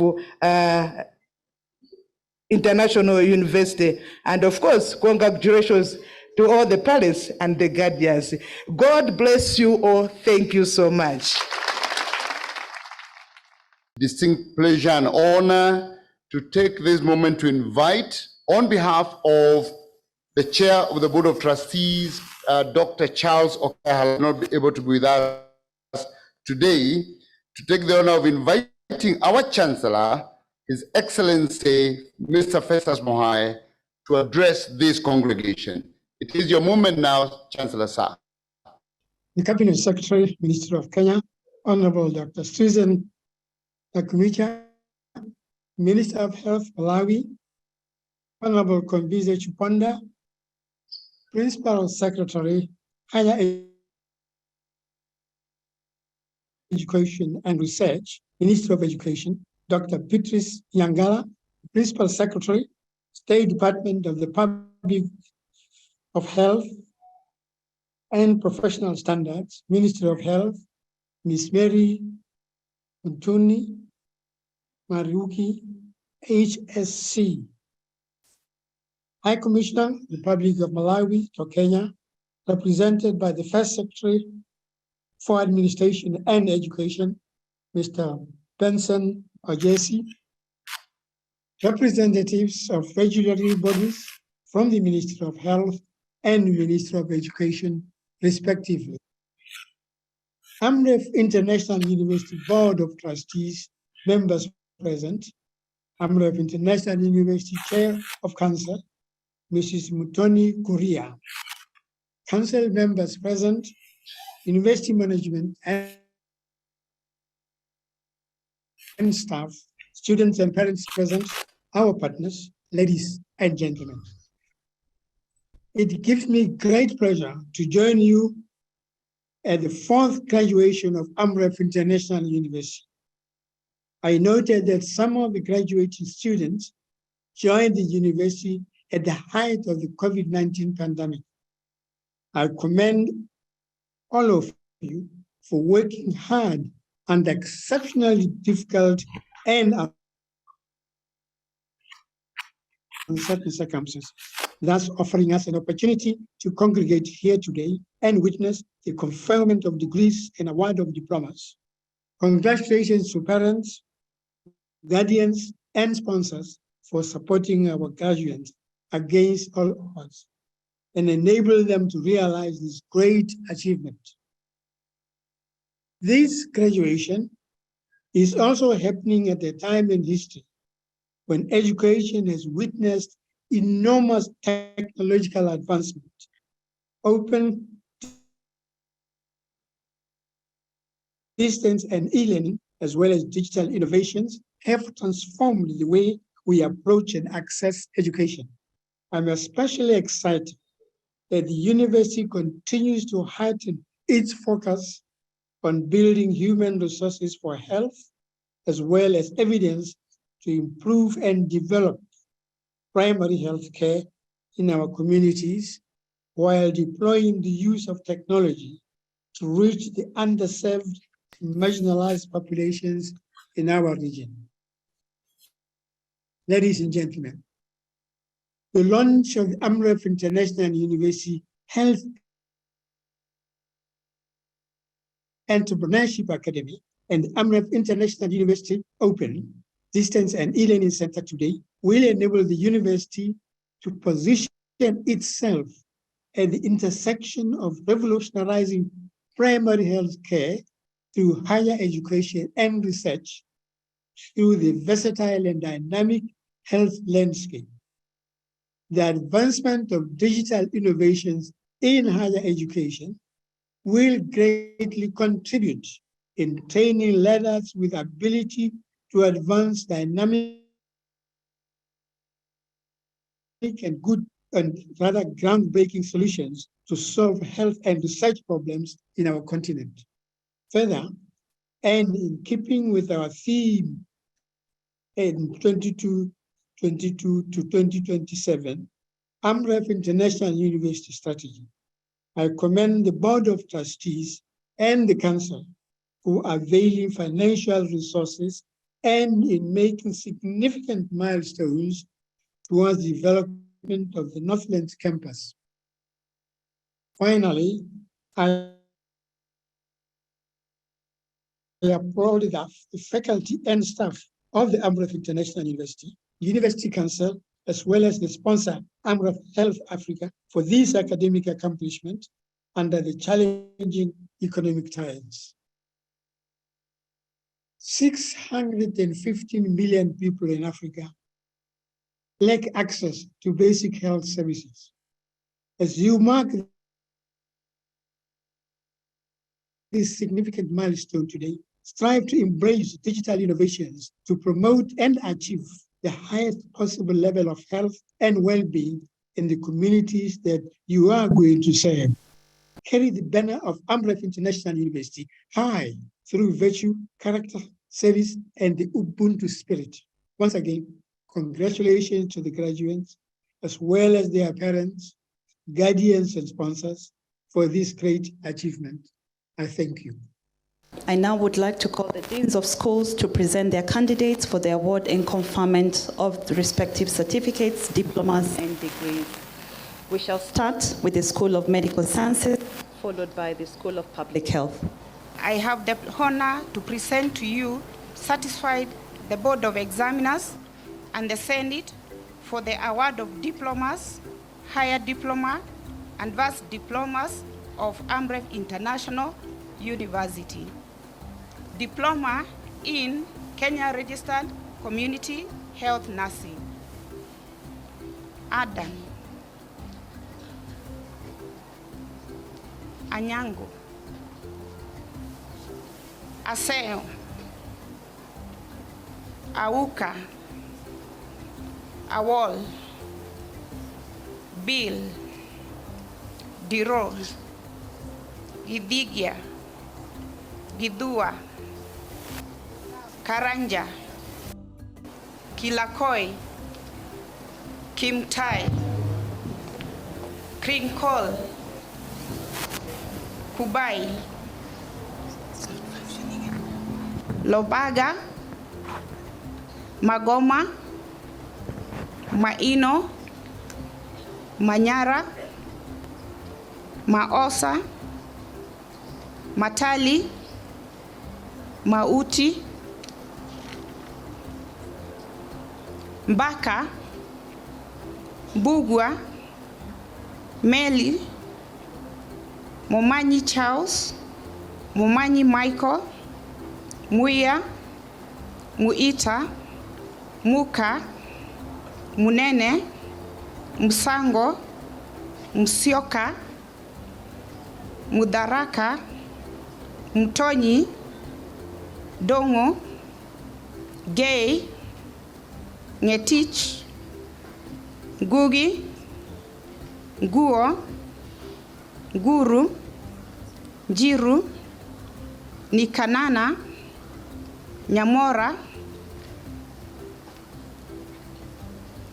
International University. And of course, congratulations to all the parents and the guardians. God bless you all. Thank you so much. Distinct pleasure and honor to take this moment to invite, on behalf of the Chair of the Board of Trustees, Dr. Charles Okahal, not be able to be with us today, to take the honor of inviting our Chancellor, His Excellency, Mr. Festus Mogae, to address this congregation. It is your moment now, Chancellor, sir. The Cabinet Secretary, Minister of Kenya, Honorable Dr. Susan Nakumicha, Minister of Health, Malawi, Honorable Konbize Chuponda, Principal Secretary, Higher Education and Research, Minister of Education, Dr. Beatrice Yangala, Principal Secretary, State Department of the Public of Health and Professional Standards, Minister of Health, Ms. Mary Mutuni Mariuki, HSC. High Commissioner, Republic of Malawi to Kenya, represented by the First Secretary for Administration and Education, Mr. Benson Ojesi, representatives of regulatory bodies from the Ministry of Health and Ministry of Education, respectively. Amref International University Board of Trustees, members present, Amref International University Chair of Council, Mrs. Mutoni Kuria. Council members present, University Management and staff, students and parents present, our partners, ladies and gentlemen. It gives me great pleasure to join you at the 4th graduation of Amref International University. I noted that some of the graduating students joined the university at the height of the COVID-19 pandemic. I commend all of you for working hard under exceptionally difficult and uncertain circumstances, thus offering us an opportunity to congregate here today and witness the conferment of degrees and award of diplomas. Congratulations to parents, guardians, and sponsors for supporting our graduates against all odds and enable them to realize this great achievement. This graduation is also happening at a time in history when education has witnessed enormous technological advancement. Open distance and e-learning, as well as digital innovations, have transformed the way we approach and access education. I'm especially excited that the university continues to heighten its focus on building human resources for health, as well as evidence to improve and develop primary health care in our communities, while deploying the use of technology to reach the underserved and marginalized populations in our region. Ladies and gentlemen, the launch of Amref International University Health Entrepreneurship Academy and Amref International University Open Distance and E-Learning Center today will enable the university to position itself at the intersection of revolutionizing primary health care through higher education and research through the versatile and dynamic health landscape. The advancement of digital innovations in higher education will greatly contribute in training learners with ability to advance dynamic and good and rather groundbreaking solutions to solve health and research problems in our continent. Further, and in keeping with our theme in 22 2022 to 2027 Amref International University strategy. I commend the Board of Trustees and the Council for availing financial resources and in making significant milestones towards the development of the Northlands campus. Finally, I applaud the faculty and staff of the Amref International University, University Council, as well as the sponsor, Amref Health Africa, for this academic accomplishment under the challenging economic times. 615 million people in Africa lack access to basic health services. As you mark this significant milestone today, strive to embrace digital innovations to promote and achieve the highest possible level of health and well-being in the communities that you are going to serve. Carry the banner of Amref International University high through virtue, character, service, and the Ubuntu spirit. Once again, congratulations to the graduates, as well as their parents, guardians, and sponsors for this great achievement. I thank you. I now would like to call the deans of schools to present their candidates for the award and conferment of the respective certificates, diplomas, and degrees. We shall start with the School of Medical Sciences, followed by the School of Public Health. I have the honor to present to you, satisfied the Board of Examiners and the Senate for the award of diplomas, higher diploma, and advanced diplomas of Amref International University. Diploma in Kenya Registered Community Health Nursing. Adam Anyango Aseo Auka Awol Bill Diro Gidigia Gidua Karanja Kilakoi Kimtai Krinkol Kubai Lobaga Magoma Maino Manyara Maosa Matali Mauti Mbaka Bugwa Meli Momanyi Charles Momanyi Michael Muya Muita Muka Munene Msango Msioka Mudaraka Mtonyi Dongo Gay Ngetich Gugi Guo Guru Jiru Nikanana Nyamora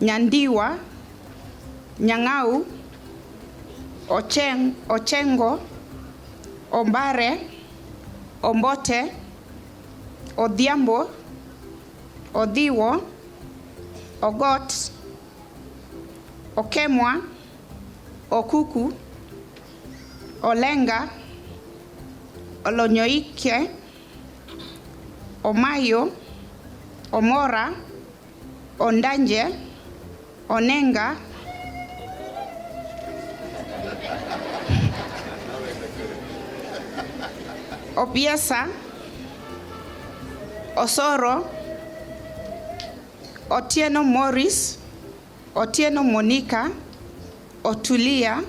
Nyandiwa Nyangau Ochengo Ombare Ombote Odhiambo Odhiwo Ogot Okemwa Okuku Olenga Olonyoike Omayo Omora Ondanje Onenga Opiesa Osoro Otieno Morris Otieno Monica Otulia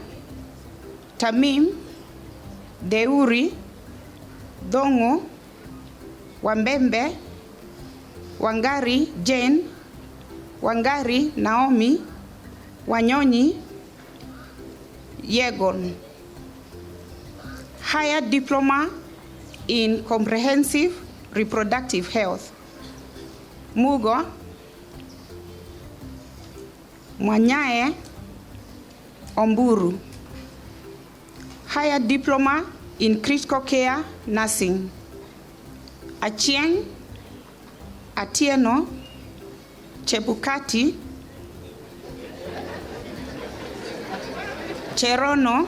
Tamim Deuri Dongo Wambembe Wangari Jane Wangari Naomi Wanyonyi Yegon. Higher diploma in comprehensive reproductive health. Mugo Mwanyae Omburu, Higher Diploma in Critical Care Nursing. Achieng Atieno Chebukati Cherono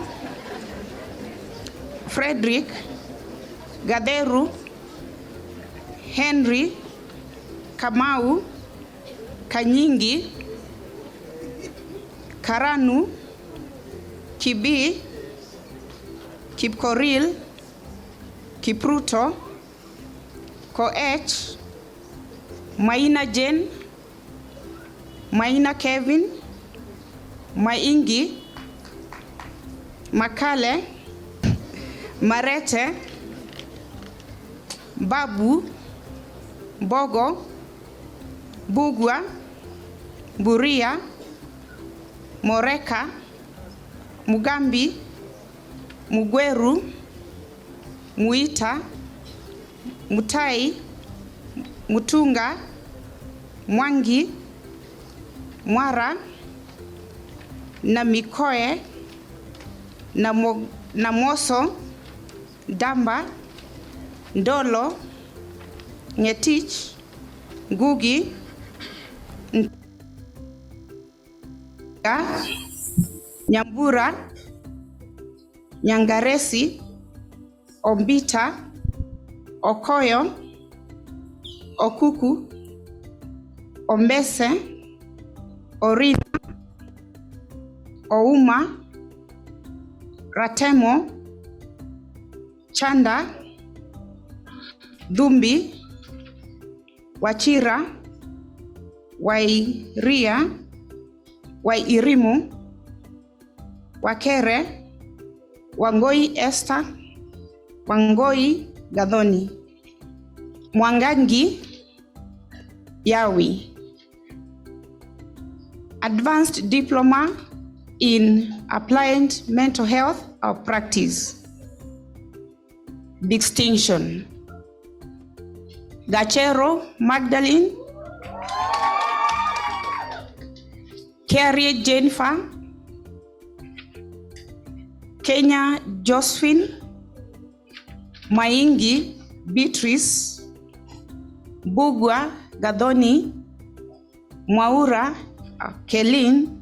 Frederick Gaderu Henry Kamau Kanyingi Karanu Kibi Kipkoril Kipruto Koech Maina Jane Maina Kevin Maingi Makale Marete Babu Bogo Bugwa Buria Moreka Mugambi Mugweru Muita Mutai Mutunga Mwangi Mwara Namikoe Namoso Damba Ndolo Ngetich Ngugi Nyambura Nyangaresi Ombita Okoyo Okuku Ombese Orina Ouma Ratemo Chanda Dumbi Wachira Wairia Wairimu Wakere Wangoi Esther Wangoi Gadhoni Mwangangi Yawi. Advanced Diploma in Applied Mental Health or Practice. Distinction. Gachero Magdalene Carrie Jennifer Kenya Josephine Maingi Beatrice Bugwa Gadhoni Mwaura Kelin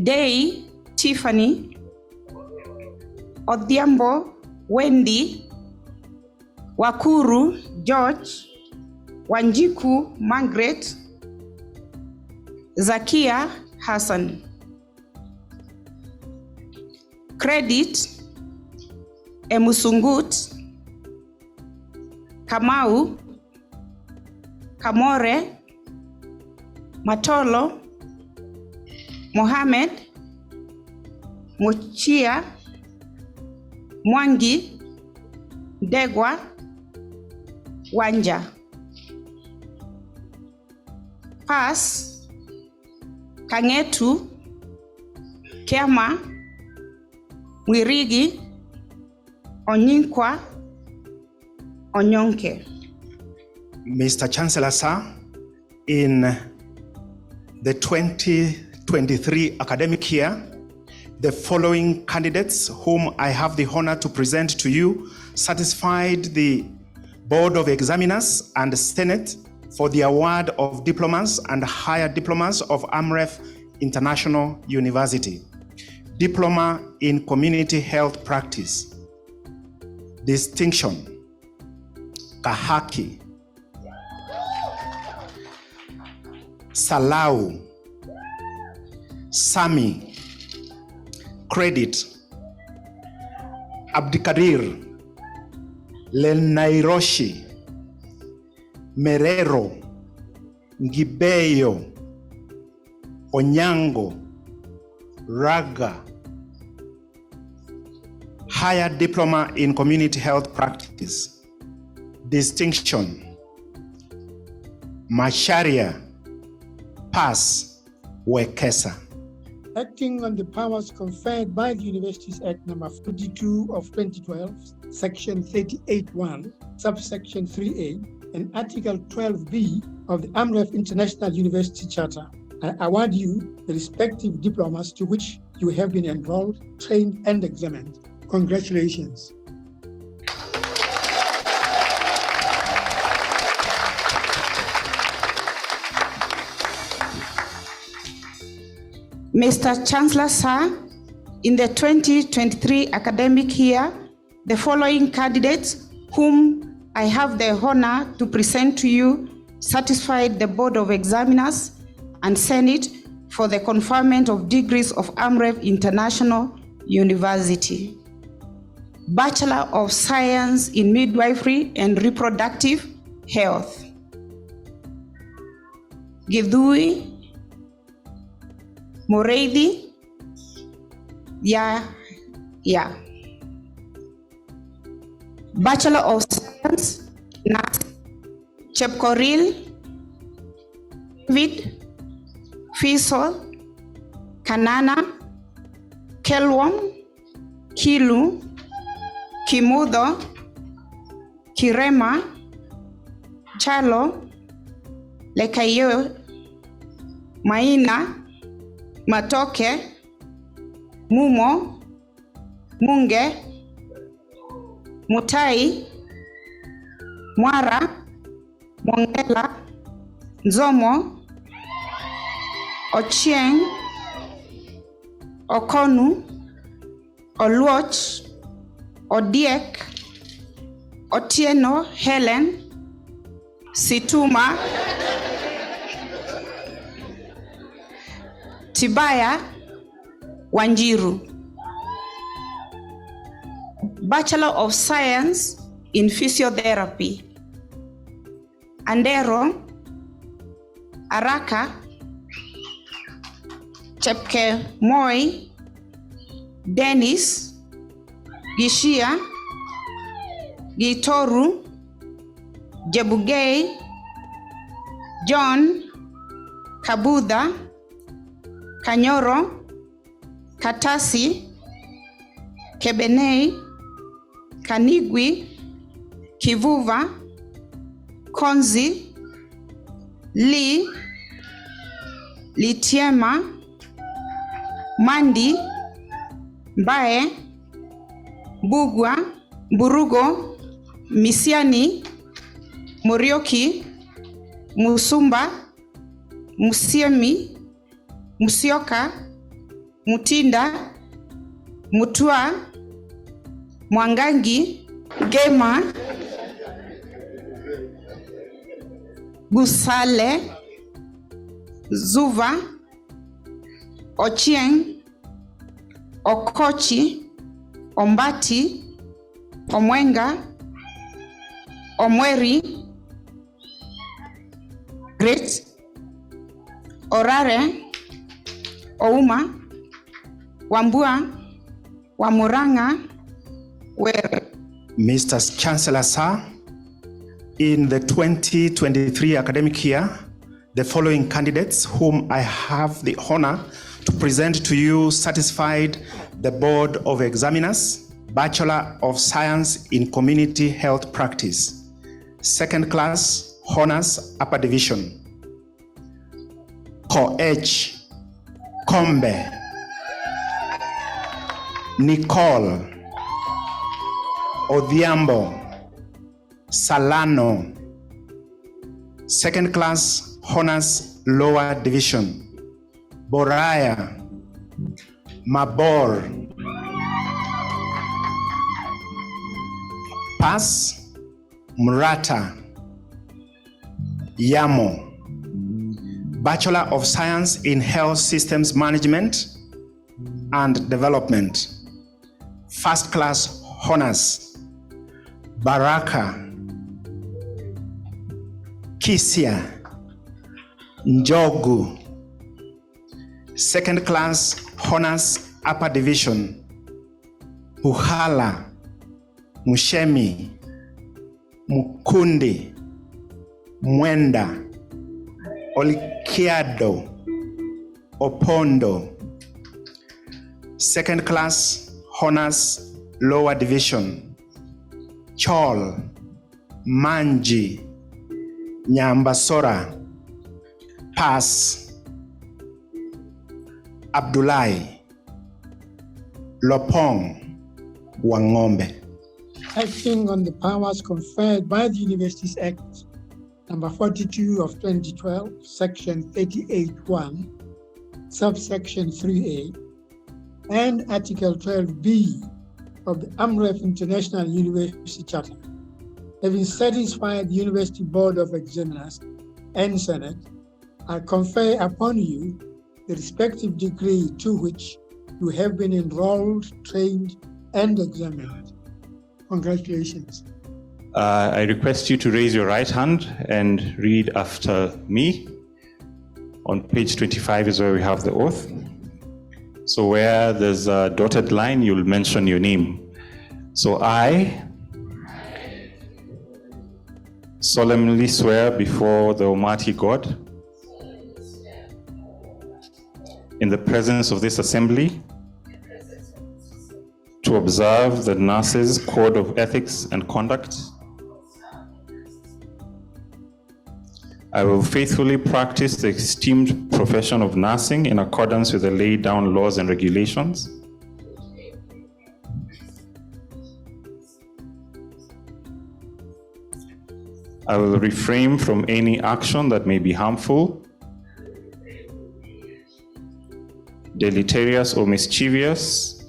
Day Tiffany Odhiambo Wendy Wakuru George Wanjiku Margaret Zakia Hassan. Credit Emusungut Kamau Kamore Matolo Mohamed Muchia Mwangi Degwa Wanja. Pass Kangetu Kema Mwirigi Onyinkwa Onyonke. Mr. Chancellor, sir, in the 2023 academic year, the following candidates whom I have the honor to present to you satisfied the Board of Examiners and the Senate for the award of diplomas and higher diplomas of Amref International University. Diploma in Community Health Practice. Distinction. Kahaki. Salau. Sami. Credit. Abdikadir. Lenairoshi. Merero. Ngibeyo. Onyango. Raga. Higher Diploma in Community Health Practice. Distinction. Masharia. Pass. Wekesa. Acting on the powers conferred by the Universities Act number 42 of 2012, section 38(1), subsection 3A, and article 12B of the Amref International University Charter, I award you the respective diplomas to which you have been enrolled, trained, and examined. Congratulations. Mr. Chancellor, sir, in the 2023 academic year, the following candidates whom I have the honor to present to you satisfied the Board of Examiners and Senate for the conferment of degrees of Amref International University. Bachelor of Science in Midwifery and Reproductive Health. Githui Moreithi Ya. Bachelor of Science Nursing. Chepkoril David Fisol Kanana Kelwom Kilu Kimudo Kirema Chalo Lekayo Maina Matoke Mumo Munge Mutai Mwara Mwangela Nzomo Ochieng Okonu Oluoch Odiek Otieno Helen Situma Tibaya Wanjiru. Bachelor of Science in Physiotherapy. Andero Araka Chepke Moi Dennis Gishia Gitoru Jebugei John Kabudha Kanyoro Katasi Kebenei Kanigwi Kivuva Konzi Li Litiema Mandi Mbae Bugwa Burugo Misiani Morioki Musumba Musiemi Musioka Mutinda Mutua Mwangangi Gema Gusale Zuva Ochieng Okochi Ombati Omwenga Omweri Great Orare Ouma Wambua Wamuranga Were. Mr. Chancellor, sir, in the 2023 academic year, the following candidates whom I have the honor to present to you satisfied the Board of Examiners, Bachelor of Science in Community Health Practice, second class, Honors, Upper Division. Ko-H, Kombe, Nicole, Odhiambo, Salano, second class, Honors, Lower Division. Boraya, Mabor, Pass, Murata, Yamo, Bachelor of Science in Health Systems Management and Development, first class honors, Baraka, Kisia, Njogu, second class honors, upper division, Buhala, Mushemi, Mukundi, Mwenda, Olikiado, Opondo, second class honors, lower division, Chol, Manji, Nyambasora, Pass, Abdullahi Lopong Wangombe. Acting on the powers conferred by the Universities Act number 42 of 2012, section 38(1), subsection 3A, and Article 12B of the Amref International University Charter, having satisfied the University Board of Examiners and Senate, I confer upon you the respective degree to which you have been enrolled, trained, and examined. Congratulations. I request you to raise your right hand and read after me. On page 25 is where we have the oath. So where there's a dotted line, you'll mention your name. So I solemnly swear before the Almighty God, in the presence of this assembly, to observe the nurses' code of ethics and conduct. I will faithfully practice the esteemed profession of nursing in accordance with the laid down laws and regulations. I will refrain from any action that may be harmful, deleterious, or mischievous,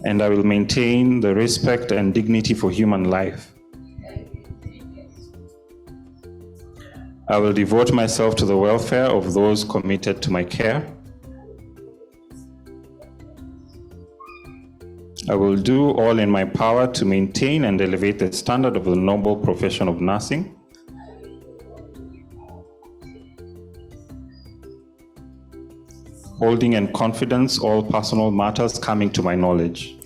and I will maintain the respect and dignity for human life. I will devote myself to the welfare of those committed to my care. I will do all in my power to maintain and elevate the standard of the noble profession of nursing. Holding in confidence all personal matters coming to my knowledge.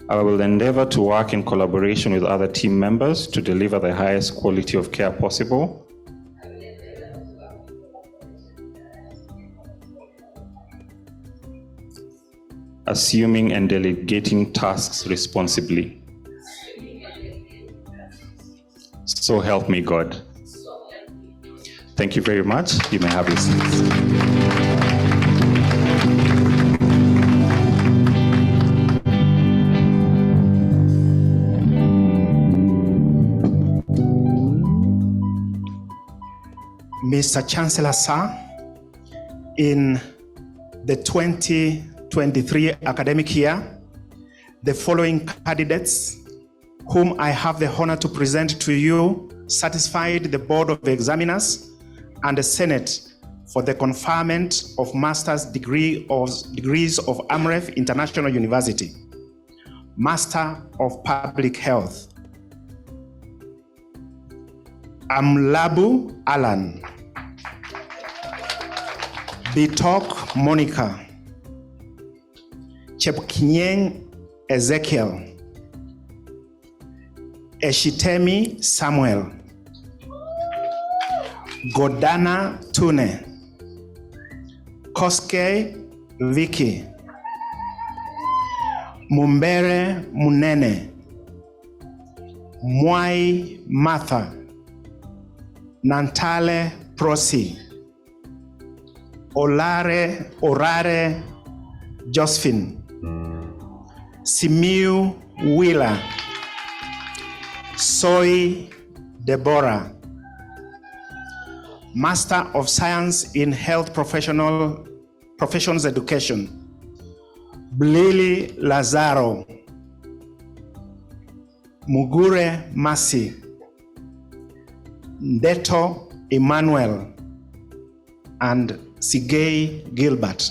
I will endeavor to work in collaboration with other team members to deliver the highest quality of care possible. Assuming and delegating tasks responsibly. So help me God. Thank you very much. You may have your seats. Mr. Chancellor, sir, in the 2023 academic year, the following candidates whom I have the honor to present to you satisfied the Board of Examiners and the Senate for the conferment of master's degrees of Amref International University, Master of Public Health. Amlabu Alan, Bitok Monica, Chepkinyeng Ezekiel, Eshitemi Samuel, Godana Tune, Koske Vicky, Mumbere Munene, Mwai Martha, Nantale Prosi, Orare Josephine, Simiu Wheeler, Soy Deborah, Master of Science in Health Professions Education, Blili Lazaro, Mugure Masi, Ndeto Emmanuel, and Sigei Gilbert.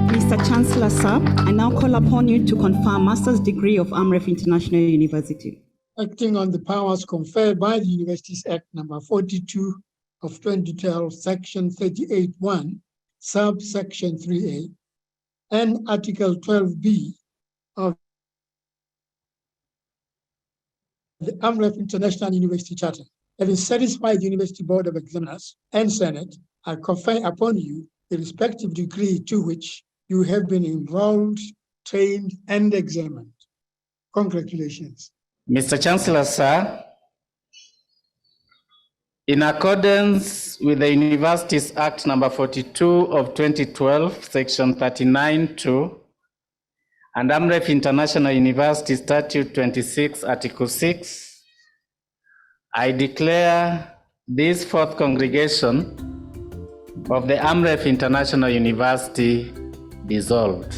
Mr. Chancellor, sir, I now call upon you to confer a master's degree of Amref International University. Acting on the powers conferred by the Universities Act number 42 of 2012, section 38(1), subsection 3A, and Article 12B of the Amref International University Charter, having satisfied the University Board of Examiners and Senate, I confer upon you the respective degree to which you have been enrolled, trained, and examined. Congratulations. Mr. Chancellor, sir, in accordance with the Universities Act number 42 of 2012, section 39(2), and Amref International University Statute 26, Article 6, I declare this fourth congregation of the Amref International University dissolved.